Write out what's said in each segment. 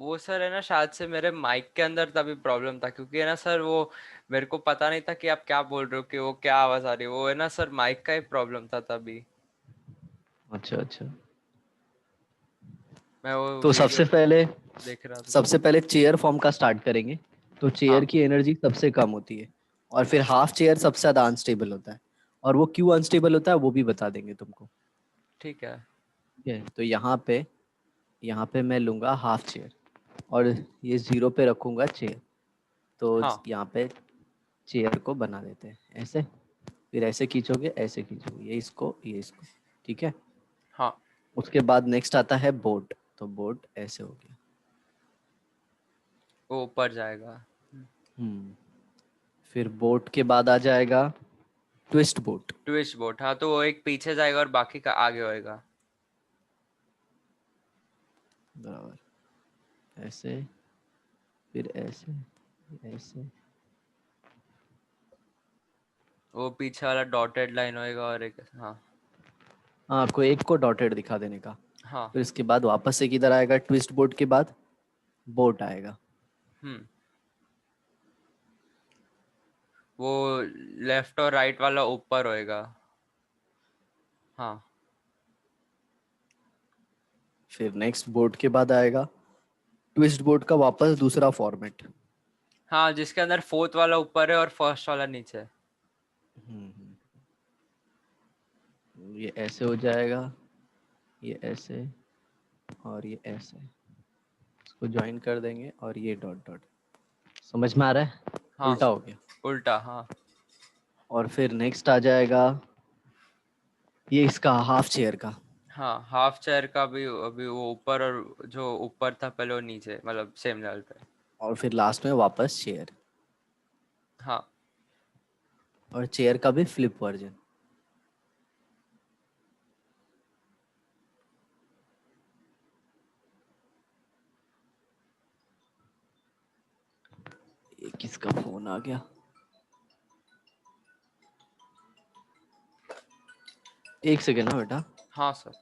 वो सर है ना, शायद से मेरे माइक के अंदर तभी प्रॉब्लम था, क्योंकि है ना सर वो मेरे को पता नहीं था कि आप क्या बोल रहे हो, कि वो क्या आवाज आ रही है। वो है ना सर माइक का ही प्रॉब्लम था तभी। अच्छा अच्छा। मैं वो तो वीडियो देख रहा था। सबसे पहले चेयर फॉर्म का स्टार्ट करेंगे। तो चेयर हाँ की एनर्जी सबसे कम होती है, और फिर हाफ चेयर सबसे ज्यादा अनस्टेबल होता है। और वो क्यों अनस्टेबल होता है वो भी बता देंगे तुमको। ठीक है। ठीक है, तो यहाँ पे मैं लूंगा हाफ चेयर, और ये जीरो पे रखूंगा चेयर। तो हाँ यहाँ पे चेयर को बना देते हैं ऐसे। फिर ऐसे खींचोगे, ऐसे खींचोगे, ये इसको। ठीक है। हाँ। उसके बाद नेक्स्ट आता है बोट। तो बोट ऐसे हो गया। वो ऊपर जाएगा। हम्म। फिर बोट के बाद आ जाएगा ट्विस्ट बोट। ट्विस्ट बोट, हाँ, तो वो एक पीछे जाएगा और बाकी का आगे होएगा। बराबर। ऐसे, फिर ऐसे, ऐसे। वो पीछे वाला डॉटेड लाइन होएगा और एक, हाँ। हाँ, कोई एक को डॉटेड दिखा देने का। हाँ। फिर इसके बाद वापस से किधर आएगा? ट्विस्ट बोट के बाद बोट आएगा। हम्म। वो लेफ्ट और राइट वाला ऊपर होएगा। हाँ। फिर नेक्स्ट बोट के बाद आएगा ट्विस्ट बोट का वापस दूसरा फॉर्मेट। हाँ, जिसके अंदर फोर्थ वाला ऊपर है और फर्स्ट वाला नीचे है। ये ऐसे हो जाएगा, ये ऐसे, और ये ऐसे। इसको ज्वाइन कर देंगे, और ये डॉट डॉट। समझ में आ रहा है? हाँ उल्टा सर। हो गया। उल्टा, हाँ। और फिर नेक्स्ट आ जाएगा ये इसका हाफ चेयर का। हाँ, हाफ चेयर का भी अभी वो ऊपर, और जो ऊपर था पहले वो नीचे, मतलब सेम लेवल पे। और फिर लास्ट में वापस चेयर। हाँ। और चेयर का भी फ्लिप वर्जन। ये किसका फोन आ गया? एक सेकेंड ना बेटा। हाँ सर।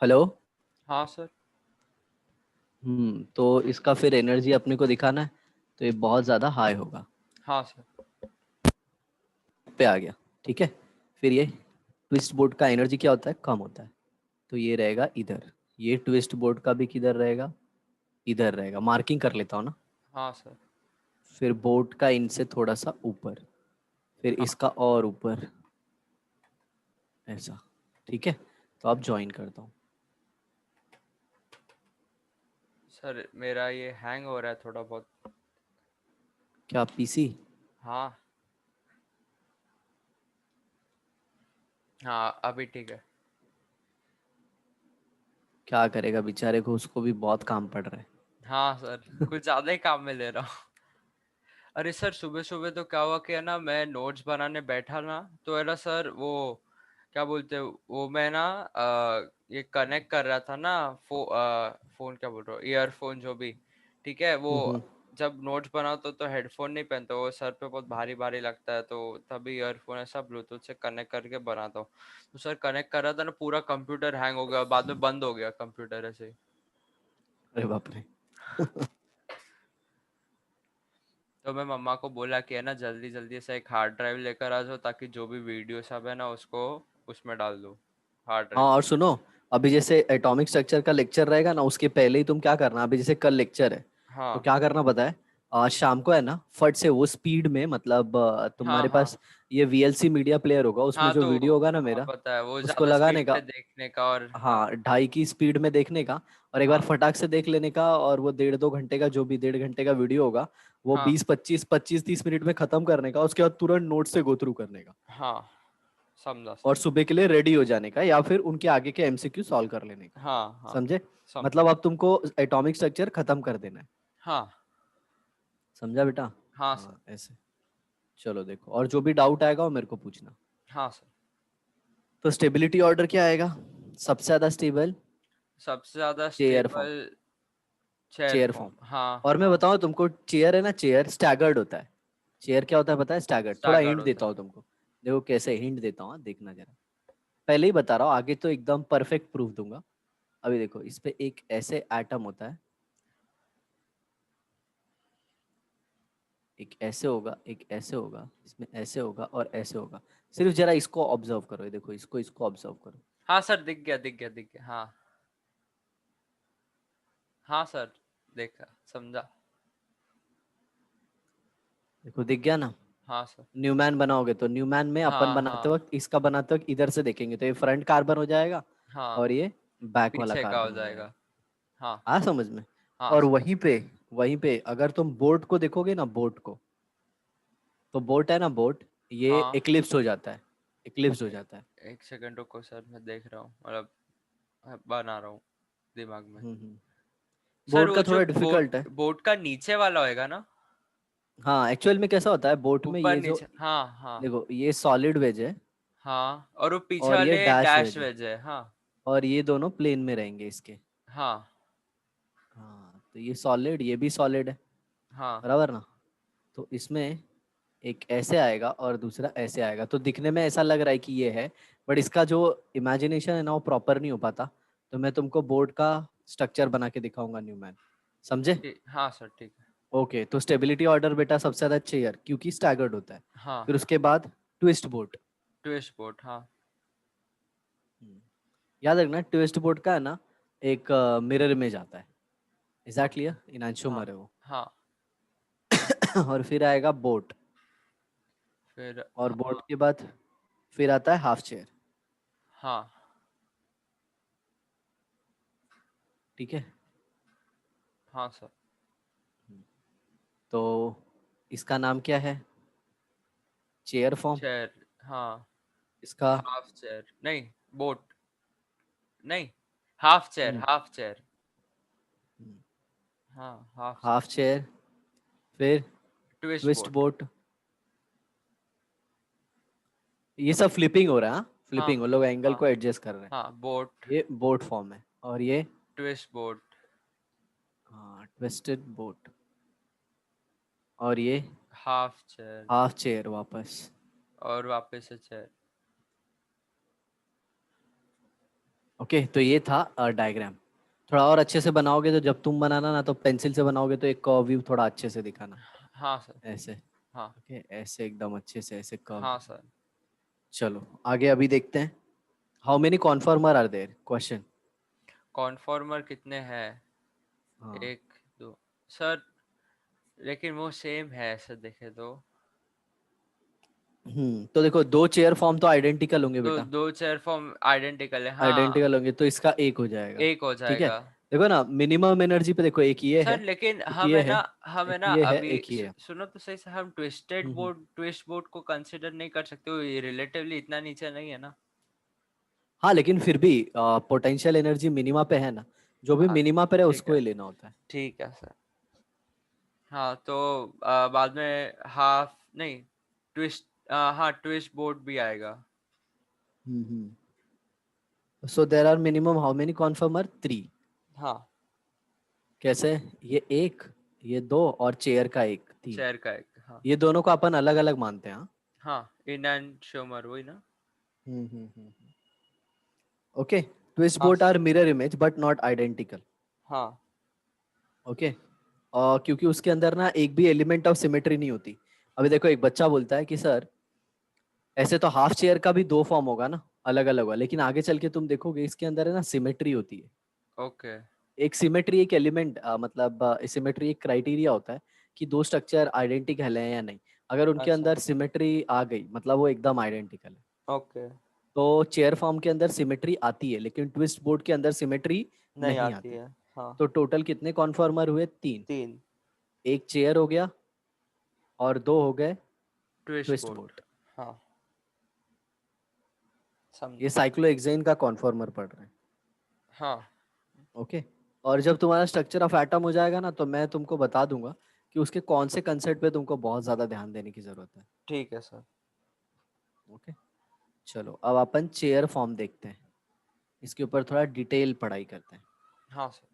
हेलो। हाँ सर। तो इसका फिर एनर्जी अपने को दिखाना है, तो ये बहुत ज़्यादा हाई होगा। हाँ सर। पे आ गया। ठीक है। फिर ये ट्विस्ट बोर्ड का एनर्जी क्या होता है? कम होता है। तो ये रहेगा इधर। ये ट्विस्ट बोर्ड का भी किधर रहेगा? इधर रहेगा। मार्किंग कर लेता हूँ ना। हाँ सर। फिर बोर्ड का इनसे थोड़ा सा ऊपर, फिर हाँ इसका और ऊपर, ऐसा। ठीक है। तो अब ज्वाइन करता हूँ। सर, मेरा ये हैंग हो रहा है थोड़ा बहुत। क्या पीसी? हाँ। हाँ, अभी ठीक है। क्या करेगा बेचारे को, उसको भी बहुत काम पड़ रहा है। हाँ सर, कुछ ज्यादा ही काम में ले रहा हूँ। अरे सर, सुबह सुबह तो क्या हुआ कि है ना, मैं नोट्स बनाने बैठा ना, तो है ना सर, वो क्या बोलते हैं, वो मैं ना ये कनेक्ट कर रहा था ना, फोन क्या बोल रहा हूँ, ईयरफोन जो भी। ठीक है, वो हम्म। जब नोट्स बनाओ तो हेडफोन नहीं पहनता, वो सर पे बहुत भारी भारी लगता है, तो तभी ईयरफोन ऐसा ब्लूटूथ से कनेक्ट करके बनाता हूँ। तो सर कनेक्ट कर रहा था ना, पूरा कंप्यूटर हैंग हो गया, बाद में बंद हो गया कंप्यूटर ऐसे ही। अरे बाप रे। तो मैं मम्मा को बोला कि है ना, जल्दी जल्दी से एक हार्ड ड्राइव लेकर आ जाओ, ताकि जो भी वीडियो सब है ना उसको उसमें डाल दो, हार्ड हाँ, ड्राइव और में। सुनो, अभी जैसे एटॉमिक स्ट्रक्चर का लेक्चर रहेगा ना, उसके पहले ही तुम क्या करना, अभी जैसे कल लेक्चर है तो हाँ क्या करना पता है, आज शाम को है ना फट से वो स्पीड में, मतलब हाँ तुम्हारे हाँ पास ये वीएलसी मीडिया प्लेयर होगा, उसमें हाँ, जो तो वीडियो होगा ना हाँ मेरा, पता है, वो उसको ज्यादा लगाने स्पीड का। पे देखने का, और हाँ। हाँ, 2.5 की स्पीड में देखने का, और एक बार हाँ फटाक से देख लेने का, और वो 1.5-2 घंटे का, जो भी 1.5 घंटे का वीडियो होगा, वो हाँ 20-25 25-30 मिनट में खत्म करने का, उसके बाद तुरंत नोट से गो थ्रू करने का, हाँ, समझा और समझा। सुबह के लिए रेडी हो जाने का, या फिर उनके आगे के एमसीक्यू सॉल्व कर लेने का। हाँ हाँ, समझे? समझा। मतलब अब तुमको एटॉमिक स्ट्रक्चर खत्म कर देना है। हाँ समझा बेटा? हाँ सर। हाँ ऐसे। चलो देखो, और जो भी डाउट आएगा वो मेरे को पूछना। हाँ सर। तो स्टेबिलिटी ऑर्डर क्या आएगा? सबसे ज्यादा स्टेबल सबसे ज्यादा chair form. Stable chair chair form. Form, हाँ और मैं हाँ। बताऊं तुमको, चेयर है ना, चेयर स्टैगर्ड होता है। चेयर क्या होता है पता है? स्टैगर्ड। थोड़ा स्टैगर्ड हिंट होता देता है। हूँ तुमको। देखो कैसे हिंट देता हूँ, देखना जरा। पहले ही बता रहा हूँ, आगे तो एकदम परफेक्ट प्रूफ दूंगा। अभी देखो, इस पे एक ऐसे एटम होता है, एक ऐसे होगा, एक ऐसे होगा, इसमें ऐसे होगा और ऐसे होगा। सिर्फ जरा इसको ऑब्जर्व करो, ये देखो, इसको इसको ऑब्जर्व करो। हाँ सर, दिख गया दिख गया दिख गया, हाँ। हाँ सर, देखा, समझा। देखो दिख गया ना? हाँ सर। न्यूमैन बनाओगे तो न्यूमैन में अपन हाँ बनाते हाँ वक्त, इसका बनाते वक्त इधर से देखेंगे तो ये फ्रंट कार्बन हो जाएगा, हाँ, और ये बैक वाला पीछे का हो कार्बन हो जाएगा। जाएगा। हाँ हाँ समझ में? हाँ और सर। वहीं पे अगर तुम बोट को देखोगे ना, बोट को, तो बोट है ना, बोट, ये हाँ, इक्लिप्स हो जाता है, इक्लिप्स हो जाता है। एक सेकंड रुको सर, मैं देख रहा हूँ, मतलब बना रहा हूँ दिमाग में। हम्म। सर बोट वो का जो थोड़ा बोट डिफिकल्ट है। बोट का नीचे वाला होएगा ना? हाँ, एक्चुअल में कैसा होता है बोट में, ऊपर ये जो, नीचे, हाँ हाँ। देखो ये सॉलिड वेज है, हाँ, और वो पीछे और ये वाले डैश डैश वेज है, वेज है, हाँ। और ये दोनों प्लेन में रहेंगे इसके। हाँ हाँ, तो ये सॉलिड, ये भी सॉलिड है, हाँ बराबर ना? तो इसमें एक ऐसे आएगा और दूसरा ऐसे आएगा, तो दिखने में ऐसा लग रहा है कि ये है, बट इसका जो इमेजिनेशन है ना, वो प्रॉपर नहीं हो पाता। तो मैं तुमको बोर्ड का स्ट्रक्चर बना के दिखाऊंगा, न्यूमैन। समझे? ठीक, हाँ सर, ठीक है। ओके, तो स्टेबिलिटी ऑर्डर बेटा सबसे ज्यादा चेयर, क्योंकि स्टैगर्ड होता है। हाँ, फिर उसके बाद ट्विस्ट बोर्ड। ट्विस्ट बोट, हाँ। याद रखना, ट्विस्ट बोर्ड का है ना, एक मिरर इमेज आता है। एग्जैक्टली, इनांशोमर हाँ है वो। हाँ, और फिर आएगा बोट, फिर और बोट हाँ के बाद फिर आता है हाफ चेयर। हाँ ठीक है? हाँ सर। तो इसका नाम क्या है? Chair form. चेयर, हाँ। इसका हाफ चेयर नहीं, बोट नहीं, हाफ चेयर, हाफ चेयर। हाँ, हाफ चेयर। Half chair. फिर ट्विस्ट ट्विस्ट बोट। बोट। ये सब फ्लिपिंग हो रहा है, हाँ? हाँ फ्लिपिंग, वो लोग एंगल हाँ को एडजस्ट कर रहे हैं। हाँ, बोट, ये बोट फॉर्म है, और ये, ट्विस्ट बोट, हाँ, ट्विस्टेड बोट, और ये हाफ चेयर, हाफ चेयर वापस। और वापस से चेयर। ओके, तो ये था डायग्राम। थोड़ा और अच्छे से बनाओगे तो, जब तुम बनाना ना, तो पेंसिल से बनाओगे तो एक कर्व व्यू थोड़ा अच्छे से दिखाना। हाँ सर। ऐसे। हाँ ओके, ऐसे एकदम अच्छे से, ऐसे कर्व। हाँ सर। चलो आगे अभी देखते हैं। How many conformer are there? Question. Conformer कितने हैं? हाँ। एक, दो, सर, लेकिन वो सेम है ऐसे देखे तो। तो देखो, दो चेयर फॉर्म तो आइडेंटिकल होंगे तो बेटा, दो चेयर फॉर्म आइडेंटिकल है, हाँ। आइडेंटिकल होंगे, तो इसका एक हो जाएगा। एक हो ठीक है? जाएगा। देखो ना, मिनिमम एनर्जी पे देखो, एक ये है, सर लेकिन एक हम ये है है, ना, हम है एक ना ये है, अभी एक ये है। सुनो तो सही से, हम हम्म। ट्विस्ट बोर्ड को कंसिडर नहीं कर सकते, वो रिलेटिवली इतना नीचे नहीं है ना। हाँ, लेकिन फिर भी पोटेंशियल एनर्जी मिनिमा पे है ना, जो भी हाँ, मिनिमा पे है ठीक उसको है, ही लेना होता है। ठीक है सर। हाँ तो बाद में हाफ नहीं, ट्विस्ट, हाँ ट्विस्ट बोर्ड भी आएगा। So there are minimum how many conformer? 3। हाँ, कैसे? ये एक, ये दो, और चेयर का एक, 3। चेयर का एक, हाँ। ये दोनों को अपन अलग अलग मानते हैं, हाँ? हाँ, इन एंड श्योमर वही ना। ओके। ट्विस्ट हाँ boat are mirror image but not identical. हाँ ओके। क्योंकि उसके अंदर ना एक भी एलिमेंट ऑफ सिमेट्री नहीं होती। अभी देखो, एक बच्चा बोलता है कि सर, ऐसे तो हाफ चेयर का भी दो फॉर्म होगा ना, अलग अलग हुआ, लेकिन आगे चल के तुम देखोगे इसके अंदर है ना सिमेट्री होती है। ओके। एक सिमेट्री एक एलिमेंट मतलब सिमेट्री एक क्राइटेरिया होता है कि दो स्ट्रक्चर आइडेंटिकल है या नहीं। अगर उनके अच्छा। अंदर सिमेट्री आ गई मतलब वो एकदम आइडेंटिकल है। ओके। तो चेयर फॉर्म के अंदर सिमेट्री आती है, लेकिन ट्विस्ट बोर्ड के अंदर सिमेट्री नहीं नहीं आती आती। है। हाँ। तो टोटल कितने कॉन्फॉर्मर हुए? 3। 3। एक चेयर हो गया और 2 हो गए ट्विस्ट ट्विस्ट बोर्ड। बोर्ड। हाँ, ये समझा। साइक्लोहेक्सेन का कॉन्फॉर्मर पढ़ रहे हैं। हाँ। ओके। और जब तुम्हारा स्ट्रक्चर ऑफ एटम हो जाएगा ना, तो मैं तुमको बता दूंगा कि उसके कौन से कंसेप्ट पे तुमको बहुत ज्यादा ध्यान देने की जरूरत है। ठीक है सर। ओके। चलो अब अपन चेयर फॉर्म देखते हैं, इसके ऊपर थोड़ा डिटेल पढ़ाई करते हैं। हाँ सर।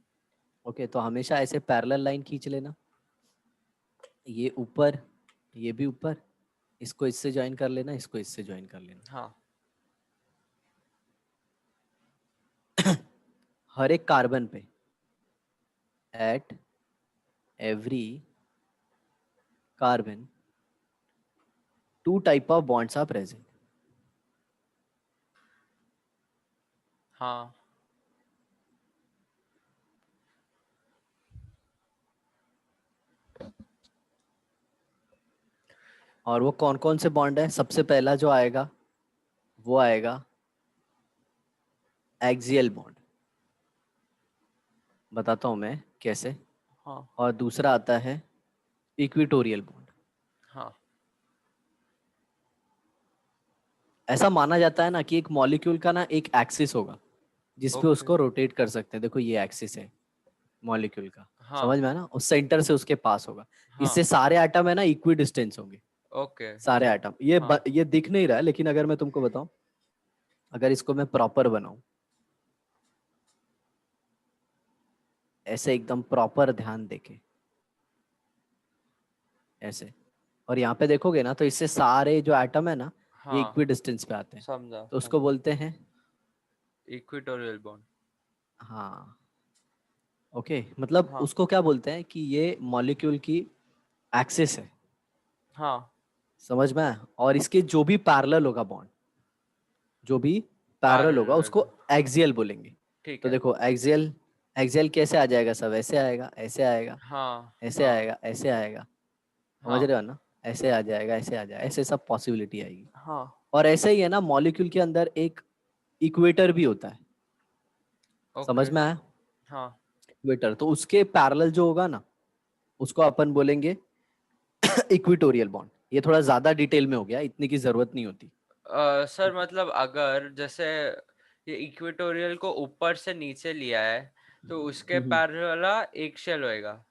ओके, तो हमेशा ऐसे पैरेलल लाइन खींच लेना। ये ऊपर, ये भी ऊपर, इसको इससे ज्वाइन कर लेना, इसको इससे ज्वाइन कर लेना। हाँ। हर एक कार्बन पे at every carbon 2 type of bonds are present. हाँ। और वो कौन कौन से बॉन्ड है? सबसे पहला जो आएगा वो आएगा एक्सियल बॉन्ड। बताता हूं मैं कैसे। हाँ। और दूसरा आता है इक्विटोरियल बॉन्ड। हाँ। ऐसा माना जाता है ना कि एक मॉलिक्यूल का ना एक एक्सिस होगा जिसपे ओके। उसको रोटेट कर सकते हैं। देखो ये एक्सिस है मॉलिक्यूल का, हाँ। समझ में आया ना? उस सेंटर से उसके पास होगा। हाँ। इससे सारे एटम है ना इक्वी डिस्टेंस होंगे। ओके। सारे एटम ये हाँ। ये दिख नहीं रहा है, लेकिन अगर मैं तुमको बताऊं, अगर इसको मैं प्रॉपर बनाऊं ऐसे एकदम प्रॉपर ध्यान देके ऐसे, और यहाँ पे देखोगे ना तो इससे सारे जो एटम है ना ये हाँ, इक्वी डिस्टेंस पे आते हैं। समझा तो उसको समझा। बोलते हैं, इक्वेटोरियल बॉन्ड। हाँ ओके, मतलब हाँ। उसको क्या बोलते हैं कि ये मॉलिक्यूल की एक्सिस है। हाँ। समझ में आया? और इसके जो भी पैरेलल होगा बॉन्ड, जो भी पैरेलल पैरेलल होगा उसको रहेगा। हाँ। एक्सियल बोलेंगे। ठीक तो है। देखो एक्सियल, एक्सियल कैसे आ जाएगा? सब ऐसे आएगा, ऐसे आएगा, हाँ। ऐसे हाँ। आएगा, ऐसे आएगा। समझ हाँ। रहे हो ना? ऐसे आ जाएगा, ऐसे आ जाएगा, ऐसे सब पॉसिबिलिटी आएगी। हाँ। और ऐसे ही है ना मॉलिक्यूल के अंदर एक इक्वेटर भी होता है। ओके। समझ में आया? हाँ। इक्वेटर तो उसके पैरेलल जो होगा ना उसको अपन बोलेंगे इक्विटोरियल बॉन्ड। ये थोड़ा ज्यादा डिटेल में हो गया, इतनी की जरूरत नहीं होती। सर मतलब अगर जैसे ये इक्वेटोरियल को ऊपर से नीचे लिया है तो उसके हम्म। पैरेलल एक शेल होएगा।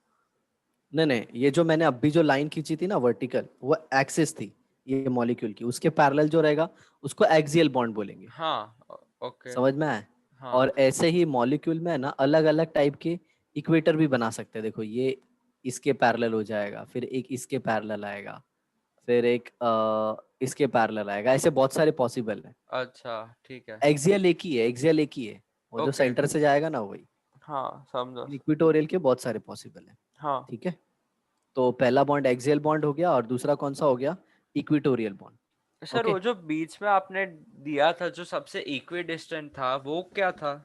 नहीं नहीं, ये जो मैंने अभी जो लाइन खींची थी ना वर्टिकल, वो एक्सिस थी ये मॉलिक्यूल की। उसके पैरेलल जो रहेगा उसको एक्सियल बॉन्ड बोलेंगे। हाँ। ओके। समझ में आया? हाँ। और ऐसे ही मॉलिक्यूल में है ना अलग अलग टाइप के इक्वेटर भी बना सकते हैं। देखो ये इसके पैरेलल हो जाएगा, फिर एक इसके पैरेलल आएगा, फिर एक इसके पैरेलल आएगा। ऐसे बहुत सारे पॉसिबल है। अच्छा, ठीक है। एक्सियल एक ही है, एक्सियल एक ही है, वो जो ओके। सेंटर से जाएगा ना वही। हाँ, समझा। इक्विटोरियल के बहुत सारे पॉसिबल है। हाँ। ठीक है। तो पहला बॉन्ड एक्सियल बॉन्ड हो गया, और दूसरा कौन सा हो गया? Equatorial bond. Sir okay. वो जो बीच में आपने दिया था जो सबसे इक्वी डिस्टेंट था वो क्या था?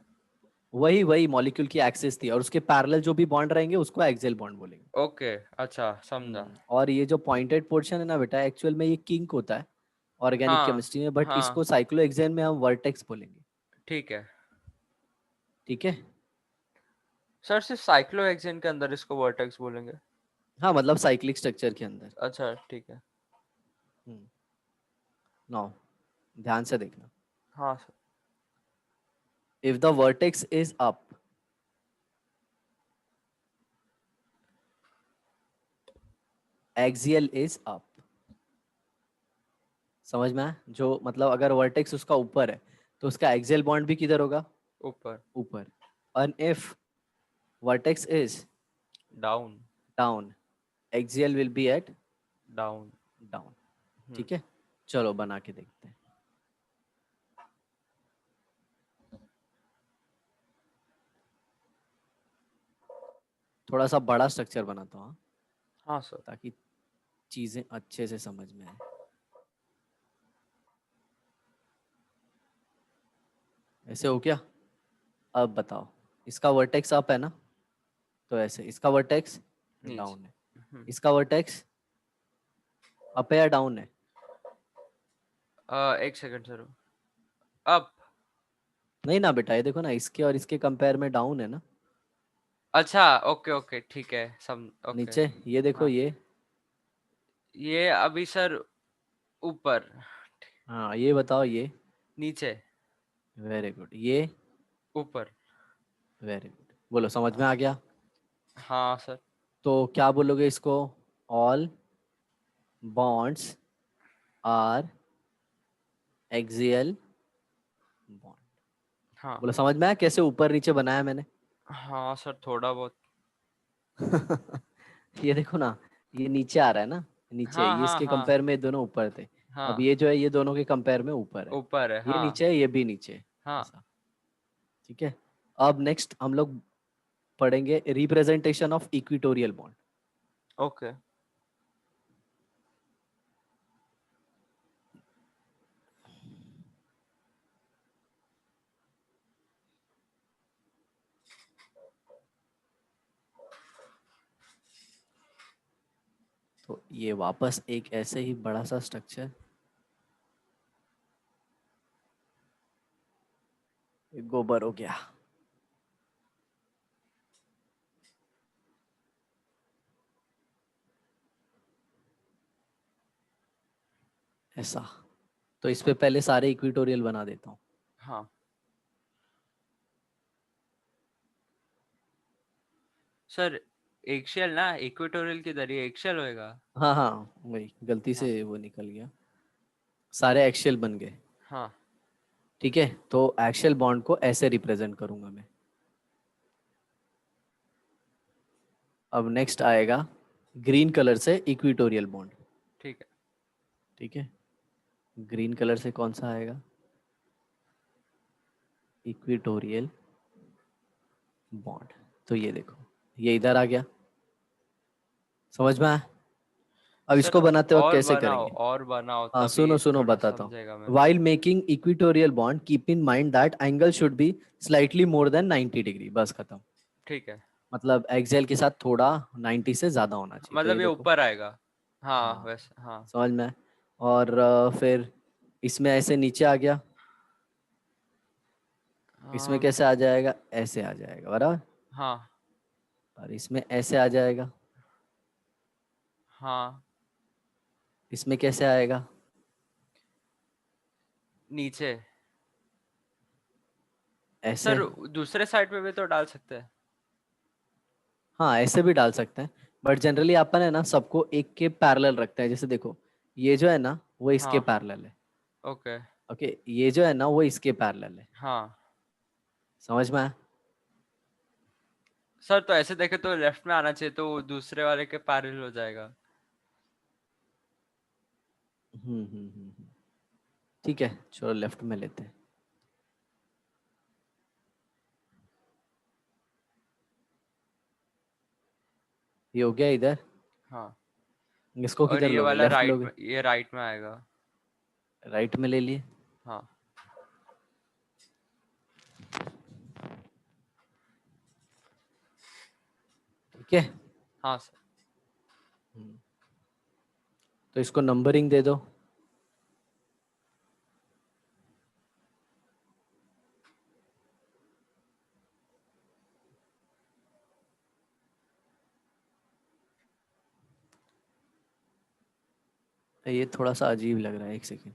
वही वही मॉलिक्यूल की एक्सिस थी, और उसके पैरेलल जो भी बॉन्ड रहेंगे उसको एक्सियल बॉन्ड बोलेंगे। ओके। अच्छा, समझा। और ये जो पॉइंटेड पोर्शन है ना बेटा, एक्चुअल में ये किंक होता है ऑर्गेनिक हाँ। केमिस्ट्री में, बट हाँ, इसको साइक्लोहेक्सेन में हम वर्टेक्स बोलेंगे। ठीक है। ठीक है। सर सिर्फ साइक्लोहेक्सेन के अंदर इसको वर्टेक्स बोलेंगे? हाँ मतलब साइक्लिक स्ट्रक्चर के अंदर। अच्छा, ठीक है। नाउ ध्यान से देखना। हाँ sir. If the vertex is up, axial is up. समझ में आया? जो मतलब अगर वर्टेक्स उसका ऊपर है तो उसका एक्सियल बॉन्ड भी किधर होगा? ऊपर। ऊपर। और if vertex is down. Down, axial will be at down. Down. Hmm. ठीक है। चलो बना के देखते हैं। थोड़ा सा बड़ा स्ट्रक्चर बनाता हूँ हाँ, हाँ सर। ताकि चीजें अच्छे से समझ में आए। ऐसे हो गया। अब बताओ, इसका वर्टेक्स अप है ना, तो ऐसे इसका वर्टेक्स नीचे। डाउन है, इसका वर्टेक्स अप है या डाउन है? एक सेकंड सर। अप। नहीं ना बेटा, ये देखो ना, इसके और इसके कंपेयर में डाउन है ना। अच्छा, ओके ओके, ठीक है, सम ओके। नीचे ये देखो, हाँ, ये अभी सर ऊपर। हाँ, ये बताओ, ये नीचे। वेरी गुड, ये ऊपर। Very good. बोलो, समझ में हाँ। आ गया? हाँ सर। तो क्या बोलोगे इसको? All bonds are axial bond. हाँ। बोलो, समझ में आया कैसे ऊपर नीचे बनाया मैंने? हाँ सर, थोड़ा बहुत। ये देखो ना, ये नीचे आ रहा है ना, नीचे, हाँ ये हाँ इसके हाँ। कंपेयर में ये दोनों ऊपर थे। अब हाँ, ये जो है, ये दोनों के कंपेयर में ऊपर है। ऊपर है, ये हाँ। नीचे है, ये भी नीचे है, हाँ। ऐसा। ठीक है। अब नेक्स्ट हम लोग पढ़ेंगे representation of equatorial bond. Okay. तो ये वापस एक ऐसे ही बड़ा सा स्ट्रक्चर, गोबर हो गया। ऐसा। तो इस पे पहले सारे इक्विटोरियल बना देता हूँ। हाँ सर, एक्शियल ना, इक्वेटोरियल किधर, ये एक्शियल होएगा। हाँ हाँ, वही गलती हाँ। से वो निकल गया। सारे एक्शियल बन गए। हाँ। ठीक है, तो एक्शियल बॉन्ड को ऐसे रिप्रेजेंट करूंगा मैं। अब नेक्स्ट आएगा ग्रीन कलर से इक्विटोरियल बॉन्ड। ठीक है। ठीक है, ग्रीन कलर से कौन सा आएगा? Equatorial bond. तो ये देखो, ये इधर आ गया। समझ में आया? अब सर इसको बनाते वक्त और कैसे बनाओ, करेंगे? और बनाओ, हाँ, तभी सुनो सुनो, थोड़ा बताता हूँ। समझेगा मेरे को। While making equatorial bond keep in mind that angle should be slightly more than 90 degree. बस खत्म। ठीक है। मतलब एक्सेल के साथ थोड़ा 90 से ज्यादा होना चाहिए। तो मतलब ये ये देखो। ऊपर आएगा। हाँ हाँ, वैसे, हाँ। समझ में आया? और फिर इसमें ऐसे नीचे आ गया। इसमें हाँ। कैसे आ जाएगा? ऐसे आ जाएगा, बराबर। हाँ। और इसमें ऐसे आ जाएगा। हाँ। इसमें कैसे आएगा? नीचे। ऐसे। सर दूसरे साइड पे भी तो डाल सकते हैं। हाँ, ऐसे भी डाल सकते हैं, बट जनरली अपन है ना, सबको एक के पैरेलल रखते हैं। जैसे देखो, ये जो है ना, वो इसके हाँ। पैरेलल है। ओके। ओके, ये जो है ना, वो इसके पैरेलल है। हाँ समझ में आया? सर, तो ऐसे देखे तो लेफ्ट में आना चाहिए, तो वो दूसरे वाले के पैरेलल हो जाएगा। ठीक है, चलो लेफ्ट में लेते हैं। ये हो गया इधर। हाँ। इसको और किधर ये लोगे? वाला लेफ्ट राइट लोगे? में, ये राइट में आएगा। राइट में ले लिए। हाँ। ठीक है। हाँ सर। हम्म, तो इसको नंबरिंग दे दो। ये थोड़ा सा अजीब लग रहा है, एक सेकेंड।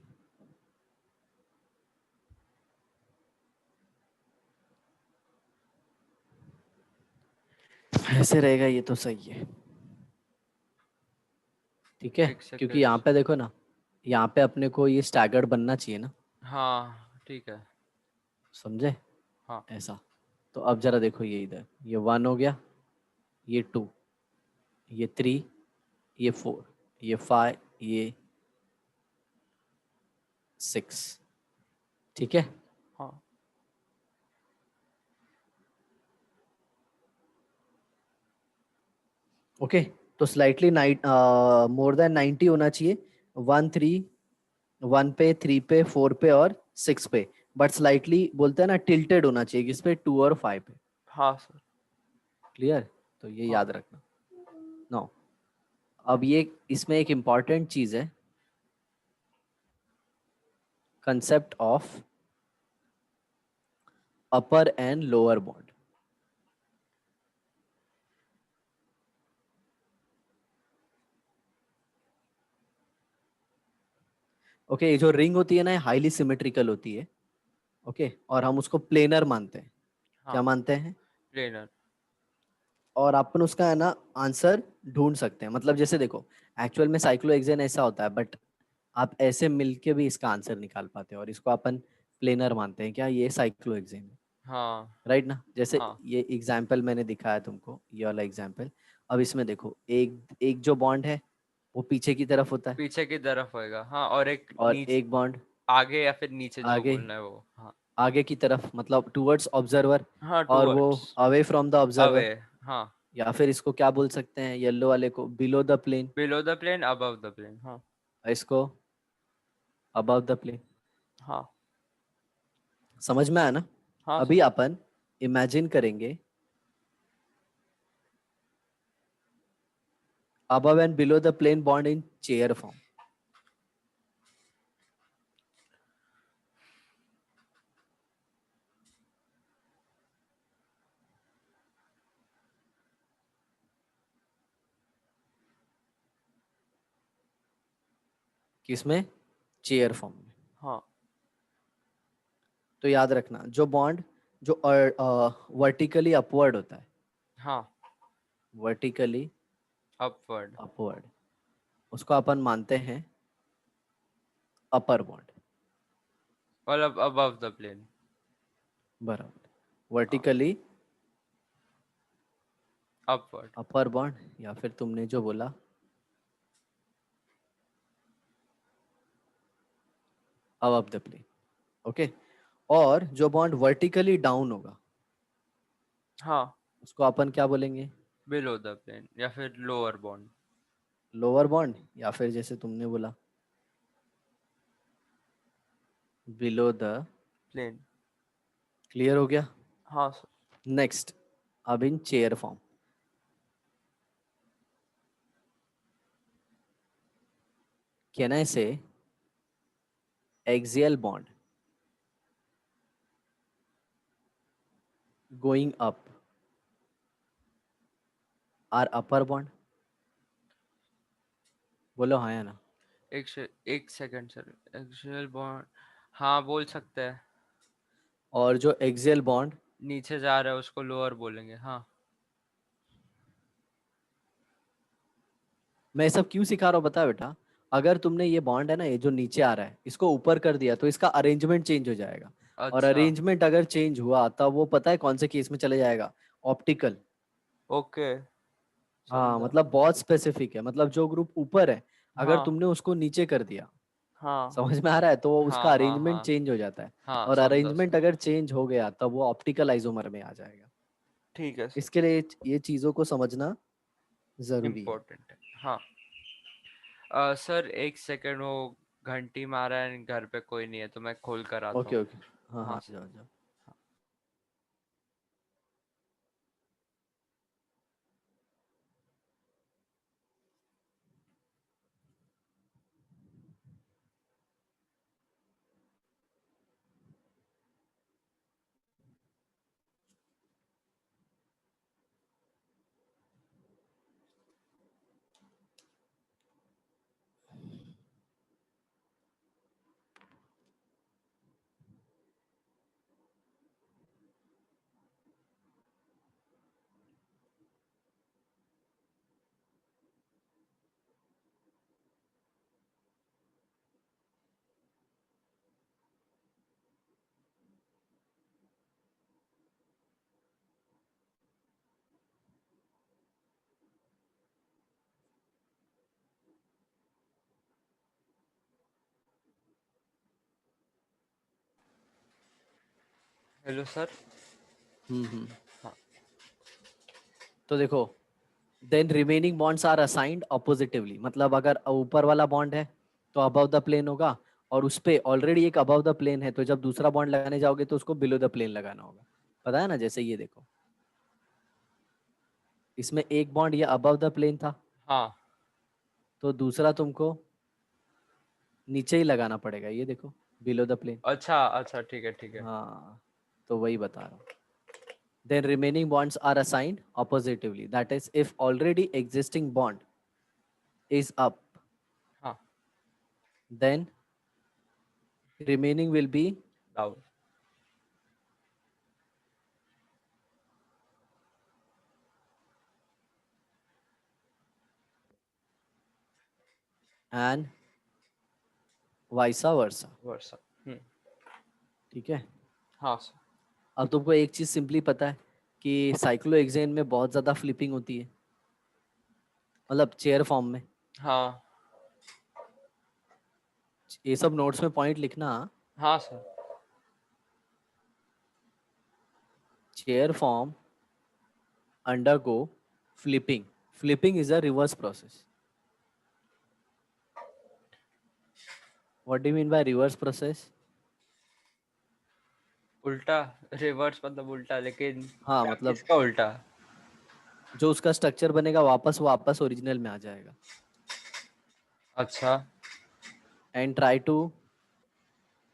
ऐसे रहेगा ये तो सही है। ठीक है, एक क्योंकि सेकेंड। यहाँ पे देखो ना, यहाँ पे अपने को ये स्टैगर्ड बनना चाहिए ना। हाँ ठीक है। समझे? हाँ। ऐसा। तो अब जरा देखो, ये इधर, ये 1 हो गया, ये 2, ये 3, ये 4, ये 5, ये 6। ठीक है। हाँ। ओके, तो स्लाइटली मोर देन 90 होना चाहिए। 1 3, 1 पे, 3 पे, 4 पे और 6 पे। बट स्लाइटली बोलते हैं ना टिल्टेड होना चाहिए किस पे, 2 और 5 पे। हाँ सर। क्लियर? तो ये हाँ याद रखना। नो, अब ये इसमें एक इम्पॉर्टेंट चीज है, concept of upper and lower bond. Okay, ये जो रिंग होती है ना, हाईली सिमेट्रिकल होती है। ओके, और हम उसको प्लेनर मानते हैं। क्या हाँ मानते हैं? प्लेनर। और अपन उसका है ना आंसर ढूंढ सकते हैं। मतलब जैसे देखो, एक्चुअल में साइक्लोहेक्सेन ऐसा होता है, बट आप ऐसे मिलके भी इसका आंसर निकाल पाते हैं, और इसको अपन प्लेनर मानते हैं। क्या ये साइक्लोहेक्सेन है? हाँ राइट ना? जैसे हाँ। ये एग्जाम्पल मैंने दिखाया तुमको, ये वाला एग्जाम्पल। अब इसमें देखो, एक एक जो बॉन्ड है वो पीछे की तरफ होता है, पीछे की तरफ होएगा, हाँ, और एक और नीचे, एक बॉन्ड आगे या फिर नीचे जो आगे, बोलना है वो। हाँ आगे की तरफ मतलब टुवर्ड्स ऑब्जर्वर, हाँ और वो towards. Away from the away. Observer. हाँ। या फिर इसको क्या बोल सकते हैं, येलो वाले को below the plane, below the plane above the plane. हाँ। इसको अबव द प्लेन। हाँ समझ में आया ना? हाँ अभी सर। अपन इमेजिन करेंगे above and below the plane bond in chair form। किसमें? चेयर फॉर्म में। हाँ तो याद रखना, जो बॉन्ड जो वर्टिकली अपवर्ड होता है, हाँ। Vertically upward. अपवर्ड, उसको अपन मानते हैं अपर बॉन्ड। मतलब अबव द प्लेन। बराबर। हाँ। Vertically upward. अपर बॉन्ड, या फिर तुमने जो बोला अबव द प्लेन। ओके, और जो बॉन्ड वर्टिकली डाउन होगा हाँ उसको अपन क्या बोलेंगे? बिलो द प्लेन या फिर लोअर बॉन्ड। लोअर बॉन्ड, या फिर जैसे तुमने बोला बिलो द। प्लेन। क्लियर हो गया? हाँ सर। नेक्स्ट, अब इन चेयर फॉर्म, कैन आई से axial bond going up are upper bond? बोलो हाँ या ना? एक सेकंड सर, एक्सियल बॉन्ड, हाँ बोल सकते हैं। और जो axial bond, नीचे जा रहा है उसको लोअर बोलेंगे, हाँ। मैं ये सब क्यों सिखा रहा हूँ बता बेटा। अगर तुमने ये बॉन्ड है ना, ये जो नीचे आ रहा है, इसको ऊपर कर दिया तो इसका अरेंजमेंट चेंज हो जाएगा। और अच्छा। अरेंजमेंट अगर चेंज हुआ तब वो पता है कौन से केस में चले जाएगा? ऑप्टिकल। ओके। हाँ, समझा। मतलब बहुत स्पेसिफिक है। मतलब जो ग्रुप ऊपर है, अगर हाँ तुमने उसको नीचे कर दिया, हाँ समझ में आ रहा है, तो वो उसका हाँ हाँ अरेंजमेंट हाँ चेंज हो जाता है। हाँ और समझा अरेंजमेंट सर। अगर चेंज हो गया तब वो ऑप्टिकल आइसोमर में आ जाएगा। ठीक है सर। इसके लिए ये चीजों को समझना जरूरी है। इम्पोर्टेंट है, हाँ। सर एक सेकंड, वो घंटी मारा है, घर पे कोई नहीं है तो मैं खोल कर आता ओके हूँ। ओके, हाँ हाँ हाँ, सर। जाओ जाओ। Hello sir. हम्म। हाँ। तो देखो, then remaining bonds are assigned oppositely. मतलब अगर ऊपर वाला बॉन्ड है तो अबव द प्लेन होगा, और उस पे ऑलरेडी एक अबव द प्लेन है, तो जब दूसरा बॉन्ड लगाने जाओगे तो उसको बिलो द प्लेन लगाना होगा। पता है ना? जैसे ये देखो, इसमें एक बॉन्ड ये अबव द प्लेन था, हाँ तो दूसरा तुमको नीचे ही लगाना पड़ेगा, ये देखो, बिलो द प्लेन। अच्छा अच्छा, ठीक है ठीक है। हाँ, तो वही बता रहा हूँ। Then remaining bonds are assigned oppositively. That is, if already existing bond is up, हाँ, then remaining will be down. and vice versa. वर्सा। ठीक है। हाँ सर। अब तुमको एक चीज सिंपली पता है कि साइक्लोहेक्सेन में बहुत ज्यादा फ्लिपिंग होती है, मतलब चेयर फॉर्म में। हाँ ये सब नोट्स में पॉइंट लिखना। हाँ sir. Chair form undergo flipping. Flipping is a reverse process. What do you mean by reverse process? उल्टा। रिवर्स मतलब उल्टा, लेकिन हाँ, क्या मतलब किसका उल्टा? जो उसका स्ट्रक्चर बनेगा वापस वापस ओरिजिनल में आ जाएगा। अच्छा। And try to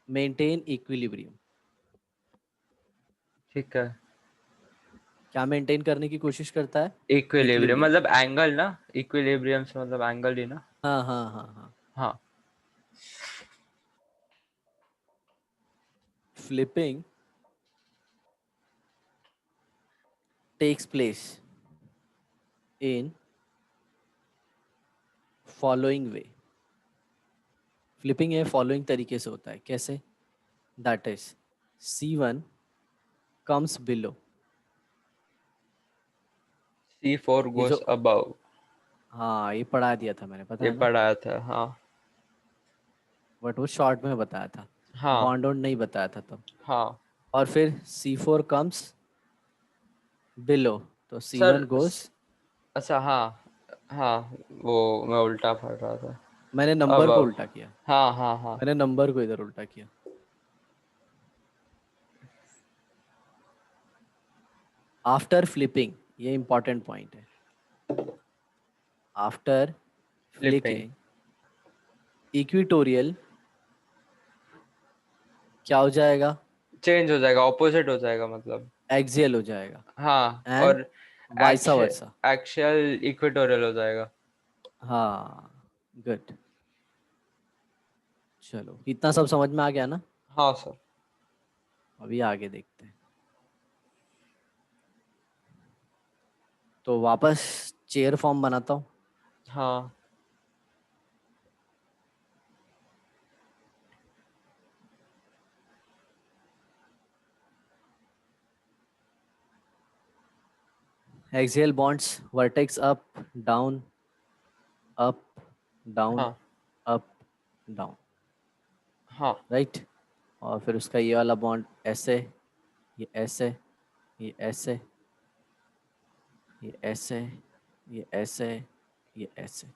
maintain equilibrium. ठीक है। क्या मेंटेन करने की कोशिश करता है? Equilibrium equilibrium. मतलब एंगल ना? इक्विलिब्रियम से मतलब एंगल ही ना? हाँ हाँ हाँ हाँ। हाँ। Flipping takes place in following way. Flipping ये फॉलोइंग तरीके से होता है, कैसे? That is C1 comes below. C4 ये जो, गोes above। हाँ ये पढ़ा दिया था मैंने, पता ये है ना? पढ़ाया था हाँ। बट वो शॉर्ट में बताया था, हाँ बॉन्ड ऑन नहीं बताया था तब। हाँ। और फिर C4 कम्स बिलो, तो सर C1 गोस। अच्छा हाँ। हाँ, वो मैं उल्टा पढ़ रहा था। मैंने नंबर को अब उल्टा किया। हाँ हाँ हाँ। मैंने नंबर को इधर उल्टा किया। आफ्टर फ्लिपिंग, ये इंपॉर्टेंट पॉइंट है, आफ्टर फ्लिपिंग फ्लिकिंग इक्विटोरियल क्या हो जाएगा? चेंज हो जाएगा, ऑपोजिट हो जाएगा मतलब। एक्सियल हो जाएगा। हाँ, एंड और वाइसा वर्सा। एक्शियल इक्वेटोरियल हो जाएगा। हाँ, गुड। चलो, इतना सब समझ में आ गया ना? हाँ सर। अभी आगे देखते हैं। तो वापस चेयर फॉर्म बनाता हूँ। हाँ axial bonds vertex up down up down हाँ अप डाउन, हाँ राइट। और फिर उसका ये वाला बॉन्ड ऐसे, ये ऐसे, ये ऐसे, ये ऐसे, ये ऐसे, ये ऐसे।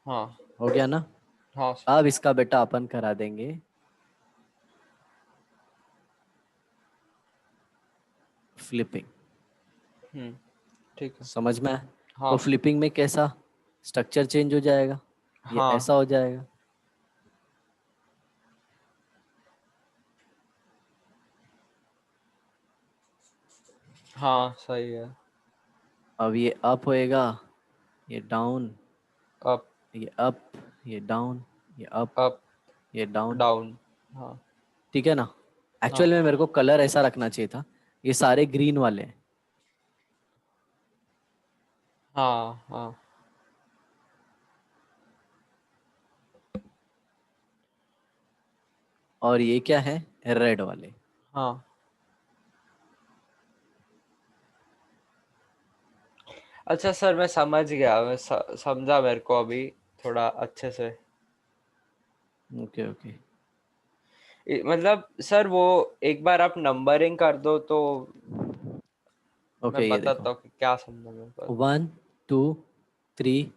हाँ हो गया ना? हाँ सर। अब इसका बेटा अपन करा देंगे फ्लिपिंग। ठीक है। समझ में आया? हाँ तो सर। फ्लिपिंग में कैसा स्ट्रक्चर चेंज हो जाएगा? ये हाँ ऐसा हो जाएगा। हाँ सही है। अब ये अप होएगा, ये डाउन, अप ये अप, ये डाउन, ये अप, अप ये डाउन। डाउन। हाँ ठीक है ना? हाँ एक्चुअल में मेरे को कलर ऐसा रखना चाहिए था, ये सारे ग्रीन वाले हैं। हाँ हाँ और ये क्या है? रेड वाले। हाँ। अच्छा सर, मैं समझ गया, मैं समझा मेरे को अभी थोड़ा अच्छे से। Okay okay. मतलब सर वो एक बार आप नंबरिंग कर दो तो ओके, मैं ये देखो, बताता हूँ कि क्या समझा मेरे को। 1 2 3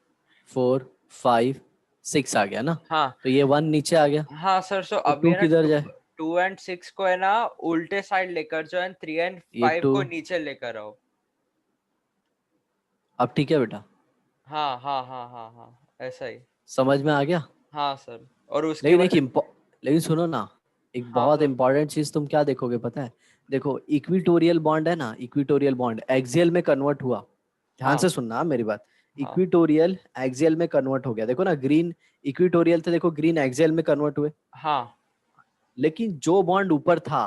4 5 6 आ गया ना, हाँ तो ये 1 नीचे आ गया, हाँ सर, सो तो अभी 2 है ना, किधर जाए? 2 and 6 को है ना उल्टे साइड लेकर जाओ, एंड 3 and 5 ये 2, को नीचे लेकर आओ। अब ठीक है बेटा, हाँ हाँ हाँ हाँ हाँ, ऐसा ही। समझ में आ गया। हाँ सर, और उसके लेकिन बाद। लेकिन सुनो ना, एक हाँ बहुत सर। इंपॉर्टेंट चीज तुम क्या देखोगे पता है? देखो इक्विटोरियल बॉन्ड है ना, इक्विटोरियल बॉन्ड एक्सियल में कन्वर्ट हुआ, ध्यान हाँ से सुनना मेरी बात। हाँ इक्विटोरियल एक्सियल में कन्वर्ट हो गया, देखो ना, ग्रीन इक्विटोरियल थे, देखो ग्रीन एक्सियल में कन्वर्ट हुए। हाँ लेकिन जो बॉन्ड ऊपर था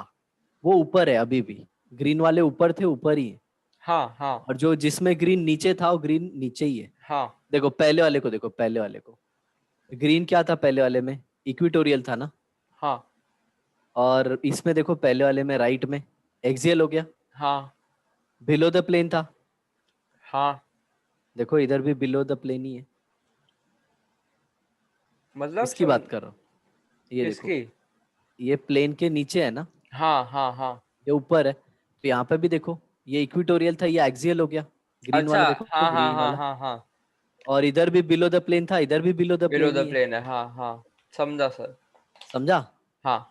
वो ऊपर है अभी भी, ग्रीन वाले ऊपर थे, ऊपर ही है। हाँ हाँ और जो जिसमें ग्रीन नीचे था वो ग्रीन नीचे ही है। हाँ देखो पहले वाले को, देखो पहले वाले को, ग्रीन क्या था पहले वाले में? इक्विटोरियल था ना। हाँ और इसमें देखो पहले वाले में राइट में एक्सियल हो गया, हाँ बिलो द प्लेन था। हाँ। देखो इधर भी बिलो द प्लेन ही है। मतलब इसकी बात कर रहा हूँ, ये देखो, किसकी? ये प्लेन के नीचे है ना, हाँ हाँ हाँ। ये ऊपर है, तो यहाँ पे भी देखो ये इक्विटोरियल था, ये एक्सियल हो गया, ग्रीन अच्छा, वाला देखो, हाँ हाँ ग्रीन हाँ वाला। हाँ हाँ। और इधर भी बिलो द प्लेन था, इधर भी below the below plane the ही है। प्लेन है, हाँ हाँ। समझा सर। समझा? हाँ।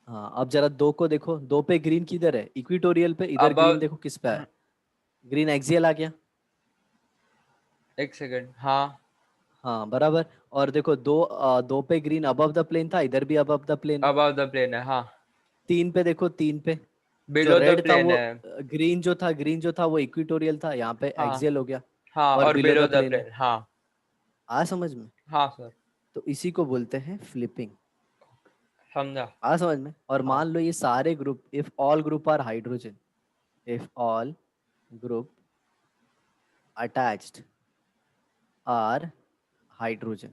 हाँ, अब जरा दो को देखो, दो पे ग्रीन किधर है? इक्विटोरियल पे, इधर अब ग्रीन देखो किस पे है? ग्रीन एक्सियल आ गया। एक सेकंड, हाँ। हाँ बराबर। और देखो दो पे ग्रीन अबव द प्लेन था, इधर भी अबव द प्लेन है। अबव द प्लेन है, हाँ। 3 पे देखो, 3 पे जो बिलो द रेड था प्लेन वो, है। ग्रीन जो था वो इक्विटोरियल था, यहाँ पे हाँ एक्सियल हो गया। हाँ, और और below below the the plane है। प्लेन, हाँ। आ समझ में? हाँ सर। तो इसी को बोलते हैं फ्लिपिंग। समझा। आ समझ में? और हाँ। मान लो ये सारे group, if all group are hydrogen, if all group attached are hydrogen,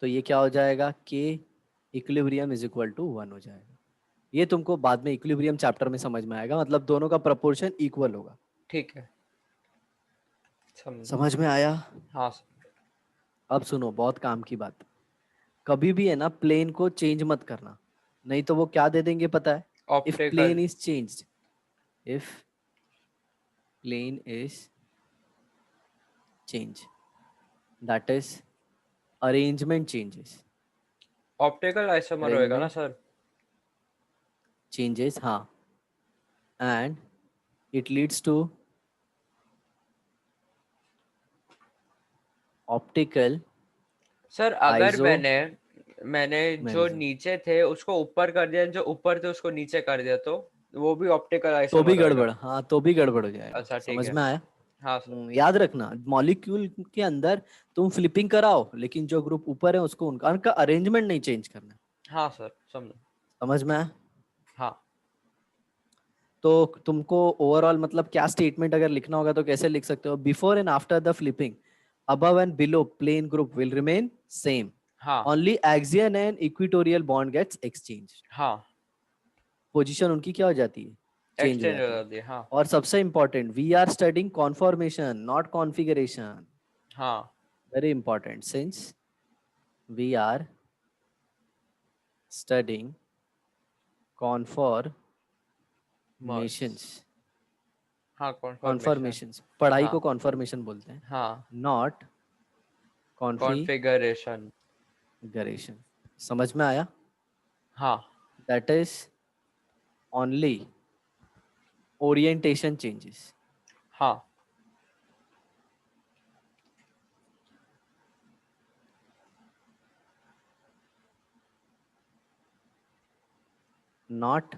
तो ये क्या हो जाएगा? के इक्विलिब्रियम इज इक्वल टू 1 हो जाएगा। ये तुमको बाद में इक्विलिब्रियम चैप्टर में समझ में आएगा, मतलब दोनों का प्रपोर्शन इक्वल होगा। ठीक है, समझा। समझ में आया? हाँ सर। अब सुनो, बहुत काम की बात, कभी भी है ना प्लेन को चेंज मत करना, नहीं तो वो क्या दे देंगे पता है? If optical. Plane is changed, if plane is change, that is arrangement changes, optical isomer होएगा ना अरेंजमेंट सर? चेंजेस, हाँ, and it leads to optical sir अगर मैंने आइसोमेरिज्म। मैंने जो नीचे थे उसको ऊपर कर दिया, जो ऊपर थे उसको नीचे कर दिया, तो वो भी ऑप्टिकल तो भी आइसोमर होएगा? गड़बड़, हाँ तो भी गड़बड़ हो जाएगा। अच्छा ठीक समझ है। में आया? हाँ सर। याद रखना, मॉलिक्यूल के अंदर तुम फ्लिपिंग कराओ, लेकिन जो ग्रुप ऊपर है उसको उनका अरेंजमेंट नहीं चेंज करना। हाँ सर, समझा। समझ में आया? हाँ। तो तुमको ओवरऑल मतलब क्या स्टेटमेंट अगर लिखना होगा तो कैसे लिख सकते हो? Before and after the flipping, above and below plane group will remain same, हाँ only axial and equatorial bond gets exchanged। हाँ। पोजीशन उनकी क्या हो जाती है? चेंज हो एक्सचेंज हो जाती है। जाती है, हाँ। और सबसे important, we are studying conformation not configuration, हाँ। Very important, since we are studying मस्त। कॉन्फॉर्मेशंस, हाँ, कॉन्फर्मेशन। कॉन्फॉर्मेशंस पढ़ाई हाँ को कॉन्फॉर्मेशन बोलते हैं, हाँ। Not configuration. कॉन्फ़िगरेशन। समझ में आया? हाँ। That is only orientation changes. हाँ। not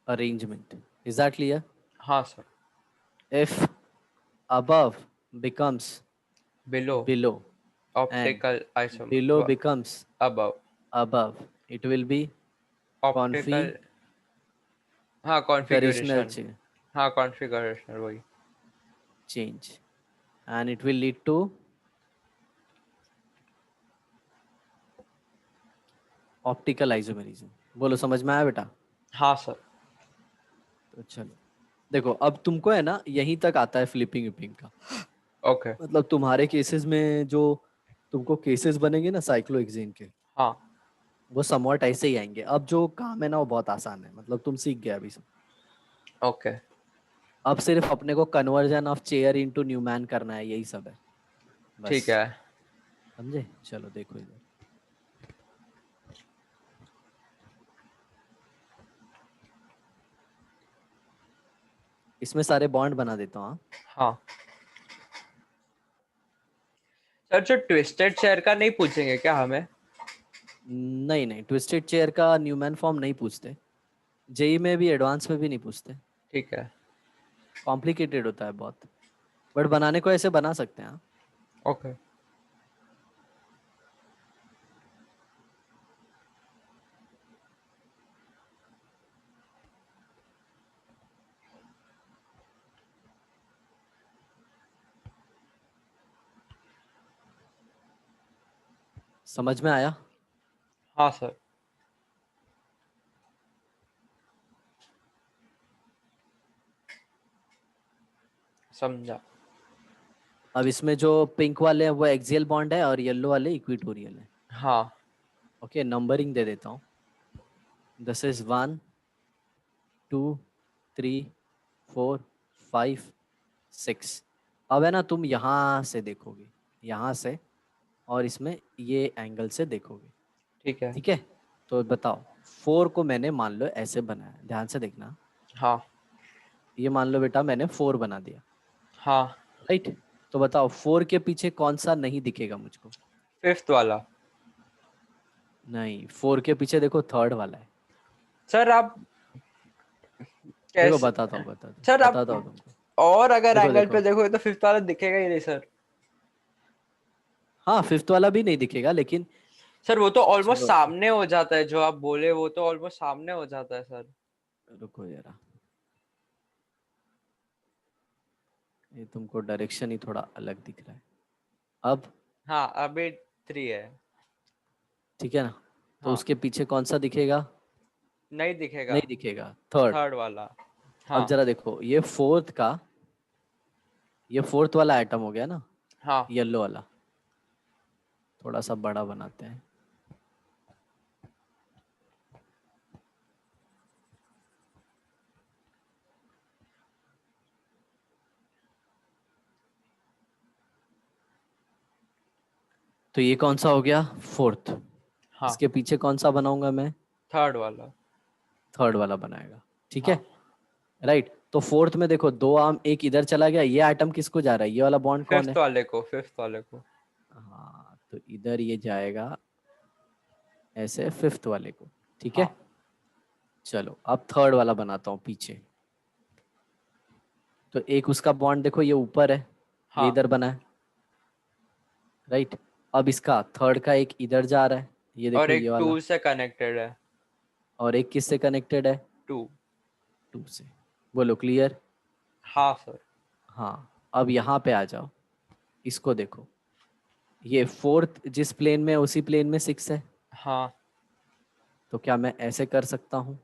arrangement. Is that clear? हाँ sir. If above becomes below. below and optical below isomer. becomes above. above, it will be optical. configurational हाँ, configuration. change, हाँ, configuration वही। change, and it will lead to optical isomerism। बोलो समझ में आया बेटा? हाँ सर। तो चलो देखो, अब तुमको है ना यहीं तक आता है फ्लिपिंग विपिंग का, ओके। मतलब तुम्हारे केसेस में जो तुमको केसेस बनेंगे ना साइक्लोहेक्सेन के, हाँ। वो समवट ऐसे ही आएंगे। अब जो काम है ना वो बहुत आसान है, मतलब तुम सीख गए अभी सब। ओके। अब सिर्फ अपने को conversion of chair into Newman करना है, यही सब है बस। ठीक है। समझे? चलो देखो इधर, इसमें सारे बॉन्ड बना देता हूँ हाँ? हाँ सर, जो ट्विस्टेड चेयर का नहीं पूछेंगे क्या हमें? नहीं नहीं, ट्विस्टेड चेयर का न्यूमैन फॉर्म नहीं पूछते, जेई में भी एडवांस में भी नहीं पूछते, ठीक है। कॉम्प्लिकेटेड होता है बहुत, बट बनाने को ऐसे बना सकते हैं हाँ। ओके। समझ में आया? हाँ सर। समझा। अब इसमें जो पिंक वाले हैं वो एक्सियल बॉन्ड है और येलो वाले इक्विटोरियल है। हाँ। ओके, नंबरिंग दे देता हूँ, दिस इज 1 2 3 4 5 6। अब है ना, तुम यहाँ से देखोगे, यहाँ से, और इसमें ये एंगल से देखोगे, ठीक है। ठीक है? तो बताओ, 4 को मैंने मान लो ऐसे बनाया, ध्यान से देखना, हाँ। ये मान लो बेटा मैंने 4 बना दिया, हाँ। राइट? तो बताओ 4 के पीछे कौन सा नहीं दिखेगा मुझको? फिफ्थ वाला। नहीं, 4 के पीछे देखो थर्ड वाला है। सर आप देखो कैसे? बताता हूँ, सर आप बताता हूँ तुमको। और अगर देखो एंगल देखो, पे देखोगे तो फिफ्थ वाला दिखेगा ही नहीं सर। हाँ फिफ्थ वाला भी नहीं दिखेगा, लेकिन सर वो तो ऑलमोस्ट चलो सामने हो जाता है, जो आप बोले वो तो ऑलमोस्ट सामने हो जाता है सर। रुको जरा, ये तुमको डायरेक्शन ही थोड़ा अलग दिख रहा है अब, हाँ अभी थ्री है। ठीक है ना? तो हाँ उसके पीछे कौन सा दिखेगा? नहीं दिखेगा। नहीं दिखेगा, थर्ड। थर्ड वाला। अब हाँ। जरा देखो, ये फोर्थ का, ये फोर्थ वाला आइटम हो गया ना, हाँ। येलो वाला, थोड़ा सा बड़ा बनाते हैं। तो ये कौन सा हो गया? फोर्थ। हाँ। इसके पीछे कौन सा बनाऊंगा मैं? थर्ड वाला। थर्ड वाला बनाएगा, ठीक है? हाँ। राइट, तो फोर्थ में देखो दो आर्म, एक इधर चला गया, ये आइटम किसको जा रहा है? ये वाला बॉन्ड कौन फिफ्थ है? वाले को, फिफ्थ वाले को। हाँ, तो इधर ये जाएगा ऐसे फिफ्थ वाले को, ठीक है? हाँ। चलो अब थर्ड वाला बनाता हूँ पीछे। तो एक उसका बॉन्ड देखो, ये ऊपर है, ये हाँ। इधर बना है, राइट? अब इसका थर्ड का एक इधर जा रहा है, ये और देखो ये एक वाला, टू से कनेक्टेड है। और एक किससे कनेक्टेड है? टू। 2 से। बोलो क्लियर? हाँ सर। हाँ, अब यहाँ पे आ जाओ, इसको देखो, ये फोर्थ जिस प्लेन में है, उसी प्लेन में 6 है। हाँ। तो क्या मैं ऐसे कर सकता हूँ,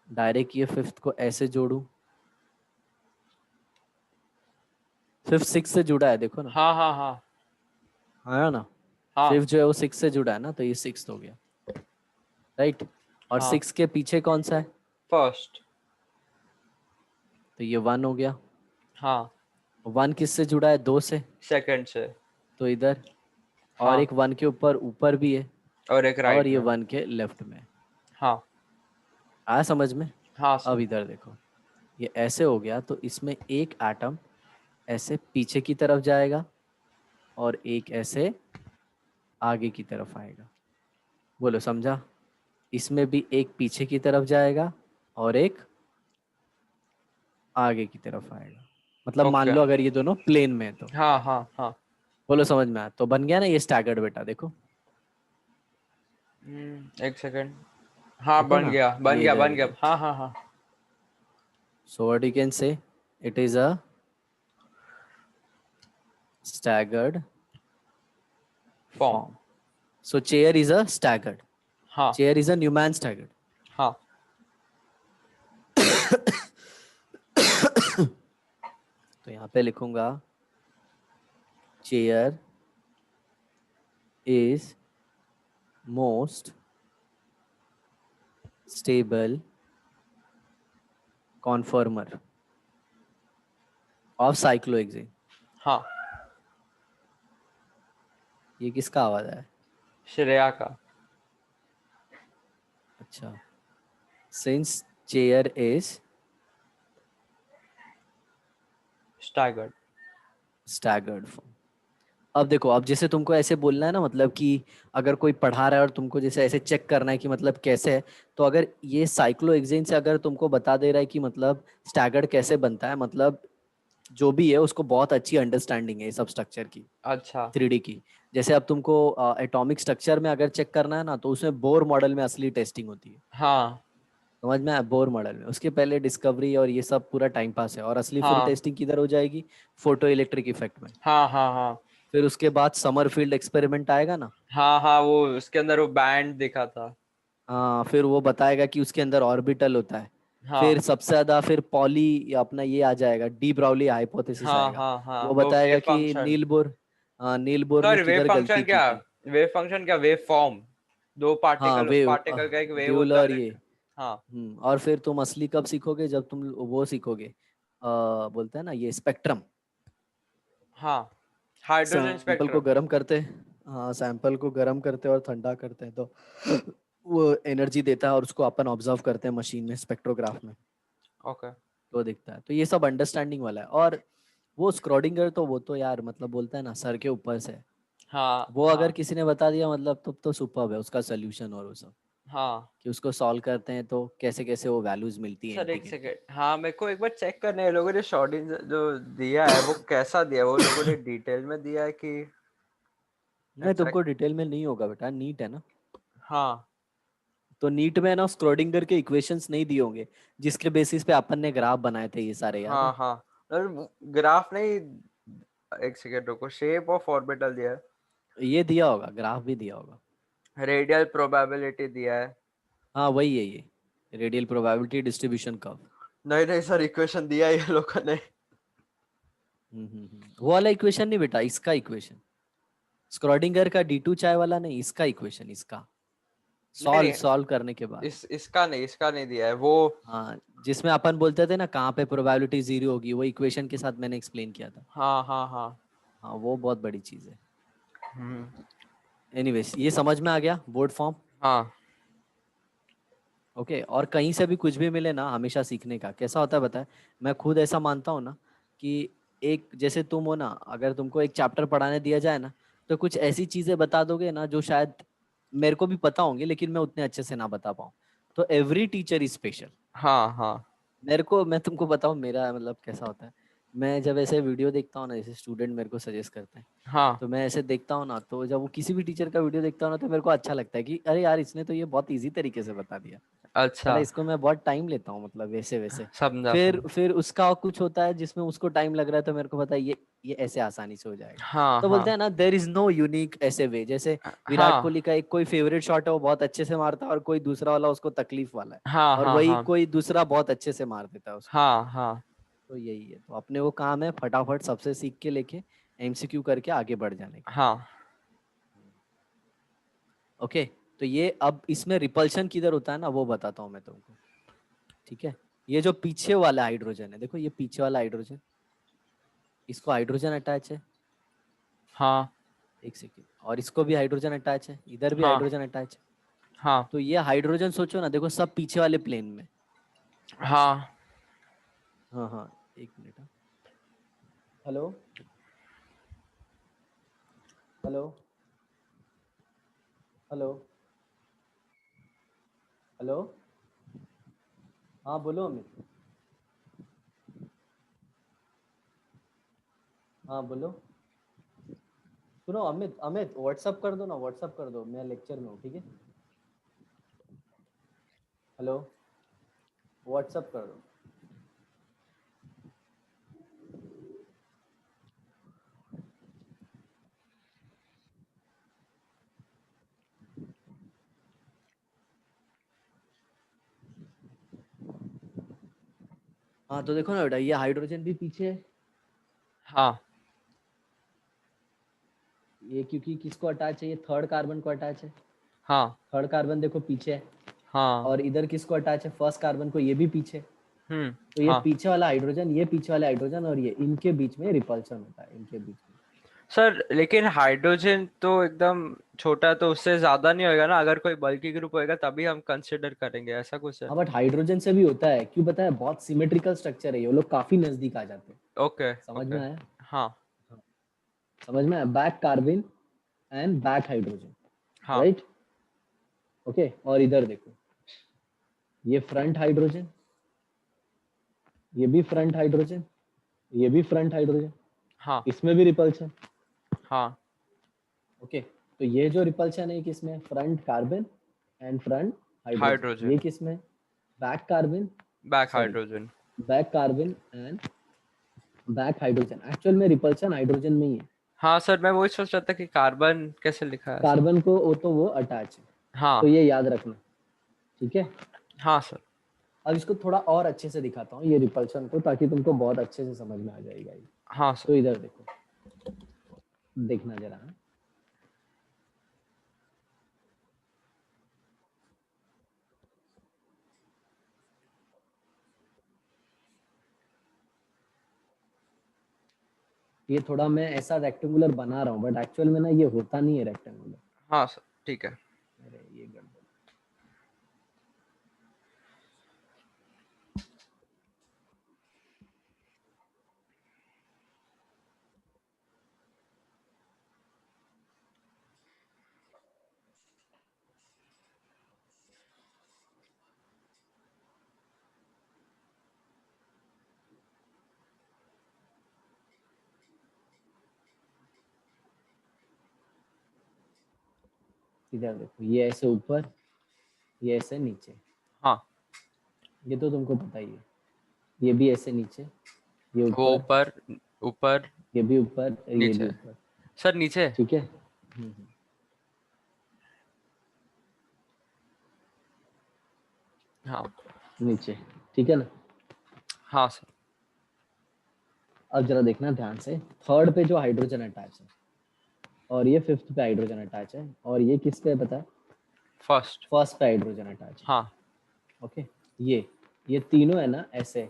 डायरेक्ट ये फिफ्थ को ऐसे जोड़ूं? फिफ्थ 6 से जुड़ा है, देखो ना, हाँ। हाँ। हाँ। है ना? हाँ। फिफ्थ जो है वो 6 से जुड़ा है ना, तो ये 6 हो गया, राइट? और हाँ। 6 के पीछे कौन सा है? फर्स्ट। तो ये 1 हो गया। हाँ। 1 किससे जुड़ा है? 2 से, सेकंड से। तो इधर, और हाँ। एक 1 के ऊपर ऊपर भी है, और एक और राइट ये में। 1 के लेफ्ट में है। हाँ। आया समझ में? हाँ अब सर। इधर देखो, ये ऐसे हो गया, तो इसमें एक एटम ऐसे पीछे की तरफ जाएगा और एक ऐसे आगे की तरफ आएगा। बोलो समझा? इसमें भी एक पीछे की तरफ जाएगा और एक आगे की तरफ आएगा, मतलब मान ओके। लो अगर ये दोनों प्लेन में है तो। हाँ। हाँ। हाँ। बोलो समझ में आया? तो बन गया ना ये स्टैगर्ड बेटा, देखो, एक सेकंड। हाँ देखो बन ना, गया, बन ये गया, इधर बन गया। देखो। हाँ हाँ हाँ। So what you can say, it is a staggered form. form. So chair is a staggered. हाँ। Chair is a Newman staggered. हाँ। तो यहाँ पे लिखूंगा chair is most stable conformer. Of cyclohexane. हाँ, ये किसका आवाज है? श्रेया का। अच्छा, since chair is staggered. Staggered form. अब देखो, अब जैसे तुमको ऐसे बोलना है ना, मतलब कि अगर कोई पढ़ा रहा है और तुमको जैसे ऐसे चेक करना है कि मतलब कैसे है, तो अगर ये साइक्लोहेक्सेन से अगर तुमको बता दे रहा है कि मतलब स्टैगर्ड कैसे बनता है, मतलब जो भी है उसको बहुत अच्छी अंडरस्टैंडिंग है ये सब स्ट्रक्चर की, अच्छा। 3D की। जैसे अब तुमको एटॉमिक स्ट्रक्चर में अगर चेक करना है ना, तो उसमें बोर मॉडल में असली टेस्टिंग होती है। हाँ समझ में आया? बोर मॉडल में उसके पहले डिस्कवरी और ये सब पूरा टाइम पास है, और असली फुल हाँ टेस्टिंग किधर हो जाएगी? फोटो इलेक्ट्रिक इफेक्ट में। हाँ हाँ हाँ फिर उसके बाद समरफील्ड एक्सपेरिमेंट आएगा ना। हाँ हाँ, वो उसके अंदर वो बैंड दिखा था। हाँ, फिर वो बताएगा कि उसके अंदर ऑर्बिटल होता है। फिर हाँ सबसे ज्यादा फिर पॉली या अपना ये आ जाएगा, डी ब्राउली हाइपोथेसिस हाँ आएगा। हाँ हाँ, वो वो वेव बताएगा कि फंक्शन। नील बोर ने सॉरी, वेव किधर गलती फंक्शन की क्या? थी। वेव फंक्शन क्या, वेव फॉर्म। दो हाँ, पार्टिकल, उस वेव, पार्टिकल का एक वेव ड्यूल होता और है। ये। हाँ और फिर तुम असली कब सीखोगे? जब तुम वो सीखोगे, बोलते हैं ना ये स्पेक्ट्रम। हाँ, हाइड्रोजन सैंपल को स्पेक्ट्रम। गर्म करते हैं, हाँ सैंपल को गर्म करते हैं और ठंडा करते हैं, तो वो एनर्जी देता है और उसको अपन ऑब्जर्व करते हैं मशीन में, स्पेक्ट्रोग्राफ में, ओके। तो दिखता है। तो ये सब अंडरस्टैंडिंग वाला है। और वो स्क्रोडिंगर तो वो तो यार मतलब बोलता है ना सर के ऊपर से। हाँ वो अगर हाँ किसी ने बता दिया मतलब तब तो सुपर्ब है उसका सोल्यूशन, और वो सब हाँ। कि उसको सॉल्व करते हैं तो कैसे कैसे वो वैल्यूज मिलती है सर एंटी एक की। सेकेंड, हाँ मेरे को एक बार चेक करना है, लोगों ने शॉर्टिंग जो दिया है वो कैसा दिया है? वो लोगों ने डिटेल में दिया है कि नहीं, चेक? तुमको डिटेल में नहीं होगा बेटा, नीट है ना। हाँ तो नीट में ना स्क्रोडिंगर के इक्वेशंस नहीं दिए होंगे, जिसके बेसिस पे अपन ने ग्राफ बनाए थे ये सारे, याद हाँ है? हाँ। ग्राफ नहीं, एक सेकेंड रुको, शेप ऑफ ऑर्बिटल दिया ये दिया होगा, ग्राफ भी दिया होगा। है, रेडियल प्रोबेबिलिटी दिया है। हाँ वही है ये, रेडियल प्रोबेबिलिटी डिस्ट्रीब्यूशन कर्व। नहीं नहीं सर, इक्वेशन दिया है ये लोगों ने। वो वाला इक्वेशन नहीं बेटा, इसका इक्वेशन, स्क्रोडिंगर का D2 चाय वाला नहीं, इसका इक्वेशन, इसका नहीं सॉल्व नहीं, सॉल्व करने के बाद। इसका नहीं दिया है वो। हाँ, जिसमें अपन बोलते थे ना कहाँ पे प्रोबेबिलिटी जीरो होगी, वो इक्वेशन के साथ मैंने एक्सप्लेन किया था। हाँ हाँ हाँ। हाँ, वो बहुत बड़ी चीज है। हम्म। एनीवेज, ये समझ में आ गया बोर्ड फॉर्म। हाँ ओके, और कहीं से भी कुछ भी मिले ना, हमेशा सीखने का कैसा होता है बताए। मैं खुद ऐसा मानता हूँ ना कि एक जैसे तुम हो ना, अगर तुमको एक चैप्टर पढ़ाने दिया जाए ना, तो कुछ ऐसी चीजें बता दोगे ना जो शायद मेरे को भी पता होंगे लेकिन मैं उतने अच्छे से ना बता पाऊँ। तो एवरी टीचर इज स्पेशल। हाँ हाँ मेरे को, मैं तुमको बताऊँ मेरा मतलब कैसा होता है। मैं जब ऐसे वीडियो देखता हूँ ना, जैसे स्टूडेंट मेरे को सजेस्ट करते हैं, हाँ। तो मैं ऐसे देखता हूँ ना, तो जब वो किसी भी टीचर का वीडियो देखता हूँ ना, तो मेरे को अच्छा लगता है कि अरे यार इसने तो ये बहुत इजी तरीके से बता दिया। अच्छा, साला इसको मैं बहुत टाइम लेता हूँ मतलब वैसे वैसे। समझा फिर समझा। फिर उसका कुछ होता है जिसमें उसको टाइम लग रहा है, तो मेरे को पता है ये ऐसे आसानी से हो जाएगा। हाँ तो हाँ बोलते हैं ना देर इज नो यूनिक ऐसे वे, जैसे विराट हाँ कोहली का एक कोई फेवरेट शॉट है वो बहुत अच्छे से मारता है, और कोई दूसरा वाला उसको तकलीफ वाला है, हाँ और हाँ वही हाँ कोई दूसरा बहुत अच्छे से मार देता है उसको। हाँ हाँ तो यही है, तो अपने वो काम है फटाफट सबसे सीख के लेके MCQ करके आगे बढ़ जाने का। हाँ ओके, तो ये अब इसमें रिपल्शन किधर होता है ना, वो बताता हूँ मैं तुमको। ठीक है, ये जो पीछे वाला हाइड्रोजन है, देखो ये पीछे वाला हाइड्रोजन, इसको हाइड्रोजन अटैच है। हाँ एक सेकेंड, और इसको भी हाइड्रोजन अटैच है, इधर भी हाँ हाइड्रोजन अटैच है। हाँ तो ये हाइड्रोजन सोचो ना, देखो सब पीछे वाले प्लेन में। हाँ हाँ हाँ, एक minute. Hello, hello, hello, hello. हाँ बोलो अमित। हाँ बोलो। सुनो अमित, अमित व्हाट्सअप कर दो ना, व्हाट्सअप कर दो, मैं लेक्चर में हूँ, ठीक है। हेलो, व्हाट्सअप कर दो। हाँ तो देखो ना बेटा, ये हाइड्रोजन भी पीछे है। हाँ ये क्योंकि किसको अटैच है, ये थर्ड कार्बन को अटैच है। हाँ थर्ड कार्बन देखो पीछे है। हाँ और इधर किसको अटैच है, फर्स्ट कार्बन को, ये भी पीछे। तो ये हाँ पीछे वाला हाइड्रोजन, ये पीछे वाला हाइड्रोजन, और ये इनके बीच में रिपल्शन होता है, इनके बीच में। सर, लेकिन हाइड्रोजन तो एकदम छोटा, तो उससे ज्यादा नहीं होएगा ना? अगर कोई बल्कि ग्रुप होएगा तभी हम कंसिडर करेंगे, ऐसा कुछ है? हाँ बट हाइड्रोजन से भी होता है, क्यों पता है? बहुत सिमेट्रिकल स्ट्रक्चर है, ये लोग काफी नजदीक आ जाते हैं। ओके समझ ओके। में आया? हाँ हाँ, समझ में आया, back carbon and back hydrogen, हाँ राइट? ओके, और इधर देखो, ये फ्रंट हाइड्रोजन, ये भी फ्रंट हाइड्रोजन, ये भी फ्रंट हाइड्रोजन, हाँ इसमें भी रिपल्शन। हाँ। ओके, तो ये जो रिपल्शन है किसमें? Front carbon and front hydrogen. ये हाइड्रोजन। किसमें? Back carbon, back sorry, hydrogen. Back carbon and back hydrogen. Actual में रिपल्शन हाइड्रोजन में ही है। हाँ सर, मैं वही सोच रहा था कि कार्बन कैसे लिखा है ऐसा। कार्बन को वो तो वो अटैच है, तो हाँ ये याद रखना, ठीक है? हाँ सर। अब इसको थोड़ा और अच्छे से दिखाता हूँ ये रिपल्शन को, ताकि तुमको बहुत अच्छे से समझ में आ जाएगा ये। हाँ सर। तो इधर देखो, देखना जरा, ये थोड़ा मैं ऐसा रेक्टेंगुलर बना रहा हूँ, बट एक्चुअल में ना ये होता नहीं है रेक्टेंगुलर। हाँ सर ठीक है। अरे ये गड़बड़, इधर देखो, ये ऐसे ऊपर, ये ऐसे नीचे, हाँ, ये तो तुमको पता ही है। ये भी ऐसे नीचे, ये वो ऊपर, ऊपर। ऊपर। ये भी ऊपर, और ये भी नीचे। ऊपर, सर नीचे। ठीक है? हाँ नीचे, ठीक है ना? हाँ सर। अब जरा देखना ध्यान से, थर्ड पे जो हाइड्रोजन अटैच है, और ये फिफ्थ पे हाइड्रोजन अटैच है, और ये किस पे पता है? फर्स्ट। फर्स्ट पे हाइड्रोजन अटैच है। हाँ। ओके, ये तीनों है ना ऐसे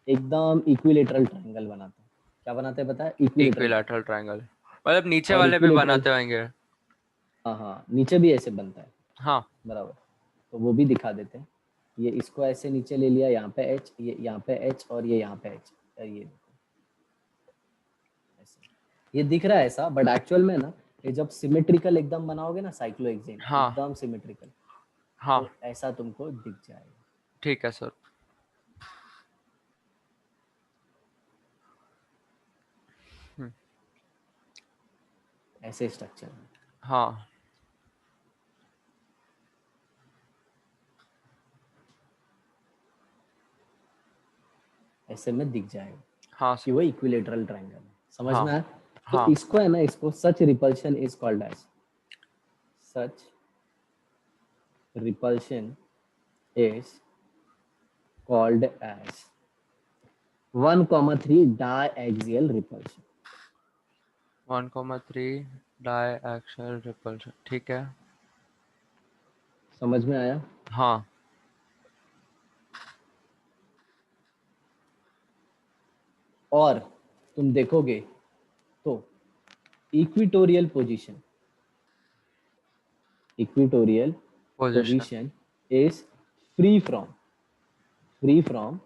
एकदम इक्विलेटरल ट्रायंगल बनाते हैं। क्या बनाते हैं पता है? Equilateral equilateral triangle. ट्रायंगल, मतलब नीचे और वाले भी इक्विलेटरल, बनाते होंगे। हाँ हाँ, नीचे भी ऐसे बनता है, हाँ बराबर। तो वो भी दिखा देते हैं। ये इसको ऐसे नीचे ले लिया, यहाँ पे एच, ये यहाँ पे एच, और ये यहाँ पे एच, ये देखो ऐसे। ये दिख रहा है ऐसा, बट एक्चुअल में ना, ये जब सिमेट्रिकल एकदम बनाओगे ना, साइक्लोहेक्सेन हाँ एकदम सिमेट्रिकल, हाँ। तो ऐसा तुमको दिख जाएगा। ठीक है सर। हम्म, ऐसे स्ट्रक्चर में हाँ ऐसे में दिख जाएगा हाँ कि सर। वो इक्विलेटरल ट्रायंगल है। समझ हाँ में आया? तो हाँ। इसको है ना, इसको such repulsion is called as, such repulsion is called as 1,3 diaxial repulsion। 1,3 diaxial repulsion, ठीक है। समझ में आया? हाँ और तुम देखोगे तो equatorial position, equatorial position. Position is free from, free from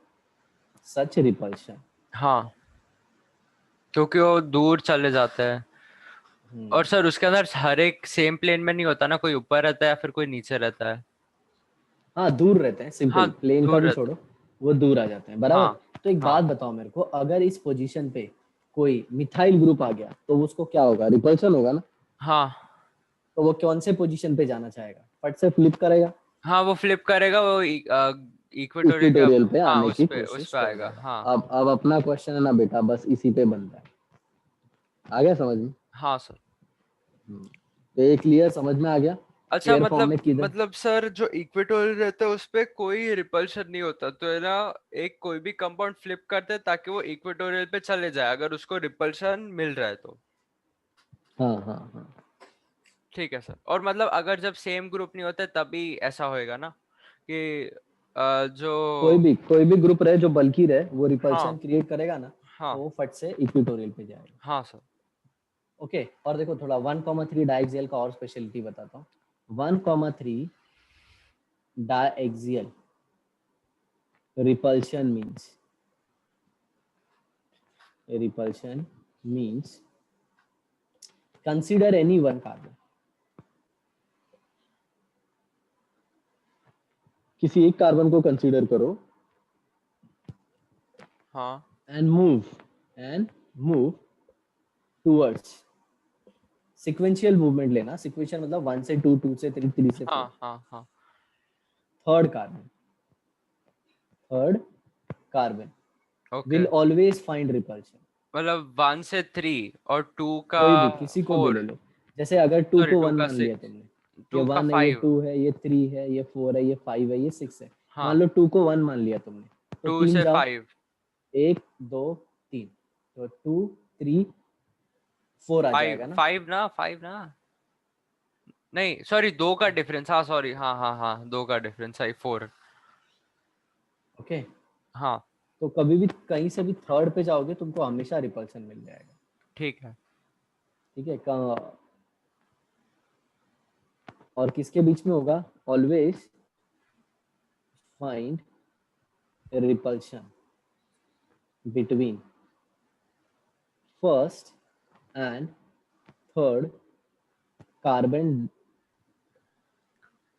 such repulsion. हाँ, क्योंकि वो दूर चले जाते हैं। और सर उसके अंदर हर एक सेम प्लेन में नहीं होता ना, कोई ऊपर रहता है या फिर कोई नीचे रहता है? हाँ, दूर रहते हैं, हाँ, सिंपल, प्लेन का दूर भी रहता। छोड़ो, वो दूर आ जाते हैं, बराबर। हाँ तो एक हाँ बात बताओ मेरे को, अगर इस पोजीशन पे कोई मिथाइल ग्रुप आ गया तो उसको क्या होगा? रिपल्शन होगा ना। हाँ तो वो कौन से पोजीशन पे जाना चाहेगा? फट से फ्लिप करेगा, हाँ, वो फ्लिप करेगा, वो इक्वेटोरियल के। इक्वेटोरियल पे हाँ, आने उस की पे उस कोशिश पे आएगा, करेगा। हाँ। अब अपना क्वेश्चन है ना बेटा, बस इसी पे बनता है। आ गया समझ में? हाँ सर। तो ये क्लियर समझ में आ गया? अच्छा, पेयर फॉर्म मतलब में किधर, मतलब सर, जो इक्वेटोरियल रहता है उस पे कोई रिपल्शन नहीं होता, तो है ना? एक कोई भी कंपाउंड फ्लिप करते हैं ताकि वो इक्वेटोरियल पे चले जाए, अगर उसको रिपल्शन मिल रहा है तो। हाँ हाँ हाँ, ठीक है सर। और मतलब अगर जब सेम ग्रुप नहीं होते तभी ऐसा होएगा ना, कि जो कोई भी ग्रुप रहे जो बल्कि रहे, वो रिपल्शन हाँ क्रिएट करेगा ना, तो हाँ वो फट से इक्वेटोरियल पे जाएगा। हाँ सर। ओके, और देखो थोड़ा 1,3 डायक्सियल का और स्पेशलिटी बताता हूँ। 1,3 डायक्सियल repulsion means consider any one carbon, किसी एक कार्बन को कंसीडर करो हाँ and move towards sequential movement लेना, sequential मतलब 1 से 2, 2 से 3, 3 से 4, हाँ हाँ हाँ। third carbon okay, will always find repulsion। मतलब 1 से 3 और 2 का कोई भी किसी को भी ले 4, लो, जैसे अगर 2 सॉरी को 2 1 का मान लिया 6, तुमने, ये 2 का 1 है, ये 5। 2 है, ये 3 है, ये 4 है, ये 5 है, ये 6 है, मान हाँ, लो 2 को 1 मान लिया तुमने, तो 2 तीन से जाओ, 5। 1 2 3, तो 2 3 4 आ 5 जाएगा ना। 5 ना, 5 ना, नहीं सॉरी 2 का डिफरेंस, हाँ सॉरी, हाँ हाँ हाँ 2 का डिफरेंस है 4। ओके, हाँ तो कभी भी कहीं से भी थर्ड पे जाओगे तुमको हमेशा रिपल्शन मिल जाएगा। ठीक है। ठीक है, और किसके बीच में होगा, always find repulsion between first and third carbon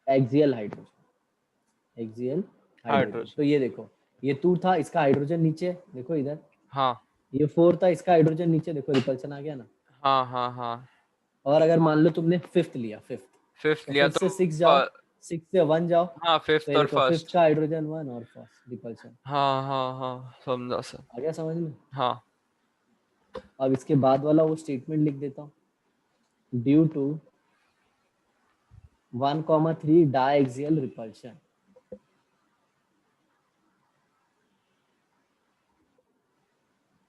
axial hydrogen. Hydrogen. तो ये देखो, ये 2 था, इसका हाइड्रोजन नीचे देखो इधर, हाँ ये 4 था, इसका हाइड्रोजन नीचे देखो, रिपल्शन आ गया ना। हाँ हाँ हाँ। और अगर मान लो तुमने फिफ्थ लिया, फिफ्थ, फिफ्थ तो लिया फिफ्थ तो से 6 जाओ, 6 से 1 जाओ, हाँ तो फिफ्थ ये और देखो फिफ्थ फर्स्ट। का हाइड्रोजन 1 और फर्स्ट रिपल्शन। हाँ हाँ हाँ समझा सर। आ गया समझ में। हाँ अब इसके बाद वाला वो स्टेटमेंट लिख देता हूँ, due to 1,3 diaxial repulsion,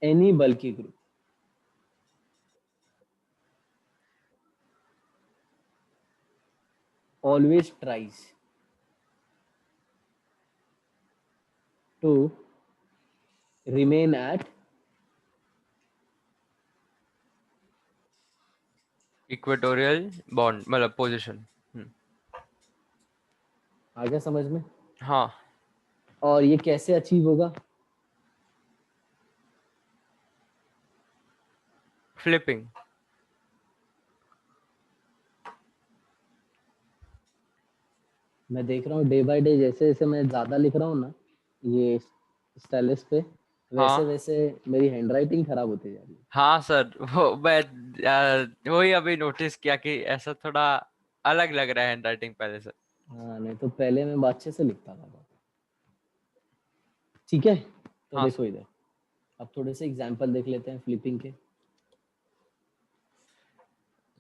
any bulky group always tries to remain at equatorial bond मतलब पोजीशन। आगे समझ में। हाँ और ये कैसे अचीव होगा, फ्लिपिंग। मैं देख रहा हूँ डे बाय डे जैसे जैसे मैं ज्यादा लिख रहा हूँ ना ये स्टाइलिस पे, वैसे हाँ वैसे मेरी हैंडराइटिंग खराब होती जा रही है। हाँ सर, वो मैं वही अभी नोटिस किया कि ऐसा थोड़ा अलग लग रहा है हैंडराइटिंग पहले से। हाँ, नहीं तो पहले मैं अच्छे से लिखता था। ठीक है, तो हाँ देखो सर। इधर, अब थोड़े से एग्जांपल देख लेते हैं फ्लिपिंग के।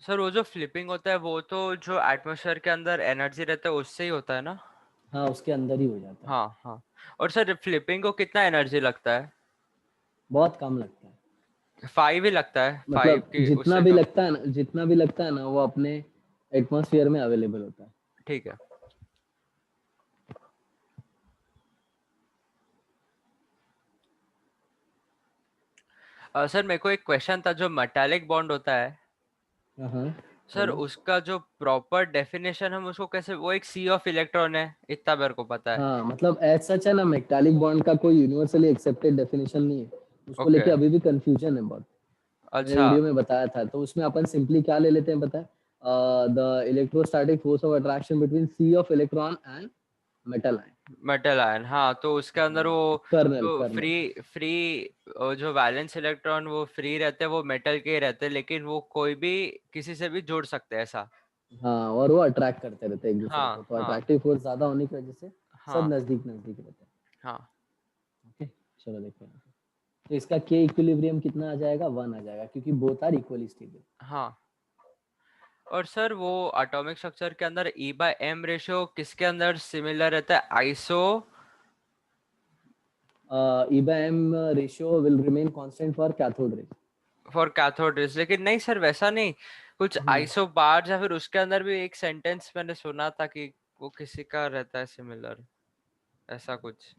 सर वो जो फ्लिपिंग होता है वो तो जो एटमॉस्फेयर के अंदर एनर्जी रहता है उससे ही होता है ना। हाँ, उसके अंदर ही हो जाता है। हाँ हाँ। और सर फ्लिपिंग को कितना एनर्जी लगता है? बहुत कम लगता है, 5 ही लगता है, 5 मतलब की जितना उससे भी कम? लगता है ना, जितना भी लगता है ना वो अपने एटमॉस्फेयर में अवेलेबल होता है। ठीक है। सर मेरे को एक क्वेश्चन था, जो मेटालिक बॉन्ड होता है हाँ, सर, बोलो। उसका जो प्रॉपर डेफिनेशन हम उसको कैसे, वो एक सी ऑफ इलेक्ट्रॉन है इतना मेरे को पता है। हाँ, मतलब एज सच है ना, मेटालिक बॉन्ड का कोई यूनिवर्सली एक्सेप्टेड डेफिनेशन नहीं है, उसको ओके। लेके अभी भी कंफ्यूजन है बहुत। मैंने अच्छा। वीडियो में बताया था, तो उसमें अपन सिंपली क्या ले लेते हैं पता है, the electrostatic force of attraction between sea of electron and metal ion, metal ion, हाँ तो उसके अंदर वो कर्नल जो कर्नल। फ्री फ्री जो वैलेंस इलेक्ट्रॉन वो फ्री रहते हैं, वो मेटल के ही रहते हैं, लेकिन वो कोई भी किसी से भी जुड़ सकते हैं ऐसा। हाँ, और वो अट्रैक्ट करते रहते हैं एक दूसरे को, हाँ तो हाँ अट्रैक्टिव फोर्स ज्यादा होने की वजह से सब हाँ नजदीक नजदीक रहते हैं। हाँ ओके, चलो देखते हैं। तो इसका के इक्विलिब्रियम कितना आ जाएगा, 1 आ जाएगा, क्योंकि बोथ आर इक्वली स्टेबल। हाँ। और सर वो एटॉमिक स्ट्रक्चर के अंदर ई बाय एम रेशियो किसके अंदर सिमिलर रहता है, iso? EBM ratio will remain constant for cathode ray. For cathode rays, लेकिन नहीं सर वैसा नहीं, कुछ आइसो बार या फिर उसके अंदर भी एक सेंटेंस मैंने सुना था कि वो किसी का रहता है सिमिलर। ऐसा कुछ।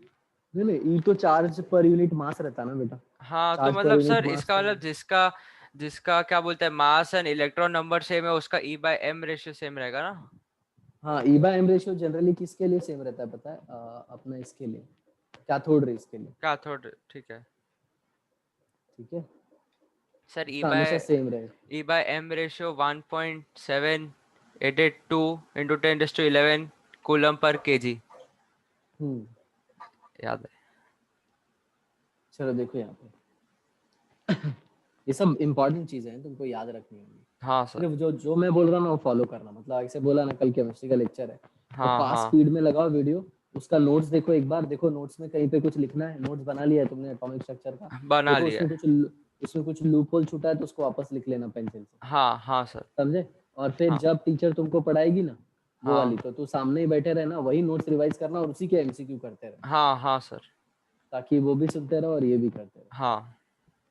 नहीं नहीं, ई तो चार्ज पर यूनिट मास रहता है ना बेटा। हाँ तो चार्ज पर मतलब यूनिट सर मास इसका तो मतलब जिसका जिसका क्या बोलते हैं mass and electron number same है उसका e by m ratio same रहेगा ना। हाँ, e by m ratio generally किसके लिए सेम रहता है पता है? अपना इसके लिए, कैथोड रेस के लिए। कैथोड ठीक है। ठीक है, सर उसका हमेशा सेम रहेगा। E by m ratio 1.7882 into 10⁻11 coulomb पर केजी। हम्म। याद है। चलो देखो यहाँ पे ये सब इंपॉर्टेंट चीजें हैं, तुमको याद रखनी होंगी। हाँ सर। सिर्फ जो जो मैं बोल रहा हूँ ना वो फॉलो करना। मतलब ऐसे बोला ना, कल केमिस्ट्री का लेक्चर है तो हाँ फास्ट हाँ स्पीड में लगाओ वीडियो, उसका नोट्स देखो एक बार। देखो नोट्स में कहीं पे कुछ लिखना है, नोट्स बना लिया है तुमने एटॉमिक स्ट्रक्चर का, बना देखो लिया है। उसमें कुछ लूप होल छूटा है तो उसको वापस लिख लेना पेंसिल से। हाँ हाँ सर। समझे? और फिर हाँ जब टीचर तुमको पढ़ाएगी ना वो वाली, हाँ तो तू सामने ही बैठे रहना, वही नोट्स रिवाइज करना और उसी के एमसीक्यू करते रहना, हाँ हाँ सर। ताकि वो भी सुनते रहो और ये भी करते रहो। हाँ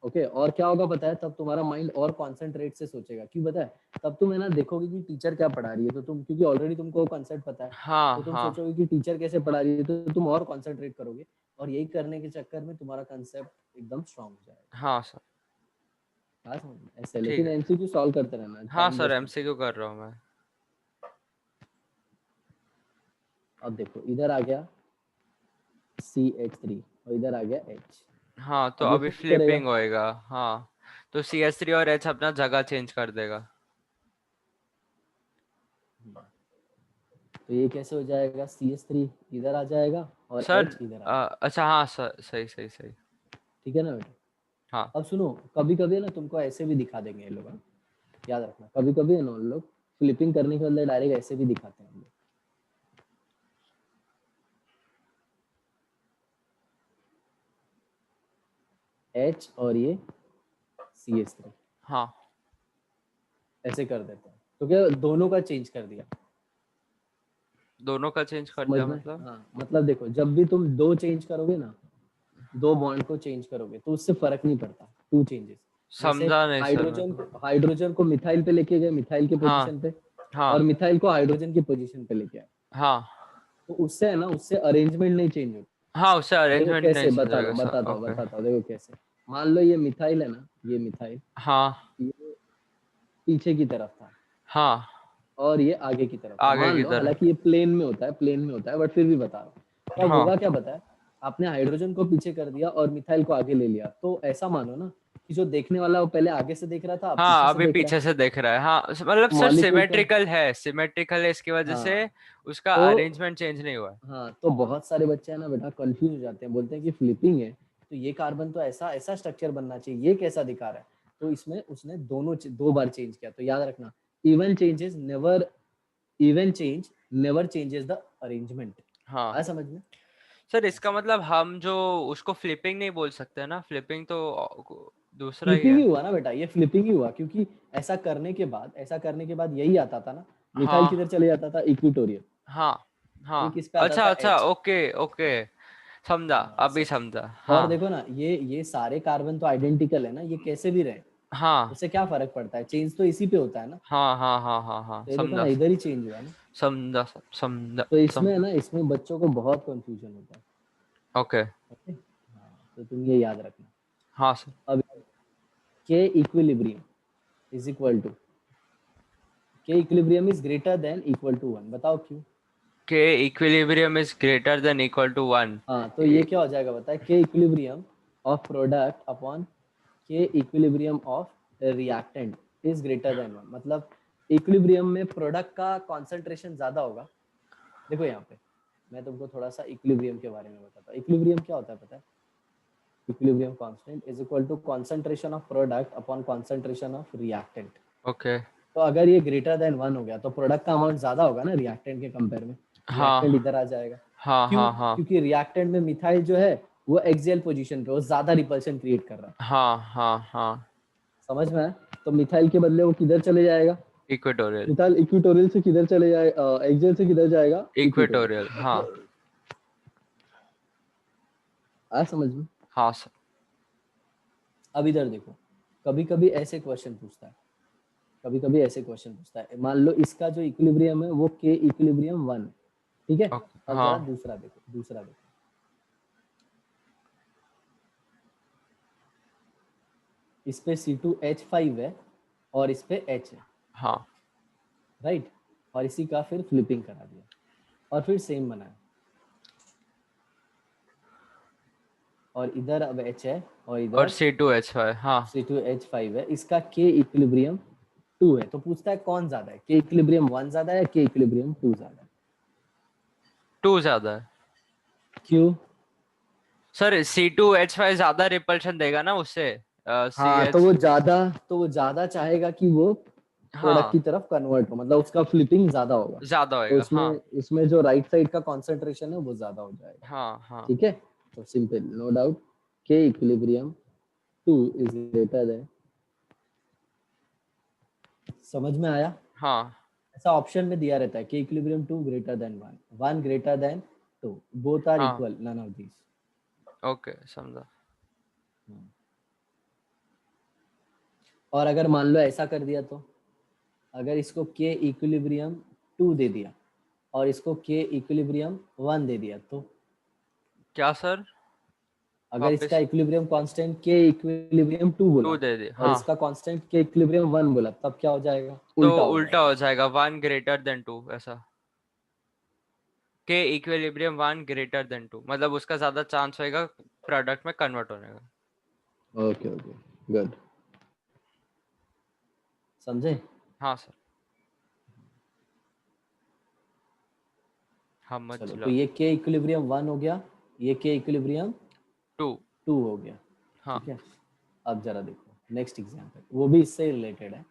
ओके, और क्या होगा पता है? तब तुम्हारा माइंड और कॉन्सेंट्रेट से सोचेगा। क्यों पता है? तब तुम है ना देखोगे कि टीचर क्या पढ़ा रही है, तो तुम, क्योंकि ऑलरेडी तुमको कॉन्सेप्ट पता है, हाँ तो तुम हाँ सोचोगे कि टीचर कैसे पढ़ा रही है, तो तुम और कॉन्सेंट्रेट करोगे। और यही करने के चक्कर में तुम्हारा कंसेप्ट एकदम स्ट्रांग हो जाएगा। हाँ सर। हाँ समझ में? ऐसे, ठीक लेकिन है। एमसीक्यू सॉल्व करते रहना, हाँ टाइम सर वेस्ट मत एमसीक्यू कर रहा हूँ मैं। करना। अब देखो इधर आ गया CH3 और इधर आ गया H। हाँ तो अब ये अभी फ्लिप करेगा, फ्लिपिंग होएगा। हाँ तो CS3 और H अपना जगह चेंज कर देगा। तो ये कैसे हो जाएगा? CH3 इधर आ जाएगा और सर H इधर आ जाएगा। अच्छा हाँ सर सही सही सही। ठीक है ना बेटा? हाँ अब सुनो, कभी कभी ना तुमको ऐसे भी दिखा देंगे ये लोग, हाँ? याद रखना, कभी कभी है ना उन लोग फ्लिपिंग करने के बदले डायरेक्ट ऐसे भी दिखाते हैं हम लोग। H और ये CH3 हाँ ऐसे कर देते हैं, तो क्या दोनों का चेंज कर दिया। दोनों का चेंज कर समझ दिया में? मतलब। हाँ, मतलब देखो जब भी तुम दो चेंज करोगे ना, दो बॉन्ड को चेंज करोगे तो उससे फर्क नहीं पड़ता, टू चेंजेस। जैसे समझा नहीं सर मैं हाइड्रोजन तो। को हाइड्रोजन को मिथाइल पे लेके गए, मिथाइल के हाँ पोजीशन पे, और हाँ मिथाइल को हाइड्रोजन की पोजीशन पे लेके आए, हाँ तो उससे है ना, उससे अरेंजमेंट नहीं चेंज होती। हाँ उससे देखो अरेंजमेंट नहीं कैसे, चेंज बताता होएगा हूँ सर बताता हूँ ओके। बताता हूँ, देखो कैसे। मान लो ये मिथाइल है ना, ये मिथाइल, हाँ ये पीछे की तरफ था हाँ और ये आगे की तरफ था। आगे मान लो, किधर। हालांकि ये प्लेन में होता है, प्लेन में होता है, बट फिर भी बता रहा हूँ। तो अब हाँ होगा क्या पता है? आपने हाइड्रोजन को पीछे कर दिया और मिथाइल को आगे ले लिया, तो ऐसा मानो ना कि जो देखने वाला वो पहले आगे से देख रहा था, अब पीछे हाँ से अभी देख रहा पीछे है। से देख रहा है हाँ मतलब सर मॉलिक्यूल का, सिमेट्रिकल है इसकी वजह से हाँ उसका तो, अरेंजमेंट चेंज नहीं हुआ है। हाँ तो बहुत सारे बच्चे हैं ना बेटा कंफ्यूज हो जाते हैं, बोलते हैं कि फ्लिपिंग है तो ये कार्बन तो ऐसा ऐसा स्ट्रक्चर बनना चाहिए, ये कैसा दिखा रहा है? तो इसमें उसने दो बार चेंज किया। तो याद रखना, even changes never even change never changes the arrangement. आया हाँ समझ में? सर इसका मतलब हम जो उसको फ्लिपिंग नहीं बोल सकते ना फ्लिपिंग तो दूसरा ही फ्लिपिंग है। ही हुआ ना बेटा, ये फ्लिपिंग ही हुआ, क्योंकि ऐसा करने के बाद यही आता था ना, मिथाइल हाँ किधर चले जाता था? इक्विटोरियल। हाँ ये हाँ किस पे आता अच्छा था? अच्छा एच। ओके ओके समझा हाँ अभी ऐसे। समझा और हाँ। देखो ना, ये सारे कार्बन तो आइडेंटिकल है ना, ये कैसे भी रहे, हाँ उससे क्या फर्क पड़ता है? चेंज तो इसी पे होता है ना। हाँ हाँ हाँ हाँ हाँ तो ये देखो ना, समझा इधर ही चेंज हुआ ना। समझा समझा तो इसमें है समझा। ना, इसमें बच्चों को बहुत कंफ्यूजन होता है। ओके ओके, हाँ तो तुम ये याद रखना। हाँ सर। अब K equilibrium is equal to, K equilibrium is greater than equal to 1। बताओ क्यों? K equilibrium is greater than equal to 1। हाँ तो ये क्या हो जाएगा बताए? K equilibrium of product upon K equilibrium of reactant is greater than 1। मतलब इक्विलिब्रियम में प्रोडक्ट का कॉन्सेंट्रेशन ज्यादा होगा। देखो यहाँ पे मैं तुमको थोड़ा सा इक्विलिब्रियम के बारे में बताता हूँ। इक्विलिब्रियम क्या होता है पता है? Equilibrium constant is equal to concentration of product upon concentration of reactant. Okay तो अगर ये ग्रेटर देन 1 हो गया तो प्रोडक्ट का अमाउंट ज्यादा होगा ना रिएक्टेंट के कंपेयर में, रिएक्टेंट हाँ इधर आ जाएगा। हाँ क्यों? हाँ हाँ क्योंकि रिएक्टेंट में मिथाइल जो है वो एक्सियल पोजीशन पे, वो ज्यादा रिपल्शन क्रिएट कर रहा है। हाँ हाँ हाँ समझ में आया? तो मिथाइल के बदले वो किधर चले जाएगा? इक्वेटोरियल मिथाइल इक्विटोरियल से किधर चले जाएगा? एक्सियल से किधर जाएगा? इक्विटोरियल। इक्वेटोरियल हाँ। आया समझ में? हाँ सर। अब इधर देखो, कभी कभी ऐसे क्वेश्चन पूछता है, कभी कभी ऐसे क्वेश्चन पूछता है। मान लो इसका जो इक्विलिब्रियम है वो के इक्विलिब्रियम 1 है, ठीक है? ओके अब जरा हाँ दूसरा देखो, दूसरा देखो। इस पे C2H5 है और इस पे H है, हाँ राइट, और इसी का फिर फ्लिपिंग करा दिया और फिर सेम बनाया, और इधर अब H है और और इधर C2H5 हाँ C2H5 है, इसका K इक्विलिब्रियम 2 है। तो पूछता है कौन ज्यादा है, K इक्विलिब्रियम 1 ज्यादा है या K इक्विलिब्रियम 2 ज्यादा है? 2 ज्यादा है क्यों? सर। C2H5 ज्यादा रिपल्शन देगा ना उससे हाँ, CH। तो वो ज्यादा चाहेगा कि वो प्रोडक्ट की हाँ तरफ कन्वर्ट हो, मतलब उसका फ्लिपिंग ज्यादा होगा, ज्यादा तो होएगा हाँ इसमें इसमें जो राइट साइड का कॉन्सेंट्रेशन है वो ज्यादा हो जाएगा। हाँ हाँ ठीक है, तो simple, no doubt, K equilibrium 2 is greater than, समझ में आया? हाँ ऐसा ऑप्शन में दिया रहता है K equilibrium 2 greater than 1, 1 greater than 2, both are हाँ equal, none of these. Okay समझा। और अगर मान लो ऐसा कर दिया, तो अगर इसको K इक्विलिब्रियम 2 दे दिया और इसको K इक्विलिब्रियम 1 दे दिया, तो क्या सर? अगर इसका वापस इक्विलिब्रियम कांस्टेंट K इक्विलिब्रियम 2 2 बोला दे दे और हाँ। इसका कांस्टेंट K इक्विलिब्रियम 1 बोला, तब क्या हो जाएगा? तो उल्टा हो उल्टा जाएगा। हो जाएगा 1 ग्रेटर देन 2 ऐसा। के इक्विलिब्रियम 1 ग्रेटर देन 2 मतलब उसका ज्यादा चांस होएगा प्रोडक्ट में कन्वर्ट होने का। ओके ओके, गुड, समझे? हाँ सर। हाँ मत चलो, तो चलो। ये K इक्विलिब्रियम 1 हो गया, ये K इक्विलिब्रियम 2 2 हो गया। हाँ ठीक है, अब जरा देखो नेक्स्ट एग्जांपल, वो भी इससे रिलेटेड है।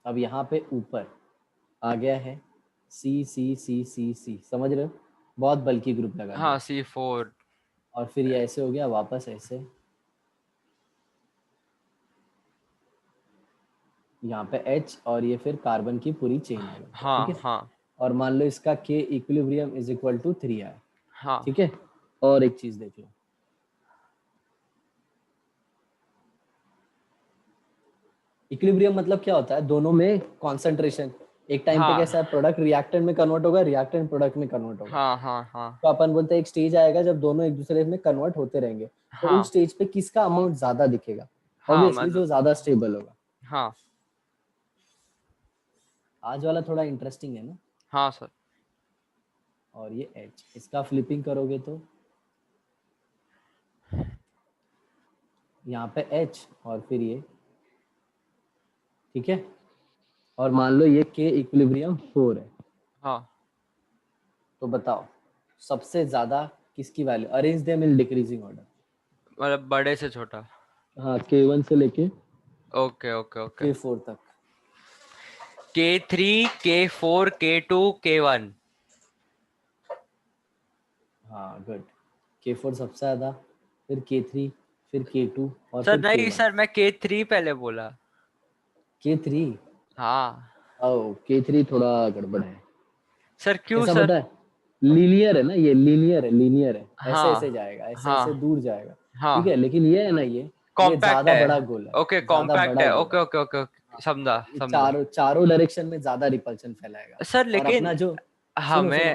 अब यहाँ पे ऊपर आ गया है C, समझ रहे हो? बहुत बल्कि ग्रुप लगा हाँ दिया, C4 और फिर ये ऐसे हो गया, वापस ऐसे, यहाँ पे H, और ये फिर कार्बन की पूरी चेन आ गई। ठीक हाँ है, हाँ और मान लो इसका K equilibrium is equal to 3 आया। हाँ ठीक है, और एक चीज देख लो, इक्विलिब्रियम मतलब क्या होता है, दोनों में कॉन्सेंट्रेशन, एक टाइम पे हाँ कैसा है, प्रोडक्ट रिएक्टेंट में कन्वर्ट होगा, रिएक्टेंट प्रोडक्ट में कन्वर्ट होगा। हाँ हाँ हाँ तो अपन बोलते हैं एक स्टेज आएगा जब दोनों एक दूसरे में कन्वर्ट होते रहेंगे, तो हाँ उस स्टेज पे किसका अमाउंट ज्यादा दिखेगा? हाँ ऑब्वियसली मतलब जो ज्यादा स्टेबल होगा। हाँ आज वाला थोड़ा इंटरेस्टिंग है ना। हाँ सर। और ये H, इसका फ्लिपिंग करोगे तो यहाँ पे H और फिर ये, ठीक है, और मान लो ये K इक्विलिब्रियम 4 है, हाँ तो बताओ सबसे ज्यादा किसकी value, arrange them in decreasing order. मतलब बड़े से छोटा। हाँ, K1 से लेके ओके ओके ओके। K4 तक। K3 K4 K2 K1। हाँ गुड, K4 सबसे ज्यादा, फिर K3, फिर K2 और सर फिर नहीं K1। सर मैं K3 पहले बोला। K3, हाँ ओ K3 थोड़ा गड़बड़ है। सर क्यों कैसा सर? पता है, लीनियर है ना, ये लीनियर है, लीनियर है, ऐसे ऐसे हाँ जाएगा, ऐसे हाँ ऐसे दूर जाएगा। ठीक है, हाँ लेकिन ये है ना, ये कॉम्पैक्ट ज्यादा है। बड़ा गोला है, ओके ज्यादा कॉम्पैक्ट बड़ा है गोला ओके है। ओके ओके ओके, समझा ये समझा। चारों चारों डायरेक्शन में ज्यादा रिपल्शन फैलाएगा। सर और लेकिन सुनो सुनो, हमें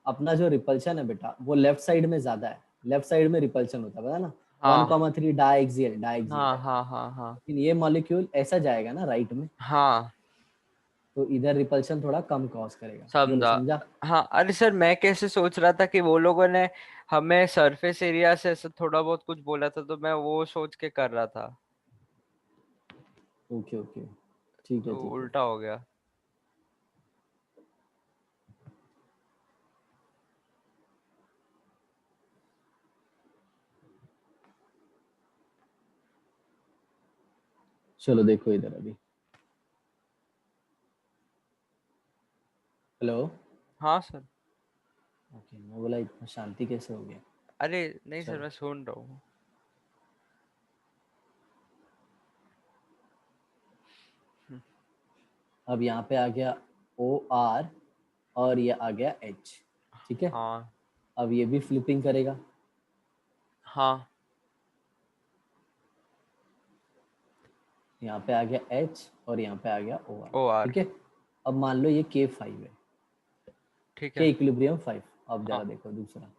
अपना जो रिपल्शन है बेटा, वो लेफ्ट साइड में ज्यादा है, लेफ्ट साइड में रिपल्शन होता है, पता ना, हाँ 1,3 डायएक्सियल डायएक्सियल। हाँ हाँ हाँ हाँ लेकिन ये मॉलिक्यूल ऐसा जाएगा ना राइट में, हाँ तो इधर रिपल्शन थोड़ा कम कॉज करेगा। बोलो, समझा। समझा? हाँ अरे सर मैं कैसे सोच रहा था कि वो लोगों ने हमें सरफेस एरिया से ऐसे थोड़ा बहुत कुछ बोला था तो मैं वो सोच के कर रहा था। ओके ओके, ठीक है तो ठीक है। उल्टा हो गया। चलो देखो इधर अभी, हेलो। हाँ सर। ओके, मैं बोला इतना शांति कैसे हो गया। अरे नहीं सर चलो, मैं सुन रहा हूँ। अब यहाँ पे आ गया OR और ये आ गया H। ठीक है, हाँ अब ये भी फ्लिपिंग करेगा, हाँ यहाँ पे आ गया H और यहाँ पे आ गया OR। ओ आर ठीक है, अब मान लो ये K5 है, ठीक K है। इक्विलिब्रियम 5, अब जरा हाँ देखो दूसरा,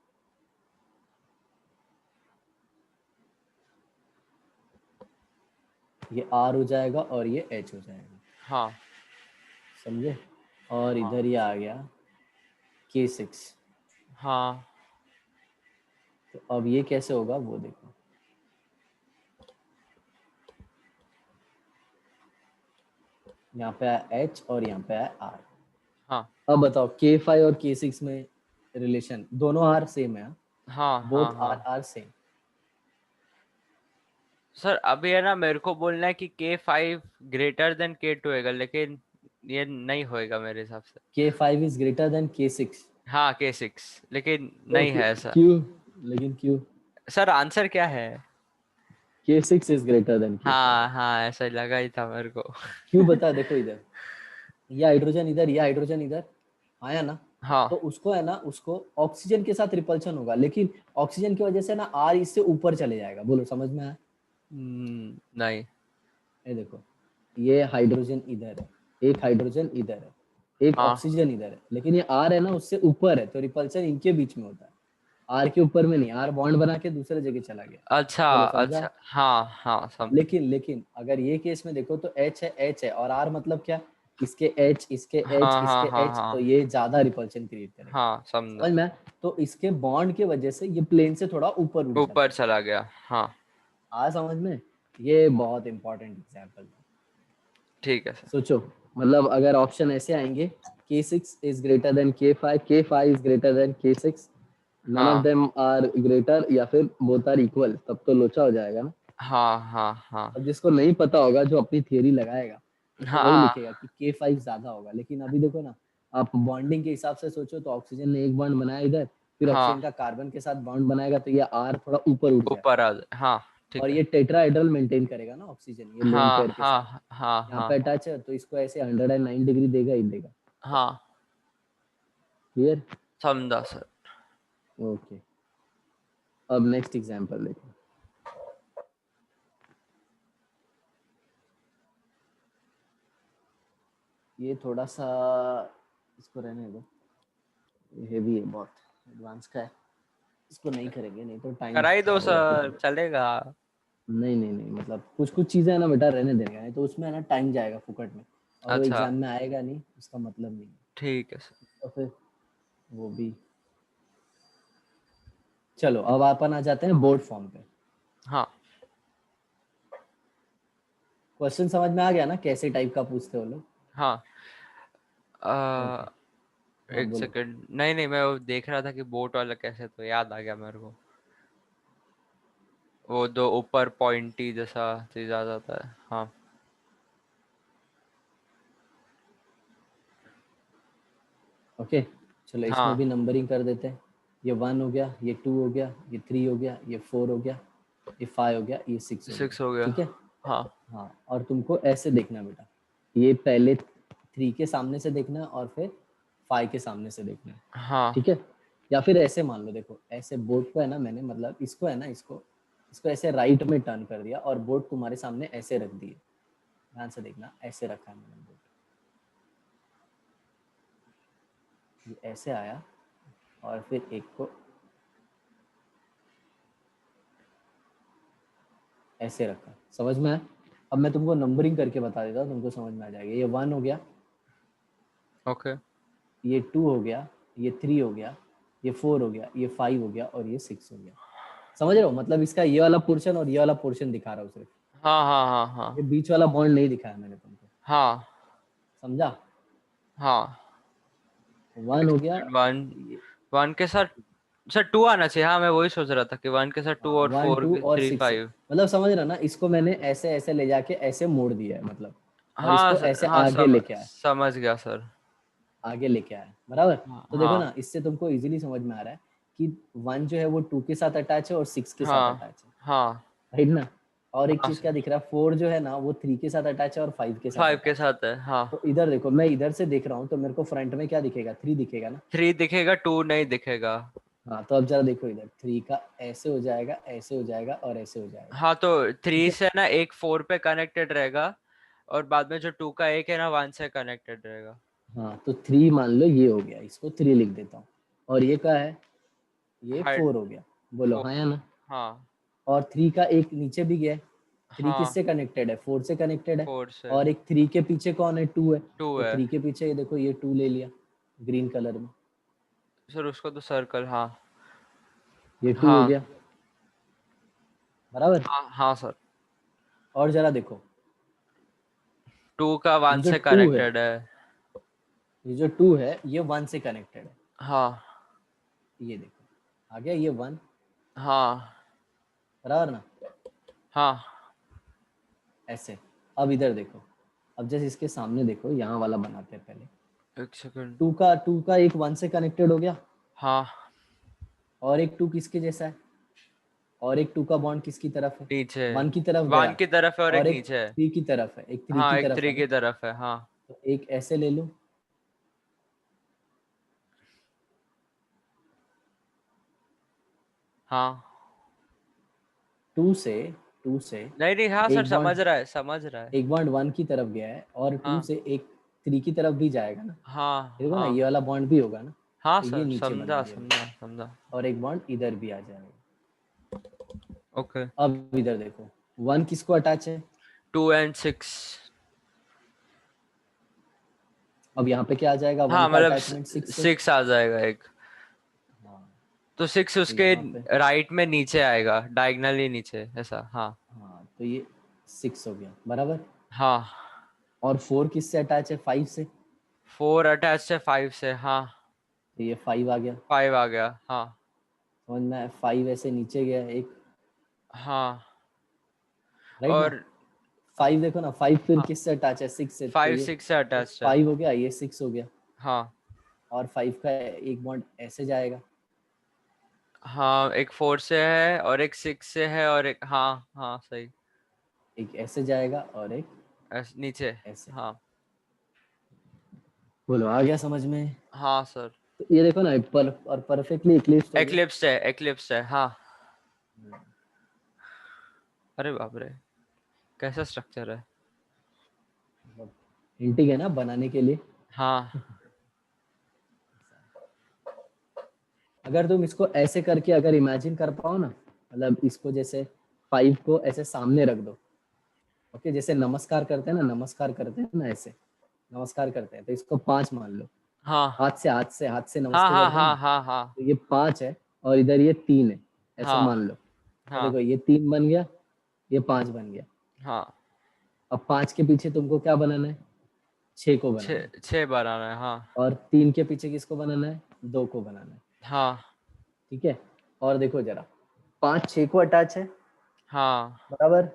ये R हो जाएगा और ये H हो जाएगा, हाँ समझे? और हाँ इधर ये आ गया K6। हाँ तो अब ये कैसे होगा वो देखो, यहाँ पे है H और यहाँ पे है R। हाँ अब बताओ K5 और K6 में रिलेशन, दोनों R सेम है, हाँ हाँ बोथ हाँ आर सेम। सर अभी है ना मेरे को बोलना है कि K5 ग्रेटर देन K2 होगा, लेकिन ये नहीं होएगा मेरे हिसाब से। K5 is greater then K6। हाँ K6, लेकिन नहीं ओके, है ऐसा। क्यों? लेकिन क्यों? सर आंसर क्या है? K6 is greater then K5। हाँ हाँ, ऐसा ही लगा ही था मेरे को। क्यों बता, देखो इधर ये हाइड्रोजन इधर, ये हाइड्रोजन इधर आया ना, हाँ। तो उसको है ना, उसको ऑक्सीजन के साथ रिपल्शन होगा, लेकिन ऑक्सीजन की वजह से ना आर इससे ऊपर चले जाएगा। बोलो समझ में आया? नहीं। ये देखो, ये हाइड्रोजन इधर है, एक हाइड्रोजन इधर है, एक हाँ ऑक्सीजन इधर है, लेकिन ये आर है ना उससे ऊपर है, तो रिपल्शन इनके बीच में होता है, आर के ऊपर में नहीं। आर बॉन्ड बना के दूसरे जगह चला गया। अच्छा बोलो समझा? अच्छा, हाँ हाँ समझ। लेकिन अगर ये केस में देखो तो एच है और आर मतलब क्या, इसके एच, इसके एच, हाँ हाँ इसके हाँ एच, तो हाँ ये ज्यादा रिपल्शन क्रिएट करेगा। हाँ समझा। समझ में आया? तो इसके बॉन्ड के वजह से ये प्लेन से थोड़ा ऊपर उठ जाता ऊपर है। चला गया, हाँ। आ समझ में? ये बहुत इंपॉर्टेंट एग्जाम्पल है। ठीक है सर। सोचो, मतलब अगर ऑप्शन ऐसे आएंगे, K6 is greater than K5, K5 is greater than K6, none of हाँ them are greater, या फिर both are equal, तब तो लोचा हो जाएगा ना। हाँ हाँ हाँ अब जिसको नहीं पता होगा, जो अपनी थियरी लगाएगा, तो वही हाँ लिखेगा कि K5 ज्यादा होगा। लेकिन अभी देखो ना, आप बॉन्डिंग के हिसाब से सोचो तो ऑक्सीजन ने एक बॉन्ड बनाया इधर, फिर हाँ। ऑक्सीजन का कार्बन के साथ बॉन्ड बनाएगा, तो ये R थोड़ा ऊपर उठ जाएगा, ऊपर आ जाए, हाँ। और ठीक है। ये टेट्राहेड्रल मेंटेन करेगा ना ऑक्सीजन, ये लोन हाँ पेयर के हाँ साथ। हाँ यहाँ हाँ पे अटैच है, तो इसको ऐसे 109 डिग्री देगा ही देगा। हाँ क्लियर? समझा सर। ओके, अब नेक्स्ट एग्जांपल देखो। ये थोड़ा सा, इसको रहने दो, हेवी है बहुत, एडवांस का है, इसको नहीं करेंगे, नहीं तो टाइम करा ही दो खराब हो जाएगा सर, फिर। चलेगा। नहीं, मतलब कुछ कुछ चीजें है ना बेटा, रहने देंगे, नहीं तो उसमें है ना टाइम जाएगा फुकट में, और वो अच्छा एग्जाम में आएगा नहीं, उसका मतलब नहीं है। ठीक है सर। तो फिर वो भी, चलो अब अपन आ जाते हैं बोर्ड फॉर्म पे। हाँ क्वेश्चन समझ में आ गया ना, कैसे टाइप का पूछते हो लोग? हाँ। ओके, अ, हाँ एक बोलो। सेकंड, नहीं नहीं, मैं वो देख रहा था कि बोट वाला कैसे, तो याद आ गया मेरे को। वो दो ऊपर पॉइंटी जैसा चीज आ जाता है, हाँ। ओके, चलो इसमें हाँ भी नंबरिंग कर देते हैं। ये 1 हो गया, ये 2 हो गया, ये 3 हो गया, ये 4 हो गया, ये 5 हो गया, ये 6 हो गया। 6 हो गया। ठीक है? हाँ हाँ, और तुमको ऐसे देखना बेटा, ये पहले 3 के सामने से देखना है और फिर 5 के सामने से देखना है। हाँ ठीक है? या फिर ऐसे मान लो, देखो ऐसे बोर्ड को है ना, मैंने मतलब इसको है ना, इसको इसको ऐसे राइट में टर्न कर दिया और बोर्ड तुम्हारे सामने ऐसे रख दिए। ध्यान से देखना, ऐसे रखा है मैंने बोर्ड, ये ऐसे आया, और फिर एक को ऐसे रखा। समझ में आया? अब मैं तुमको नंबरिंग करके बता देता हूँ, तुमको समझ में आ जाएगा। ये 1 हो गया, ओके। ये 2 हो गया, ये 3 हो गया, ये 4 हो गया, ये 5 हो गया, और ये 6 हो गया। समझ रहे हो? मतलब इसका ये वाला पोर्शन और ये वाला पोर्शन दिखा रहा हूँ सिर्फ, हाँ हाँ हाँ ये हाँ बीच वाला बॉन्ड नहीं दिखाया मैंने तुमको। हाँ समझा? हाँ। 1 हो गया, वन, ये वन के साथ सर टू आना चाहिए, हाँ मैं वही सोच रहा था कि वन के साथ टू और 1 फोर 2 और थ्री 6, फाइव। मतलब समझ रहे हो ना, इसको मैंने ऐसे ऐसे ले जाके ऐसे मोड़ दिया है मतलब, और हाँ इसको ऐसे हाँ, आगे लेके आया, समझ गया सर। आगे लेके आया, बराबर? हाँ तो देखो हाँ ना, इससे तुमको इजीली समझ में आ रहा है कि 1 जो है वो 2 के साथ अटैच है और 6 के साथ हाँ अटैच है, हाँ राइट ना? और एक हाँ चीज क्या सर, दिख रहा है, 4 जो है ना वो 3 के साथ अटैच है और 5 के साथ फाइव के अटैच है। साथ है, हाँ। तो इधर देखो, मैं इधर से देख रहा हूँ, तो मेरे को फ्रंट में क्या दिखेगा, 3 दिखेगा ना। थ्री दिखेगा, टू नहीं दिखेगा। हाँ, तो अब जरा देखो इधर, 3 का ऐसे हो जाएगा, ऐसे हो जाएगा और ऐसे हो जाएगा। हाँ तो ठीक थ्री है? से ना एक फोर पे कनेक्टेड रहेगा, और बाद में जो टू का एक है ना वन से कनेक्टेड रहेगा। हाँ, तो 3 मान लो ये हो गया, इसको 3 लिख देता हूँ। और ये क्या है, ये हाइट 4 हो गया, बोलो 4। हाँ या ना। हाँ और 3 का एक नीचे भी गया है, 3 हाँ किससे कनेक्टेड है, 4 से कनेक्टेड है। 4 से और एक 3 के पीछे कौन है, 2 है, 2 तो है। 3 के पीछे ये देखो ये 2 ले लिया ग्रीन कलर में, सर उसको तो सर्कल, हाँ ये 2 हो हाँ गया बराबर। हाँ हाँ सर। और जरा देखो 2 का ये 1 जो से 2 है, कनेक्टेड है। ये जो 2 है ये 1 से कनेक्टेड है, हाँ ये देखो आ गया ये 1 हाँ बराबर ना, हाँ। ऐसे। अब इधर देखो, अब जैसे इसके सामने देखो, यहाँ वाला बनाते हैं पहले। एक सेकंड। 2 का एक 1 से कनेक्टेड हो गया, हाँ और एक 2 किसके जैसा है, और एक 2 का बॉन्ड किसकी तरफ है, नीचे 1 की तरफ 1 गया, की तरफ है और एक और एक नीचे है। 3 की तरफ है, एक 3 हाँ की एक तरफ 3 है ना। की तरफ है, हाँ तो एक ऐसे ले लो, हाँ। 2 से 2 से नहीं नहीं, हाँ सर एक बॉन्ड, समझ रहा है, समझ रहा है। एक बॉन्ड 1 की तरफ गया है, और 2 हाँ से एक 3 की तरफ भी जाएगा ना, हाँ देखो ना हाँ ये वाला बॉन्ड भी होगा ना, हाँ तो ये सर, नीचे बना समझा ये लो, समझा समझा। और एक बॉन्ड इधर भी आ जाएगा। ओके। अब इधर देखो 1 किसको अटैच है, 2 एंड 6। अब यहाँ पे क्या आ जाएगा, 1 हाँ का मतलब अटैचमेंट 6 से। 6 आ जाएगा एक। हाँ तो 6 तो उसके यहाँ पे, राइट में नीचे आएगा, डायगनली नीचे ऐसा, हाँ। हाँ तो ये 6 हो गया बराबर। हाँ और 4 किससे अटैच है, 5 से, 4 अटैच है 5 से, हाँ। तो ये 5 आ गया, 5 आ गया, हाँ समझ में आया? 5 ऐसे नीचे गया एक, हाँ। राइट ना। और 5 देखो ना, 5 फिर हाँ किससे अटैच है, 6 से, तो 5 ये 6 से अटैच है, 5 हो गया, ये 6 हो गया। हाँ और 5 का एक बॉन्ड ऐसे जाएगा, हाँ। एक 4 से है और एक 6 से है और एक, हाँ हाँ सही। एक ऐसे जाएगा, और एक नीचे, ऐसे। हाँ बोलो आ गया समझ में। हाँ सर। तो ये देखो ना और परफेक्टली इक्लिप्स हो गया। एक्लिप्स है, एक्लिप्स है, हाँ। अरे बाप रे, कैसा स्ट्रक्चर है। मतलब हिंटिंग है ना बनाने के लिए। हाँ अगर तुम इसको ऐसे करके अगर इमेजिन कर पाओ ना, मतलब इसको जैसे 5 को ऐसे सामने रख दो, ओके, जैसे नमस्कार करते हैं ना, नमस्कार करते हैं ना ऐसे, नमस्कार करते हैं, तो इसको 5 मान लो, हाँ हाथ से हाँ नमस्ते हाँ करते हैं हाँ ना, हाँ हाँ तो ये 5 है, और इधर ये 3 है, ऐसे हाँ मान लो। तो हाँ देखो ये 3 बन गया, ये 5 बन गया। हाँ। अब 5 के पीछे तुमको क्या बनाना है, 6 को बनाना है। 6 बनाना है, हाँ और 3 के पीछे किसको बनाना है, 2 को बनाना है, हाँ ठीक है। और देखो जरा, 5 6 को अटैच है हाँ। बराबर,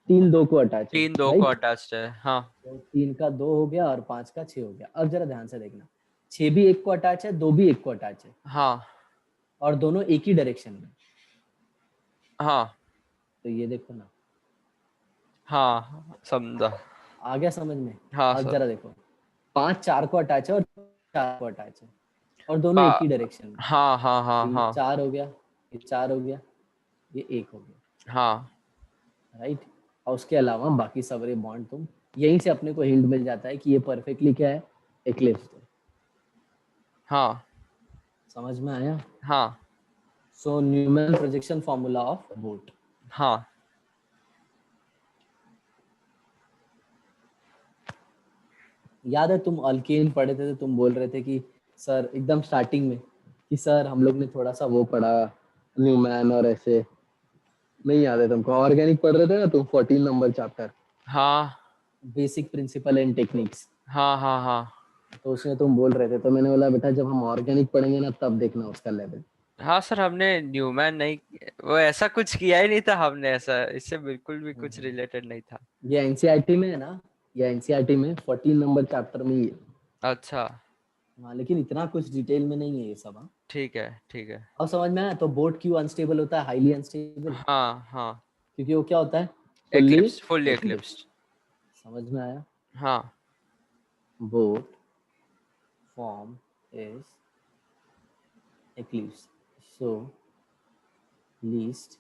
3 2 को अटैच है, 3 2 को राइट। अटैच्ड है, हाँ। तो 3 का 2 हो गया, और 5 का 6 हो गया। अब जरा ध्यान से देखना, 6 भी 1 को अटैच है, 2 भी 1 को अटैच है, हाँ और दोनों एक ही डायरेक्शन में। हाँ तो ये देखो ना, हाँ समझा। आ गया समझ में। हाँ अब सर। जरा देखो, 5 4 को अटैच है, और 4 को अटैच है, और दोनों एक ही डायरेक्शन में। हाँ हाँ हाँ तो ये हाँ 4 हो गया, ये 4 हो गया, ये 1 हो गया, हाँ राइट। और उसके अलावा बाकी सारे बॉन्ड तुम यहीं से अपने को हिंट मिल जाता है कि ये परफेक्टली क्या है, एक्लिप्स है। हाँ समझ में आया। हाँ so Newman projection formula of boat. हाँ। याद है तुम अल्केन पढ़े थे, तो तुम बोल रहे थे कि सर एकदम स्टार्टिंग में कि सर हम लोग ने थोड़ा सा वो पढ़ा न्यूमैन, और ऐसे नहीं याद है तुमको, ऑर्गेनिक पढ़ रहे थे ना तुम, 14 नंबर चैप्टर, हाँ बेसिक प्रिंसिपल एंड टेक्निक्स। हाँ हाँ हाँ तो उसमें तुम बोल रहे थे, तो मैंने बोला बेटा जब हम ऑर्गेनिक पढ़ेंगे ना तब देखना उसका लेवल। हाँ सर, हमने न्यूमैन नहीं, वो ऐसा कुछ किया ही नहीं था हमने, ऐसा इससे बिल्कुल भी कुछ रिलेटेड नहीं था। ये एनसीईआरटी में है ना, ये एनसीईआरटी में 14 नंबर चैप्टर में ही है। अच्छा हाँ लेकिन इतना कुछ डिटेल में नहीं है ये सब। हाँ ठीक है, ठीक है। अब समझ में आया। तो बोट क्यों अनस्टेबल होता है, हाईली अनस्टेबल, हाँ हाँ। क्योंकि वो क्या होता है, फुल्ली एक्लिप्स, फुल्ली एक्लिप्स। एक्लिप्स्ड। समझ में आया। हाँ boat form is eclipse, so least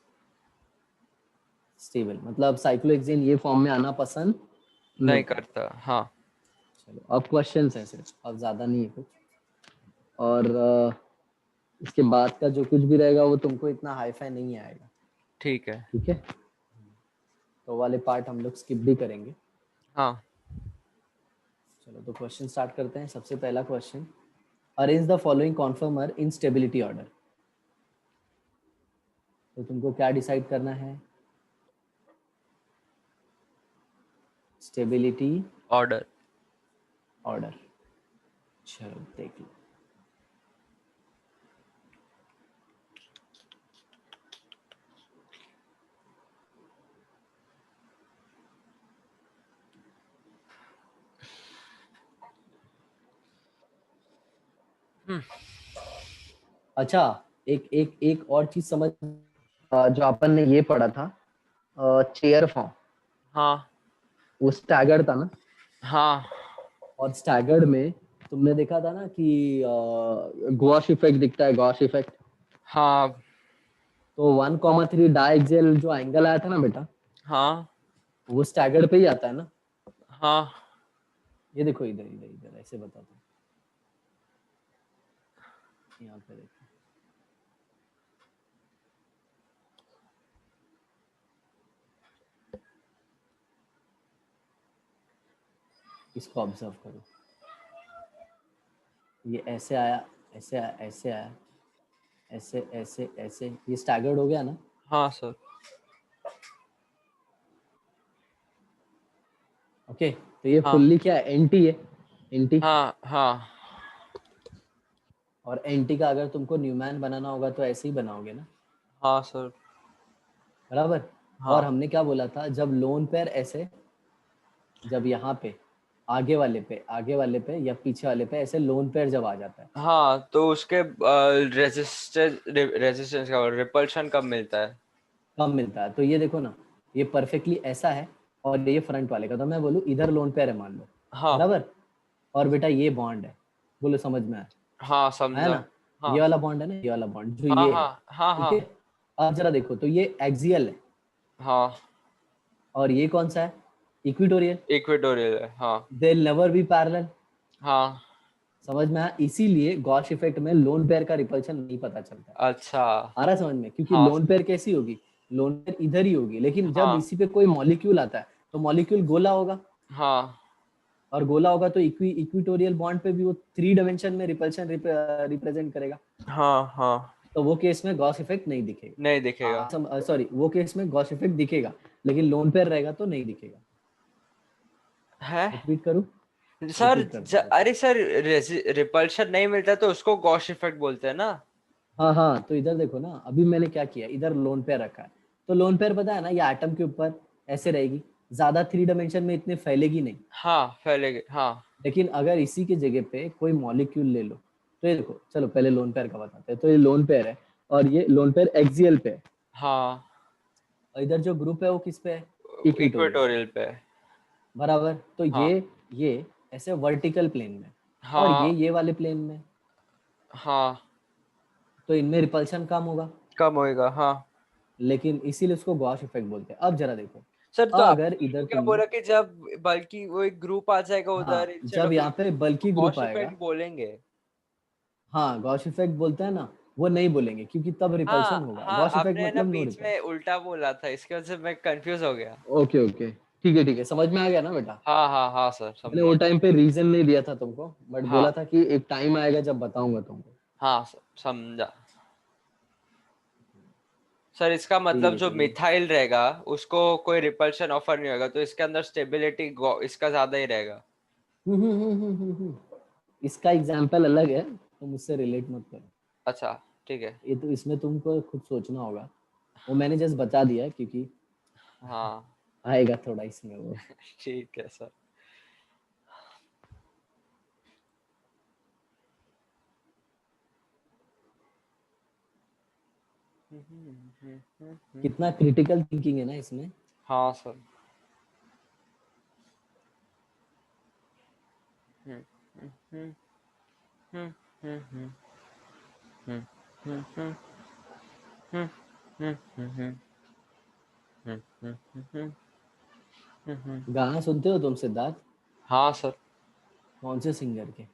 stable, मतलब साइक्लोहेक्सेन ये फॉर्म में आना पसंद नहीं नहीं करता। करता, हाँ। चलो अब क्वेश्चन है सिर्फ, अब ज्यादा नहीं है कुछ। और इसके बाद का जो कुछ भी रहेगा वो तुमको इतना हाई फाई नहीं आएगा। ठीक है। ठीक है, तो वाले पार्ट हम लोग स्किप भी करेंगे। हाँ। चलो तो क्वेश्चन स्टार्ट करते हैं। सबसे पहला question, arrange the following conformer in stability order. तो तुमको क्या डिसाइड करना है? Stability order. ऑर्डर। चलो देख लो। अच्छा, एक एक एक और चीज समझ, जो अपन ने ये पढ़ा था चेयर फॉर्म, हाँ वो स्टैगर्ड था ना। हाँ और स्टैगर्ड में तुमने देखा था ना कि गॉश इफेक्ट दिखता है, गॉश इफेक्ट। हाँ तो 1,3 डायएक्सियल जो एंगल आया था ना बेटा, हाँ वो स्टैगर्ड पे ही आता है ना। हाँ। ये देखो, इधर इधर इधर ऐसे बताता हूँ, यहाँ पे देखो, इसको ऑब्जर्व करो। ये ऐसे आया, ऐसे आया, ऐसे आया, ऐसे ऐसे ऐसे, ये स्टैगर्ड हो गया ना। हाँ सर। ओके, तो ये हाँ फुल्ली क्या है? एंटी है, एंटी। हाँ हाँ और एंटी का अगर तुमको न्यूमैन बनाना होगा तो ऐसे ही बनाओगे ना, हाँ सर। बराबर। और हाँ हमने क्या बोला था, जब लोन पेयर ऐसे, जब यहाँ पे आगे वाले पे, आगे वाले पे या पीछे वाले पे ऐसे लोन पेयर जब आ जाता है, हाँ, तो उसके रेजिस्टेंस का रिपल्शन कब मिलता है? कम मिलता है। तो ये देखो ना, ये परफेक्टली ऐसा है, और ये फ्रंट वाले का, तो मैं बोलूँ इधर लोन पेयर है मान लो, हाँ बराबर। और बेटा ये बॉन्ड है, बोलो समझ में आया? हाँ आया समझा। ना? हाँ ये वाला बॉन्ड है ना, ये वाला बॉन्ड जो हाँ ये है, हाँ हाँ ठीक हाँ है। अब जरा देखो, तो ये एक्सियल है, हाँ। और ये कौन सा है? इक्विटोरियल। इक्वेटोरियल है, हाँ। They never be parallel. हाँ। समझ में आया? इसीलिए गॉश इफेक्ट में लोन पेयर का रिपल्शन नहीं पता चलता है। अच्छा। आ रहा समझ में? क्योंकि हाँ लोन पेयर कैसी होगी, लोन पेयर इधर ही होगी, लेकिन जब हाँ इसी पे कोई मॉलिक्यूल आता है तो मॉलिक्यूल गोला होगा, हाँ और गोला होगा तो इक्विटोरियल बॉन्ड पे भी वो 3 डायमेंशन में रिपल्शन रिप्रेजेंट करेगा। हाँ हाँ। तो वो केस में गॉस इफेक्ट नहीं नहीं दिखेगा। दिखेगा। सॉरी, वो केस में गॉस इफेक्ट दिखेगा, लेकिन लोन पेयर रहेगा तो नहीं दिखेगा। है रिपीट करूं? सर। रिपीट करता हूँ, देखो। अरे सर, रिपल्शन नहीं मिलता तो उसको गॉश इफेक्ट बोलते हैं ना। हाँ हाँ, तो इधर देखो ना, अभी मैंने क्या किया, इधर लोन पेयर रखा है। तो लोन पेयर पता है ना, ये एटम के ऊपर ऐसे रहेगी, ज्यादा 3 डायमेंशन में इतने फैलेगी नहीं। हाँ फैलेगे, हाँ। लेकिन अगर इसी की जगह पे कोई मॉलिक्यूल ले लो, तो ये देखो, चलो पहले लोन पेयर का बताते हैं। तो ये लोन पेयर है, और ये लोन पेयर एक्सियल पे है, हाँ और इधर जो ग्रुप है वो किस पे है? इक्विटोरियल पे, इक्वेटोरियल पे। बराबर। तो हाँ ये ऐसे वर्टिकल प्लेन में, और हाँ ये वाले प्लेन में, हाँ। तो इनमें रिपल्शन कम होगा, कम होएगा, हाँ। लेकिन इसीलिए उसको गॉश इफेक्ट बोलते हैं। अब जरा देखो, सर, तो अगर आपने इधर क्या तुमने, बोला कि जब बल्कि वो एक ग्रुप आ जाएगा उधर हाँ, इंस्टेड जब ऑफ यहाँ पे इक्विटोरियल, तो बल्कि ग्रुप गॉश आएगा, इफेक्ट बोलेंगे? हाँ गॉश इफेक्ट बोलते हैं ना, वो नहीं बोलेंगे, क्योंकि तब रिपल्शन हाँ होगा। हाँ, गॉश इफेक्ट आपने ना मतलब नो बीच में रिपल्शन। उल्टा बोला था, इसकी वजह से मैं कंफ्यूज हो गया। ओके ओके, ठीक है ठीक है, समझ में आ गया ना बेटा? हाँ हाँ हाँ सर, मैंने वो समझा। टाइम पे रीजन नहीं दिया था तुमको, बट बोला हाँ था कि एक टाइम आएगा जब बताऊंगा तुमको। हाँ सर, समझा। सर, इसका ठीक मतलब है जो ठीक है। मिथाइल रहेगा उसको कोई रिपल्शन ऑफर नहीं होगा, तो इसके अंदर स्टेबिलिटी इसका ज्यादा ही रहेगा। इसका एग्जाम्पल अलग है, तुम मुझसे रिलेट मत करो। अच्छा, ठीक है। ये तो इसमें तुमको खुद सोचना होगा, वो मैंने जस्ट बता दिया क्योंकि हाँ आएगा थोड़ा इसमें वो। ठीक है सर। कितना क्रिटिकल थिंकिंग है ना इसमें। हाँ सर। हम्म, हम्म, हम्म, हम्म, हम्म, हम्म, हम्म, हम्म, हम्म, हम्म, हम्म, हम्म, हम्म, हम्म, हम्म, हम्म, गाना सुनते हो तुम सिद्धार्थ? हाँ सर। कौन से सिंगर के?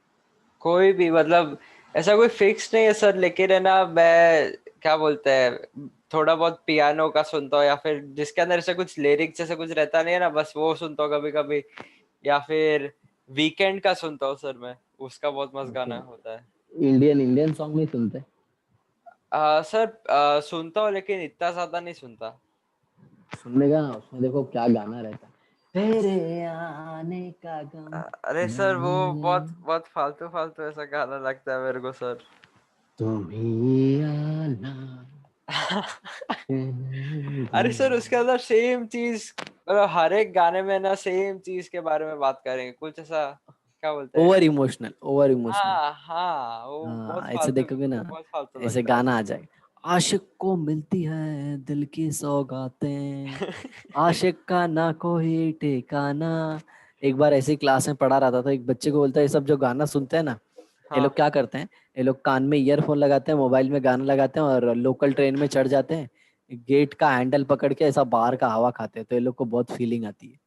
कोई भी मतलब ऐसा कोई फिक्स नहीं है सर, लेकिन है ना मैं क्या बोलते हैं थोड़ा बहुत पियानो का सुनता हूँ, या फिर जिसके अंदर ऐसा कुछ लिरिक्स जैसे कुछ रहता नहीं है ना, बस वो सुनता हूँ कभी कभी। या फिर वीकेंड का सुनता हूँ सर मैं, उसका बहुत मस्त ओके, गाना होता है। इंडियन इंडियन सॉन्ग नहीं सुनते? सर सुनता हूँ लेकिन इतना ज्यादा नहीं सुनता। सुनने का ना, उसमें देखो क्या गाना रहता है, तेरे आने का गम अरे सर वो बहुत नहीं, बहुत फालतू फालतू ऐसा गाना लगता है मेरे को सर। तुम ही आना, अरे सर उसके अंदर सेम चीज, मतलब हर एक गाने में ना सेम चीज के बारे में बात करेंगे, कुछ ऐसा क्या बोलते हैं। Over emotional, over emotional. हाँ हाँ, वो बहुत हाँ, ऐसे फालतू, देखोगे ना, बहुत फालतू ऐसे लगता है गाना आ जाएगा, आशिक को मिलती है दिल की सौगातें, आशिक का ना कोई ठिकाना। एक बार ऐसे ही क्लास में पढ़ा रहा था, तो एक बच्चे को बोलता है, ये सब जो गाना सुनते हैं ना, ये लोग हाँ। क्या करते हैं, ये लोग कान में ईयरफोन लगाते हैं, मोबाइल में गाना लगाते हैं, और लोकल ट्रेन में चढ़ जाते हैं, गेट का हैंडल पकड़ के ऐसा बाहर का हवा खाते हैं, तो ये लोग को बहुत फीलिंग आती है।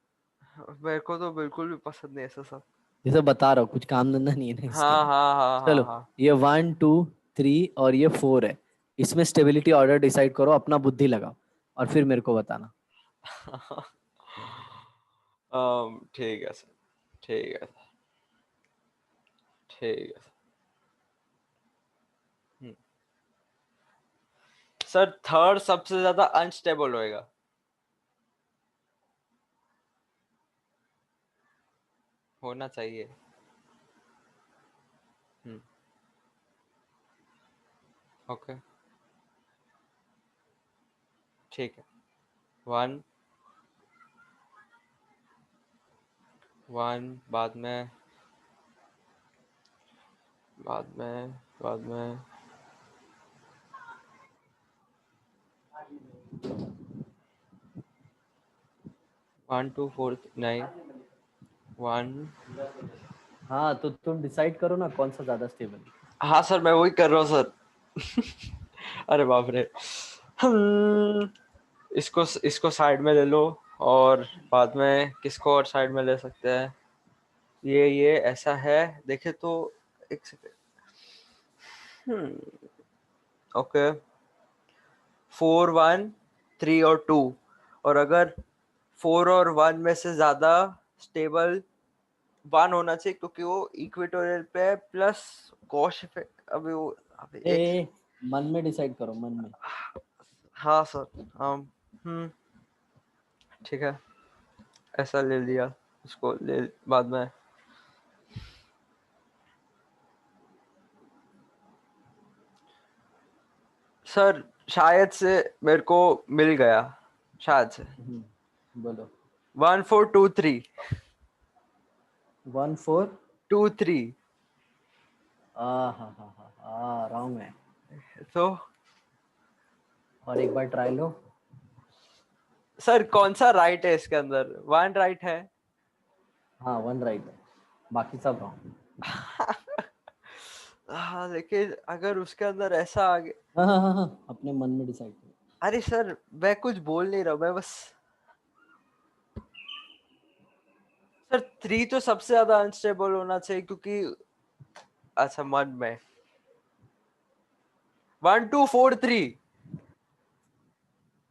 मेरे को तो बिल्कुल भी पसंद नहीं ऐसा सब। जैसे बता रहा हूँ, कुछ काम धंधा नहीं है ना इसके हाँ लिए। हाँ हाँ हाँ चलो, हाँ। ये 1 2 3 और ये 4 है, इसमें स्टेबिलिटी ऑर्डर डिसाइड करो, अपना बुद्धि लगाओ, और फिर मेरे को बताना। ठीक है सर, ठीक है सर, ठीक है सर। सर थर्ड सबसे ज्यादा अनस्टेबल होएगा। होना चाहिए। हम्म। ओके, ठीक है। वन, वन बाद में, बाद में, बाद में। 1 2 4 नहीं, वन। हाँ, तो तुम डिसाइड करो ना कौन सा ज्यादा स्टेबल है। हाँ सर मैं वही कर रहा हूँ सर। अरे बाप रे। हम्म, इसको इसको साइड में ले लो, और बाद में किसको और साइड में ले सकते हैं। ये ऐसा है, देखे तो। एक सेकेंड। ओके। 4 1 3 और 2, और अगर 4 और 1 में से ज्यादा स्टेबल 1 होना चाहिए, क्योंकि वो इक्वेटोरियल पे है, प्लस गॉश इफेक्ट। अभी वो, अभी ए, एक। मन में डिसाइड करो, मन में। हाँ सर। हम्म, ठीक है, ऐसा ले लिया, इसको ले बाद में। सर शायद से मेरे को मिल गया, शायद से। बोलो। 1 4 2 3। 1 4। 2 3। हाँ हाँ हाँ हाँ हाँ, रॉन्ग है। तो और एक बार ट्राई लो। सर कौन सा राइट है इसके अंदर, 1 राइट है। हाँ, 1 राइट है, बाकी सब रॉन्ग। हाँ लेकिन अगर उसके अंदर ऐसा आ गया। हाँ हाँ हाँ हाँ, अपने मन में डिसाइड करो। अरे सर मैं कुछ बोल नहीं रहा, मैं बस। सर 3 तो सबसे ज्यादा अनस्टेबल होना चाहिए, क्योंकि अच्छा मन में 1 2 4 3।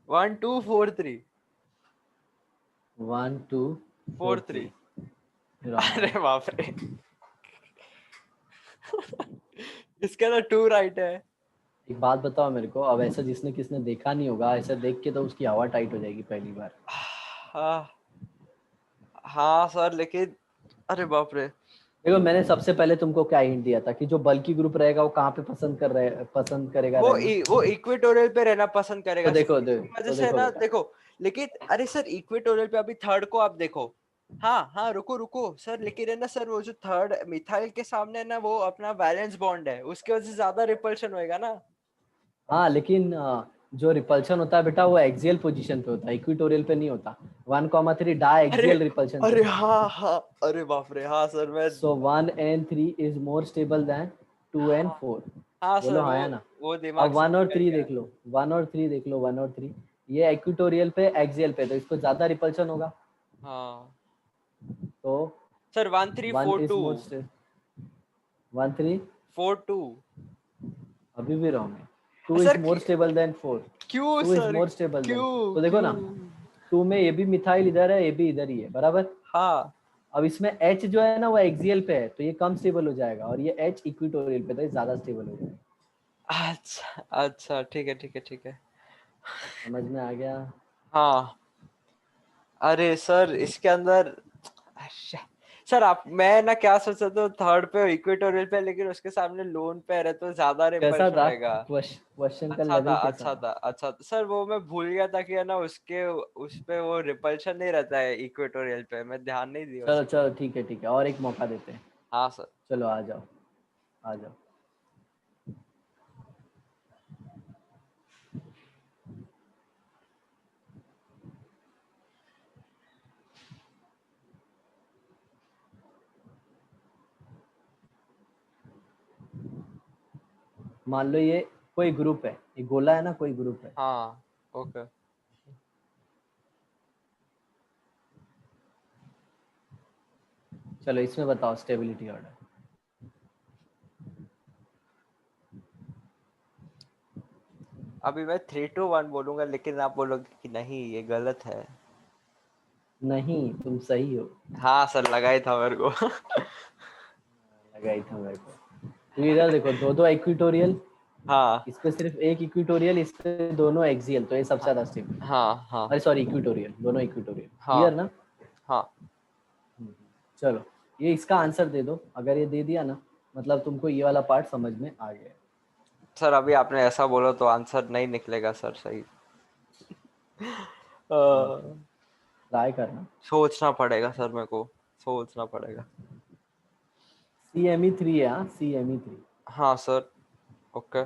1 2 4 3। 1 2 4 4 3। 3 रॉन्ग अरे रॉन्ग। बाप रे। इसके अंदर 2 राइट है। एक बात बताओ मेरे को, अब ऐसा जिसने किसने देखा नहीं होगा, ऐसा देख के तो उसकी हवा टाइट हो जाएगी पहली बार। हाँ हाँ सर लेकिन, अरे बाप रे। देखो, मैंने सबसे पहले तुमको क्या हिंट दिया था कि जो बल्की ग्रुप रहेगा वो कहाँ पे पसंद करेगा रहना। वो इक्वेटोरियल पे रहना पसंद तो करेगा सर, देखो इसकी वजह तो से है देखो ना, बेटा। देखो। लेकिन अरे सर इक्वेटोरियल पे अभी थर्ड को आप देखो। हाँ हाँ, रुको रुको सर, लेकिन है ना सर, वो जो थर्ड मिथाइल के सामने है ना, वो अपना वैलेंस बॉन्ड है, उसकी वजह से ज्यादा रिपल्शन होएगा ना। हाँ, लेकिन जो रिपल्शन होता है बेटा, वो एक्सियल पोजीशन पे होता है, इक्विटोरियल पे नहीं होता। 1 3 डाई अरे एक्सियल रिपल्शन पे अरे होता है। हाँ हाँ, अरे बाप रे, हाँ सर मैं। सो 1 and 3 is more stable then 2 and 4। हाँ बोलो सर हाँ या ना। वो दिमाग अब से 1 और 3 निकल गया। देख लो, 1 और 3 देख लो, 1 और 3, ये इक्विटोरियल पे एक्सियल पे, तो इसको ज्यादा रिपल्शन होगा। हाँ तो sir, one three 1 four is two more stable. 1 3 4 2। अभी भी रॉन्ग है। 2 sir is more stable than 4। क्यों 2 is sir? More stable than 4। क्यों तो देखो ना, क्यों? 2 में ये भी मिथाइल इधर है, ये भी इधर ही है, बराबर। हाँ। अब इसमें H जो है ना वो एक्सियल पे है, तो ये कम स्टेबल हो जाएगा, और ये H इक्विटोरियल पे, तो ये ज्यादा स्टेबल हो जाएगा। अच्छा अच्छा, ठीक है ठीक है ठीक है। समझ में आ गया? हाँ। अरे सर इसके अंदर, अच्छा, सर आप, मैं ना क्या सोच रहा था, थर्ड पे इक्वेटोरियल पे, लेकिन उसके सामने लोन पे है तो ज्यादा कैसा रिपल्शन था रहेगा। क्वेश्चन का अच्छा था लेवल कैसा अच्छा था? था अच्छा था सर, वो मैं भूल गया था कि है ना उसके, उस पे वो रिपल्शन नहीं रहता है इक्वेटोरियल पे, मैं ध्यान नहीं दिया उस चलो पे। चलो ठीक है, और एक मौका देते हैं। हाँ सर। चलो आ जाओ, आ जाओ। मान लो ये कोई ग्रुप है, ये गोला है ना, कोई ग्रुप है। हाँ ओके। चलो इसमें बताओ स्टेबिलिटी ऑर्डर। अभी मैं 3 2 1 बोलूंगा, लेकिन आप बोलोगे कि नहीं ये गलत है। नहीं, तुम सही हो। हाँ सर, लगा ही था मेरे को। लगा ही था मेरे को। तो इधर देखो, दो दो इक्विटोरियल, हाँ इस पे सिर्फ एक इक्विटोरियल, इस पे दोनों एक्सियल, तो ये सबसे हाँ ज्यादा स्टेबल। हाँ हाँ अरे सॉरी, इक्विटोरियल, दोनों इक्विटोरियल। हाँ क्लियर ना? हाँ। चलो, ये इसका आंसर दे दो। अगर ये दे दिया ना, मतलब तुमको ये वाला पार्ट समझ में आ गया। सर अभी आपने ऐसा बोला तो आंसर नहीं निकलेगा सर सही। ट्राई करना। सोचना पड़ेगा सर, मेरे को सोचना पड़ेगा। CME3 है, हाँ CME3। हाँ सर। ओके,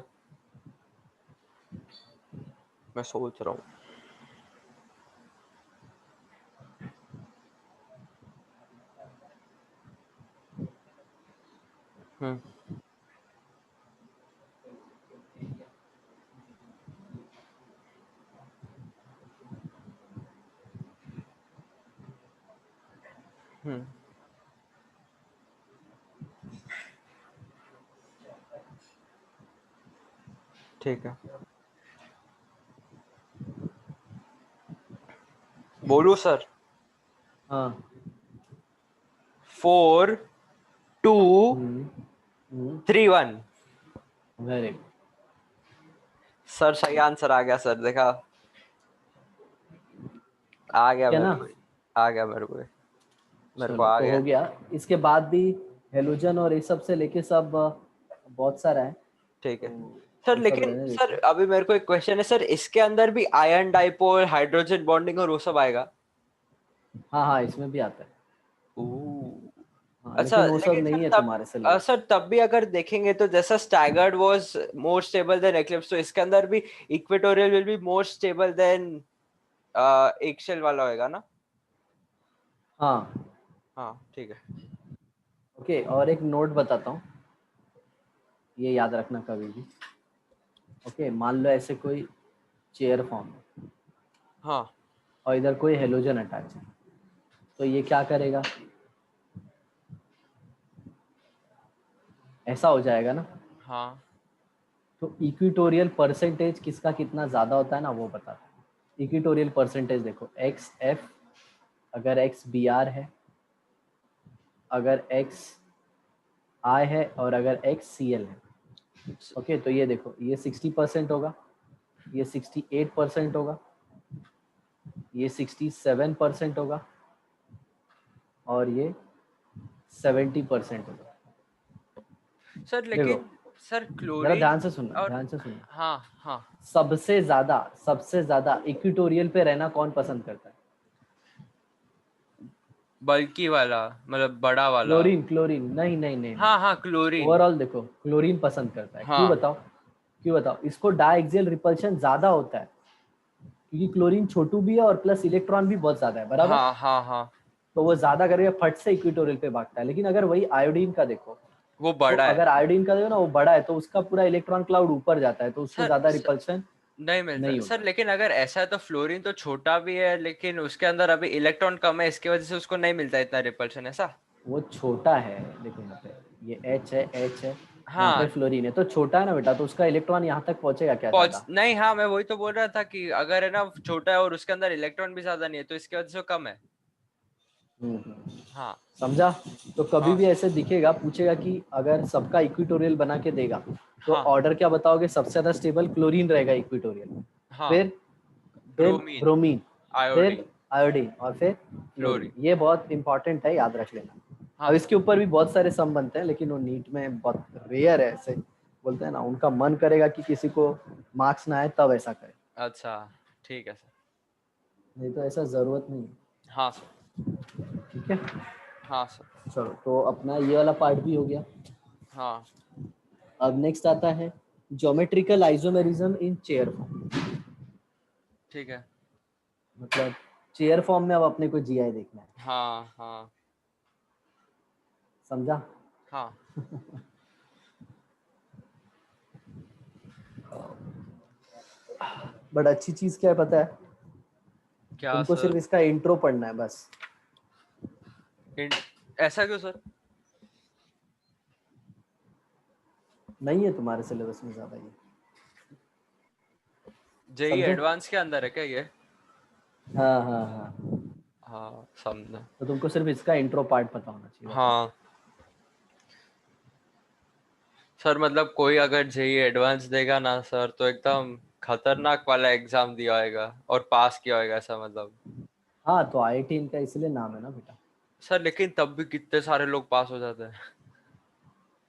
मैं सोच रहा हूँ। हम्म हम्म। ठीक है, बोलू सर? हाँ। 4 2 3 1। Very good. सर सही आंसर आ गया सर, देखा, आ गया क्या मेरे ना? को, आ गया मेरे को चलो आ तो गया। हो गया। इसके बाद भी हेलोजन और ये सब से लेके सब बहुत सारा है, ठीक है तो सर, ये सब लेकिन रहने सर देते हैं। अभी मेरे को एक क्वेश्चन है सर, इसके अंदर भी आयन डाइपोल, हाइड्रोजन बॉन्डिंग और वो सब आएगा? हाँ हाँ, इसमें भी आता है। ओह। हाँ, अच्छा, लेकिन वो सब लेकिन नहीं सर है तब, तुम्हारे सिलेबस। सर तब भी अगर देखेंगे तो जैसा staggered was more stable than eclipse, तो इसके अंदर भी equatorial will be more stable than axial वाला होएगा ना? हाँ। हाँ ठीक है। ओके, और एक नोट बताता हूँ, ये याद रखना कभी भी। ओके, मान लो ऐसे कोई चेयर फॉर्म है, हाँ और इधर कोई हेलोजन अटैच है, तो ये क्या करेगा? ऐसा हो जाएगा ना। हाँ। तो इक्विटोरियल परसेंटेज किसका कितना ज़्यादा होता है ना, वो बताता है। इक्विटोरियल परसेंटेज देखो, XF, अगर XBr है, अगर XI है, और अगर XCl है। ओके, तो ये देखो, ये 60% होगा, ये 68% होगा, ये 67% होगा, और ये 70% होगा। सर देखो, लेकिन सर जरा क्लोरीन ध्यान से सुनना, और, ध्यान से सुनना। हाँ हाँ। सबसे ज्यादा इक्विटोरियल पे रहना कौन पसंद करता है? बल्कि वाला, मतलब बड़ा वाला। क्लोरीन, क्लोरीन, नहीं नहीं नहीं नहीं। हाँ हाँ, क्लोरीन। ओवरऑल देखो, क्लोरीन पसंद करता है। क्यों हाँ बताओ? क्यों बताओ? इसको डायएक्सियल रिपल्शन ज्यादा होता है, क्योंकि क्लोरीन छोटू भी है और प्लस इलेक्ट्रॉन भी बहुत ज्यादा है, बराबर। हाँ हाँ हाँ। तो वो ज्यादा करके फट से इक्विटोरियल पे भागता है। लेकिन अगर वही आयोडीन का देखो, वो तो बड़ा है। अगर आयोडीन का देखो ना, वो बड़ा है, तो उसका पूरा इलेक्ट्रॉन क्लाउड ऊपर जाता है, तो उसको सर, ज्यादा रिपल्शन नहीं मिलता नहीं सर, होता। लेकिन अगर ऐसा है तो फ्लोरीन तो छोटा भी है, लेकिन उसके अंदर अभी इलेक्ट्रॉन कम है, इसकी वजह से उसको नहीं मिलता इतना रिपल्शन, ऐसा? वो छोटा है, देखो यहाँ पे, ये H है, H है, यहाँ पे हाँ फ्लोरीन है, तो छोटा है ना बेटा, तो उसका इलेक्ट्रॉन यहाँ तक पहुंचेगा क्या पहुंच ज्यादा? नहीं, हाँ मैं वही तो बोल रहा था कि अगर है ना छोटा है और उसके अंदर इलेक्ट्रॉन भी ज्यादा नहीं है तो इसके वजह से वो कम है। हाँ समझा? तो कभी हाँ भी ऐसे दिखेगा, पूछेगा कि अगर सबका इक्विटोरियल बना के देगा तो हाँ ऑर्डर क्या बताओगे? सबसे ज्यादा स्टेबल क्लोरीन रहेगा इक्विटोरियल, हाँ। फिर ब्रोमीन, ब्रोमीन, फिर आयोडीन, आयोडीन और फिर फ्लोरीन। फ्लोरीन। ये बहुत इंपॉर्टेंट है, याद रख लेना। हाँ अब सर। इसके ऊपर भी बहुत सारे सम बनते हैं, लेकिन वो नीट में बहुत रेयर है। ऐसे बोलते हैं ना, उनका मन करेगा कि किसी को मार्क्स ना आए तब ऐसा करे, अच्छा ठीक है सर। नहीं तो ऐसा जरूरत नहीं है। हाँ सर। ठीक है, हाँ सर। चलो तो अपना ये वाला पार्ट भी हो गया। हाँ अब नेक्स्ट आता है geometrical isomerism in chair form. ठीक है। मतलब चेयर फॉर्म में अब अपने को जीआई देखना है। हाँ हाँ समझा? हाँ। बट अच्छी चीज क्या है पता है? क्या तुमको सर? सिर्फ इसका इंट्रो पढ़ना है बस। इन- ऐसा क्यों सर? नहीं है तुम्हारे सिलेबस में ज्यादा ये, जेई समझे? एडवांस के अंदर है क्या ये? हाँ हाँ हाँ, हाँ समझा। तो तुमको सिर्फ इसका इंट्रो पार्ट पता होना चाहिए, बस। हाँ सर, मतलब कोई अगर जेई एडवांस देगा ना सर तो एकदम खतरनाक वाला एग्जाम दिया होगा और पास किया होगा ऐसा मतलब। हाँ, तो आईआईटी इनका इसलिए नाम है ना बेटा। सर लेकिन तब भी कितने सारे लोग पास हो जाते हैं।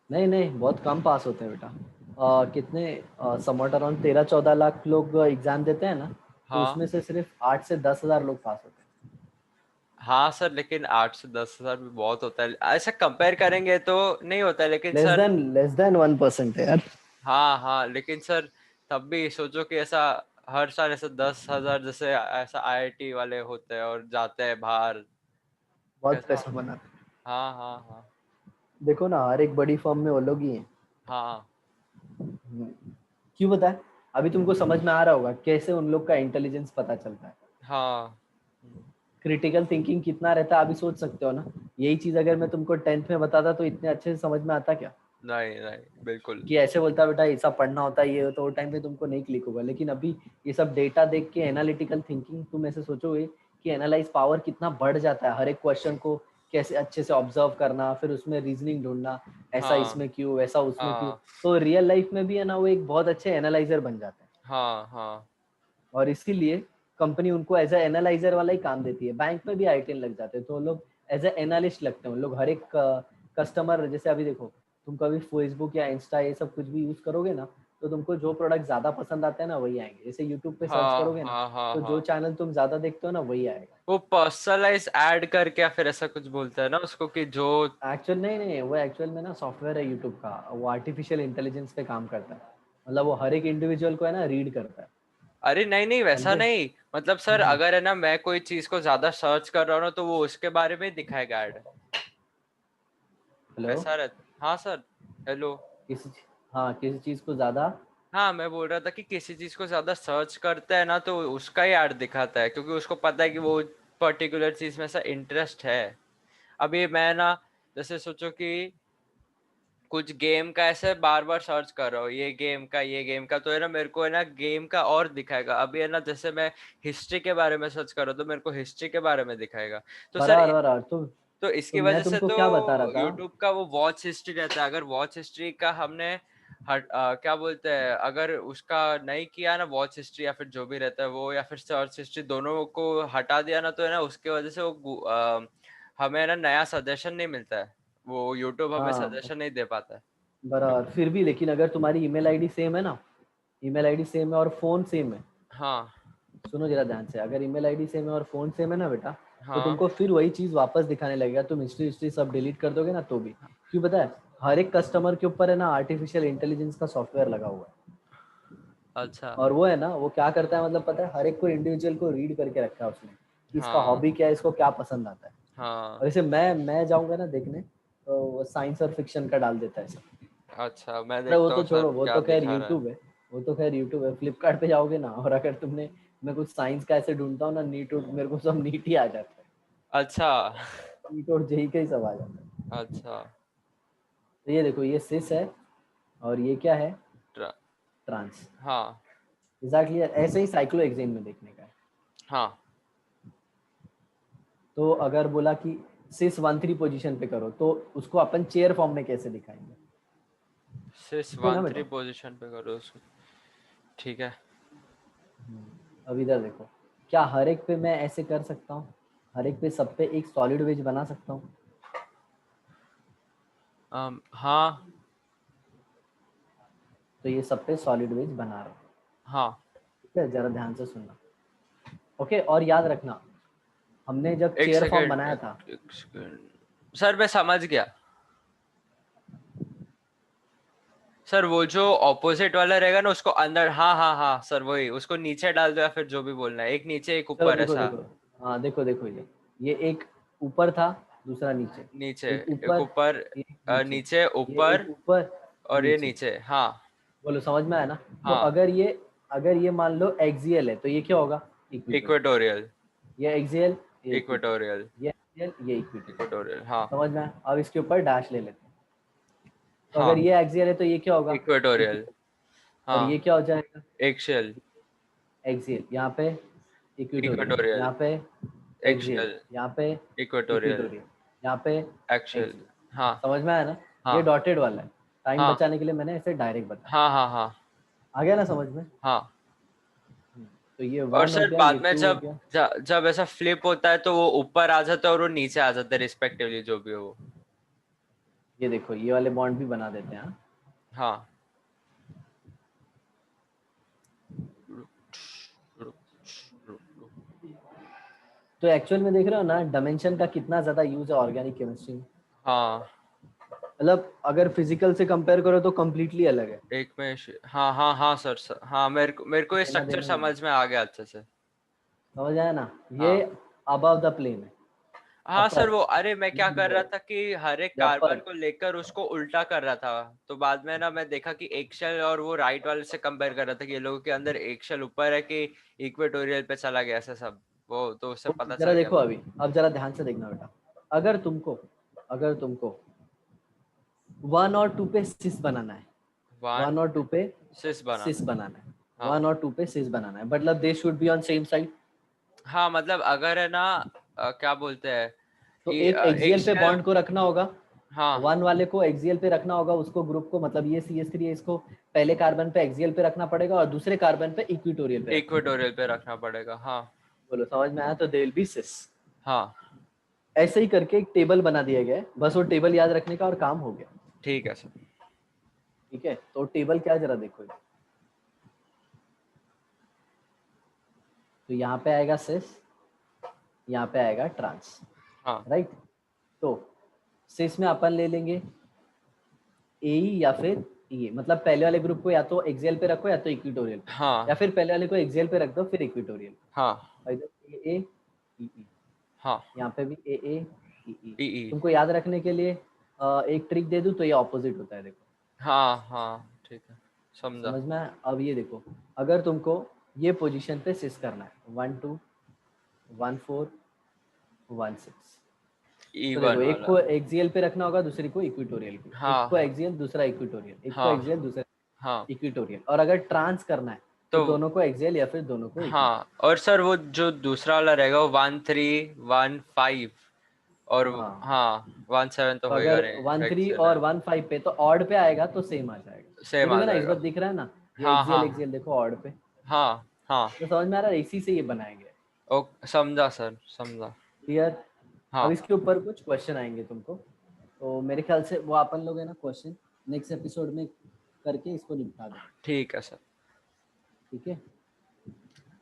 नहीं नहीं, बहुत कम पास होते हैं बेटा। कितने, समवट अराउंड 13-14 लाख लोग एग्जाम देते हैं ना, तो हाँ उसमें से सिर्फ 8 से 10 हजार लोग पास होते हैं। हाँ सर, लेकिन 8 से 10 हजार भी बहुत होता है, ऐसा कंपेयर करेंगे तो नहीं होता है, लेकिन लेस सर। देन 1% है यार। हाँ हाँ, लेकिन सर तब भी सोचो कि ऐसा हर साल ऐसा 10 हजार जैसे ऐसा आईआईटी वाले होते हैं और जाते हैं बाहर। बहुत कैसा? पैसा बनाते हाँ हाँ हाँ हैं। देखो ना, हर एक बड़ी फर्म में वो लोग ही हैं। हाँ हम्म। क्यों बता? अभी तुमको समझ में आ रहा होगा कैसे उन लोग का इंटेलिजेंस पता चलता है। हाँ। क्रिटिकल थिंकिंग कितना रहता है अभी सोच सकते हो ना। यही चीज अगर मैं तुमको 10th में बताता तो इतने अच्छे से समझ में आता क्या? नहीं नहीं बिल्कुल। कि ऐसे बोलता बेटा ऐसा पढ़ना होता है, ये तो वो टाइम पे तुमको नहीं क्लिक होगा, लेकिन अभी ये सब डेटा देख के एनालिटिकल थिंकिंग तुम ऐसे सोचोगे कि एनालाइज पावर कितना बढ़ जाता है। हर एक क्वेश्चन को कैसे अच्छे से ऑब्जर्व करना, फिर उसमें रीजनिंग ढूंढना, ऐसा हाँ इसमें क्यों, वैसा उसमें क्यों। हाँ तो रियल लाइफ में भी है ना, वो एक बहुत अच्छे एनालाइजर बन जाते हैं। हाँ हाँ और इसीलिए कंपनी उनको एज ए एनालाइजर वाला ही काम देती है। बैंक में भी आईटीएन लग जाते हैं तो लोग एज ए एनालिस्ट लगते हैं। लोग हर एक कस्टमर, जैसे अभी देखो, तुम कभी फेसबुक या इंस्टा ये सब कुछ भी यूज करोगे ना, तो तुमको जो प्रोडक्ट ज्यादा पसंद आते हैं ना वही आएंगे। जैसे यूट्यूब पे सर्च हाँ करोगे ना, हाँ हाँ तो जो हाँ। चैनल तुम ज्यादा देखते हो ना वही आएगा। वो पर्सनलाइज ऐड करके या फिर ऐसा कुछ बोलता है ना उसको कि जो। एक्चुअल नहीं नहीं, वो एक्चुअल में ना सॉफ्टवेयर है यूट्यूब का, वो आर्टिफिशियल इंटेलिजेंस पे काम करता है। मतलब वो हर एक इंडिविजुअल को है ना रीड करता है। अरे नहीं नहीं वैसा समझे? नहीं, मतलब सर अगर है ना मैं कोई चीज को ज्यादा सर्च कर रहा हूँ ना तो वो उसके बारे में ही दिखाएगा ऐड। हेलो? वैसा रहता, हाँ सर। हेलो। किसी, हाँ, किसी चीज को ज्यादा। हाँ मैं बोल रहा था कि किसी चीज को ज्यादा सर्च करता है ना तो उसका ही ऐड दिखाता है, क्योंकि उसको पता है कि वो पर्टिकुलर चीज में ऐसा इंटरेस्ट है। अभी मैं ना, जैसे सोचो कि कुछ गेम का ऐसे बार बार सर्च कर रहा हूँ, ये गेम का तो है ना मेरे को है ना गेम का और दिखाएगा। अभी है ना जैसे मैं हिस्ट्री के बारे में सर्च कर रहा हूँ तो मेरे को हिस्ट्री के बारे में दिखाएगा। तो सर बराबर बराबर। तो तो इसकी मैं वजह से तुमको तो क्या बता रहा था? यूट्यूब का वो वॉच हिस्ट्री रहता है, अगर वॉच हिस्ट्री का हमने क्या बोलते हैं, अगर उसका नहीं किया ना वॉच हिस्ट्री या फिर जो भी रहता है वो, या फिर सर्च हिस्ट्री, दोनों को हटा दिया ना तो है ना उसके वजह से वो हमें ना नया सजेशन नहीं मिलता है, वो यूट्यूब हमें हाँ सजेशन नहीं दे पाता है। बराबर। फिर भी लेकिन अगर तुम्हारी ईमेल आईडी सेम है ना, ईमेल आईडी सेम है और फोन सेम है, हाँ सुनो जरा ध्यान से, अगर ईमेल आईडी सेम है और फोन सेम है ना बेटा, तो हाँ तुमको फिर वही चीज वापस दिखाने लगेगा। तुम हिस्ट्री हिस्ट्री सब डिलीट कर दोगे ना तो भी। क्यों पता है? हर एक कस्टमर के ऊपर है ना आर्टिफिशियल इंटेलिजेंस का सॉफ्टवेयर लगा हुआ है। अच्छा। और वो है ना, वो क्या करता है मतलब पता है, हर एक को इंडिविजुअल को रीड करके रखा है उसने, कि इसका हाँ हॉबी क्या है, इसको क्या पसंद आता है। हाँ। और जैसे मैं जाऊंगा ना देखने, तो वो साइंस और फिक्शन का डाल देता है सब। अच्छा मैं अरे वो देखता तो हूँ छोड़ो, सर वो क्या तो खैर दिखा रहा है। यूट्यूब है। वो तो खैर यूट्यूब है। फ्लिपकार्ट पे जाओगे ना, और अगर तुमने, मैं कुछ साइंस का ऐसे ढूंढता हूँ ना, नीट उट, मेरे को सब नीट ही आ जाता अच्छा है। नीट और जेई का ही सब आ जाता है। अच्छा। तो ये देखो ये सिस है और ये क्या है, ट्रा- ट्रांस। हाँ एग्जैक्टली ऐसे ही साइक्लोहेक्सेन में देखने का है। हाँ तो अगर बोला कि सिस 1,3 पोजीशन पे करो तो उसको अपन चेयर फॉर्म में कैसे दिखाएंगे? सिस ठीक है ना 1 3 बेटा? पोजीशन पे करो उसको, ठीक है। अब इधर देखो, क्या हर एक पे मैं ऐसे कर सकता हूँ? हर एक पे सब पे एक सॉलिड वेज बना सकता हूँ? हाँ तो ये सब पे सॉलिड वेज बना रहा हूँ। हाँ। ठीक है, जरा ध्यान से सुनना। ओके, और याद रखना हमने जब एक चेयर फॉर्म सेकेंड, बनाया था, एक सेकेंड सर, मैं समझ गया। सर वो जो ऑपोजिट वाला रहेगा ना उसको अंदर, हाँ हाँ हाँ सर, वही उसको नीचे डाल दो या फिर जो भी बोलना है, एक नीचे एक चलो ऊपर देखो ऐसा। देखो, हाँ देखो देखो, ये एक ऊपर था, दूसरा नीचे, नीचे एक एक ऊपर, ऊपर, एक नीचे, नीचे ये ऊपर, एक ऊपर, और ये नीचे। नीचे, हाँ बोलो समझ में आया ना? तो हाँ। अगर ये मान लो एक्सियल है तो ये क्या होगा? इक्विटोरियल। इक्वेटोरियल, ये एक्सियल, ये इक्विटोरियल, इक्वेटोरियल, ये एक्सियल, ये इक्विटोरियल। इक्वेटोरियल, हाँ समझ में आया? अब इसके ऊपर डैश ले लेते हैं। तो हाँ। अगर ये एक्सियल है तो ये क्या होगा? Equatorial, equatorial. और हाँ। ये क्या हो जाएगा? Axial, axial. यहाँ पे इक्विटोरियल, इक्वेटोरियल, यहाँ पे एक्सियल, एक्शियल, यहाँ पे इक्वेटोरियल, इक्विटोरियल, यहाँ पे एक्शियल, एक्सियल। हाँ समझ में आया ना? हाँ ये डॉटेड वाला है, टाइम हाँ बचाने के लिए मैंने ऐसे डायरेक्ट बताया। हाँ हाँ हाँ आ गया ना समझ में? हाँ। तो ये और 1 हो सर गया, ये बाद में 2 हो जब गया। जब ऐसा फ्लिप होता है तो वो ऊपर आ जाता है और वो नीचे आ जाता है रिस्पेक्टिवली, जो भी हो वो। ये देखो ये वाले बॉन्ड भी बना देते हैं, हाँ। हाँ। तो एक्चुअल में देख रहे हो ना डायमेंशन का कितना ज्यादा यूज है ऑर्गेनिक केमिस्ट्री में? हाँ मतलब अगर फिजिकल से कंपेयर करो तो कम्प्लीटली अलग है। एक में हाँ हाँ हाँ सर, हाँ मेरे को ये देखना स्ट्रक्चर देखना बेटा, समझ में आ गया अच्छे से। समझ आया ना? ये हाँ अबव द प्लेन है, हाँ सर, अपर, वो अरे मैं ये क्या कर रहा लोअर, था कि हर एक ये अपर। कार्बन को लेकर उसको उल्टा कर रहा था। तो बाद में ना मैं देखा कि एक शेल और वो राइट वाले से कंपेयर कर रहा था कि ये लोगों के अंदर एक शेल ऊपर है कि इक्वेटोरियल पे चला गया, ऐसा सब। वो तो उससे पता जरा चल गया देखो मेरे अभी, अब जरा ध्यान से देखना बेटा। अगर तुमको 1 और 2 पे सिस बनाना है, को। वन 1 और 2 पे सिस सिस बनाना है। बनाना है, हाँ 1 और 2 पे सिस बनाना है, मतलब they should be on same side. हाँ, मतलब अगर है ना, क्या बोलते हैं तो कि एक एक एक्सियल पे शेल। बॉन्ड को रखना होगा, हाँ 1 वाले को एक्सियल पे रखना होगा, उसको ग्रुप को, मतलब ये CH3 है, इसको पहले कार्बन पे एक्सियल पे रखना पड़ेगा और दूसरे कार्बन पे इक्विटोरियल पे रखना इक्वेटोरियल पड़ेगा। पे रखना पड़ेगा, हाँ बोलो समझ में आया? तो दे विल बी सिस। हाँ। ऐसे ही करके एक टेबल बना दिया गया है, बस वो टेबल याद रखने का और काम हो गया। ठीक है सर। ठीक है, तो टेबल क्या जरा देखो इधर। तो यहाँ पे आएगा सिस, यहाँ पे आएगा ट्रांस, हाँ राइट? तो सिस में अपन ले लेंगे ए या फिर ये, मतलब पहले वाले ग्रुप को या तो एक्सियल पे रखो या तो इक्विटोरियल पे, हाँ या फिर पहले वाले को एक्सियल पे रख दो फिर इक्विटोरियल हाँ पे। इधर ए ई ई, हाँ। यहाँ पे भी ए ई ई। ई ई। तुमको याद रखने के लिए एक ट्रिक दे दूं तो ये ऑपोजिट होता है, देखो। हाँ हाँ ठीक है, समझा। समझ में आया? अब ये देखो, अगर तुमको ये पोजीशन पे सिस करना है 1 2 1 4 1 6, तो देखो E1 एक वाला। को एक्सियल पे रखना होगा, दूसरे को इक्विटोरियल पे, एक हाँ को हाँ एक्सियल दूसरा इक्विटोरियल, एक को हाँ एक्सियल दूसरा हाँ। इक्विटोरियल। और अगर ट्रांस करना है तो तो दोनों को एक्सियल या फिर दोनों को हाँ, इक्विटोरियल। और सर वो जो दूसरा वाला रहेगा वो 1 3 1 5, और हाँ, हाँ 1 7 तो तो होएगा अगर नहीं, 1 3 एक्सेल है। और 1 5 पे तो ऑड पे आएगा तो सेम आ जाएगा। सेम आ देखोगे ना इस बार जाएगा। दिख रहा है ना, ये हाँ एक्सियल हाँ एक्सियल देखो ऑड पे। हाँ हाँ। तो समझ में आ रहा है, इसी से ये बनाया गया है। ओ समझा सर, समझा। क्लियर? अब हाँ इसके ऊपर कुछ क्वेश्चन आएंगे तुमको, तो मेरे ख्याल से वो अपन लोग है ना क्वेश्चन नेक्स्ट एपिसोड में करके इसको निपटा देंगे। ठीक है सर। ठीक है।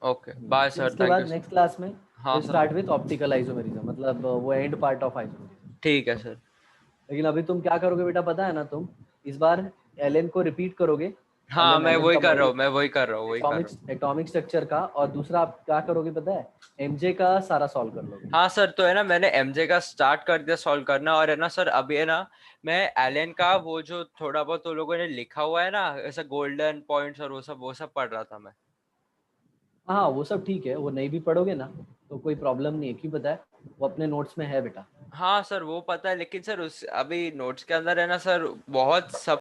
ओके बाय फिर सर, इसके थैंक यू बाद सर। नेक्स्ट क्लास में हाँ will sir. Start with optical isomerism, मतलब वो एंड पार्ट ऑफ आइसोमेरिज्म। ठीक है सर। लेकिन अभी तुम क्या करोगे बेटा पता है ना? तुम इस बार एलन को रिपीट करोगे, हाँ एलन मैं एलन वही का कर रहा मॉडल, हूँ, मैं वही कर रहा हूँ, वही कर रहा एटॉमिक हूँ। एटॉमिक स्ट्रक्चर का, और दूसरा आप क्या करोगे पता है? एमजे का सारा सॉल्व कर लोगे। हाँ सर, तो है ना मैंने एमजे का स्टार्ट कर दिया सॉल्व करना, और है ना सर अभी है ना मैं एलन का वो जो थोड़ा बहुत वो लोगों ने लिखा हुआ है ना ऐसा गोल्डन पॉइंट्स और वो सब पढ़ रहा था मैं। हाँ वो सब ठीक है, वो नहीं भी पढ़ोगे ना तो कोई प्रॉब्लम नहीं है, क्यों पता है? वो अपने नोट्स में है बेटा। हाँ सर वो पता है, लेकिन सर उस अभी नोट्स के अंदर है ना सर, बहुत सब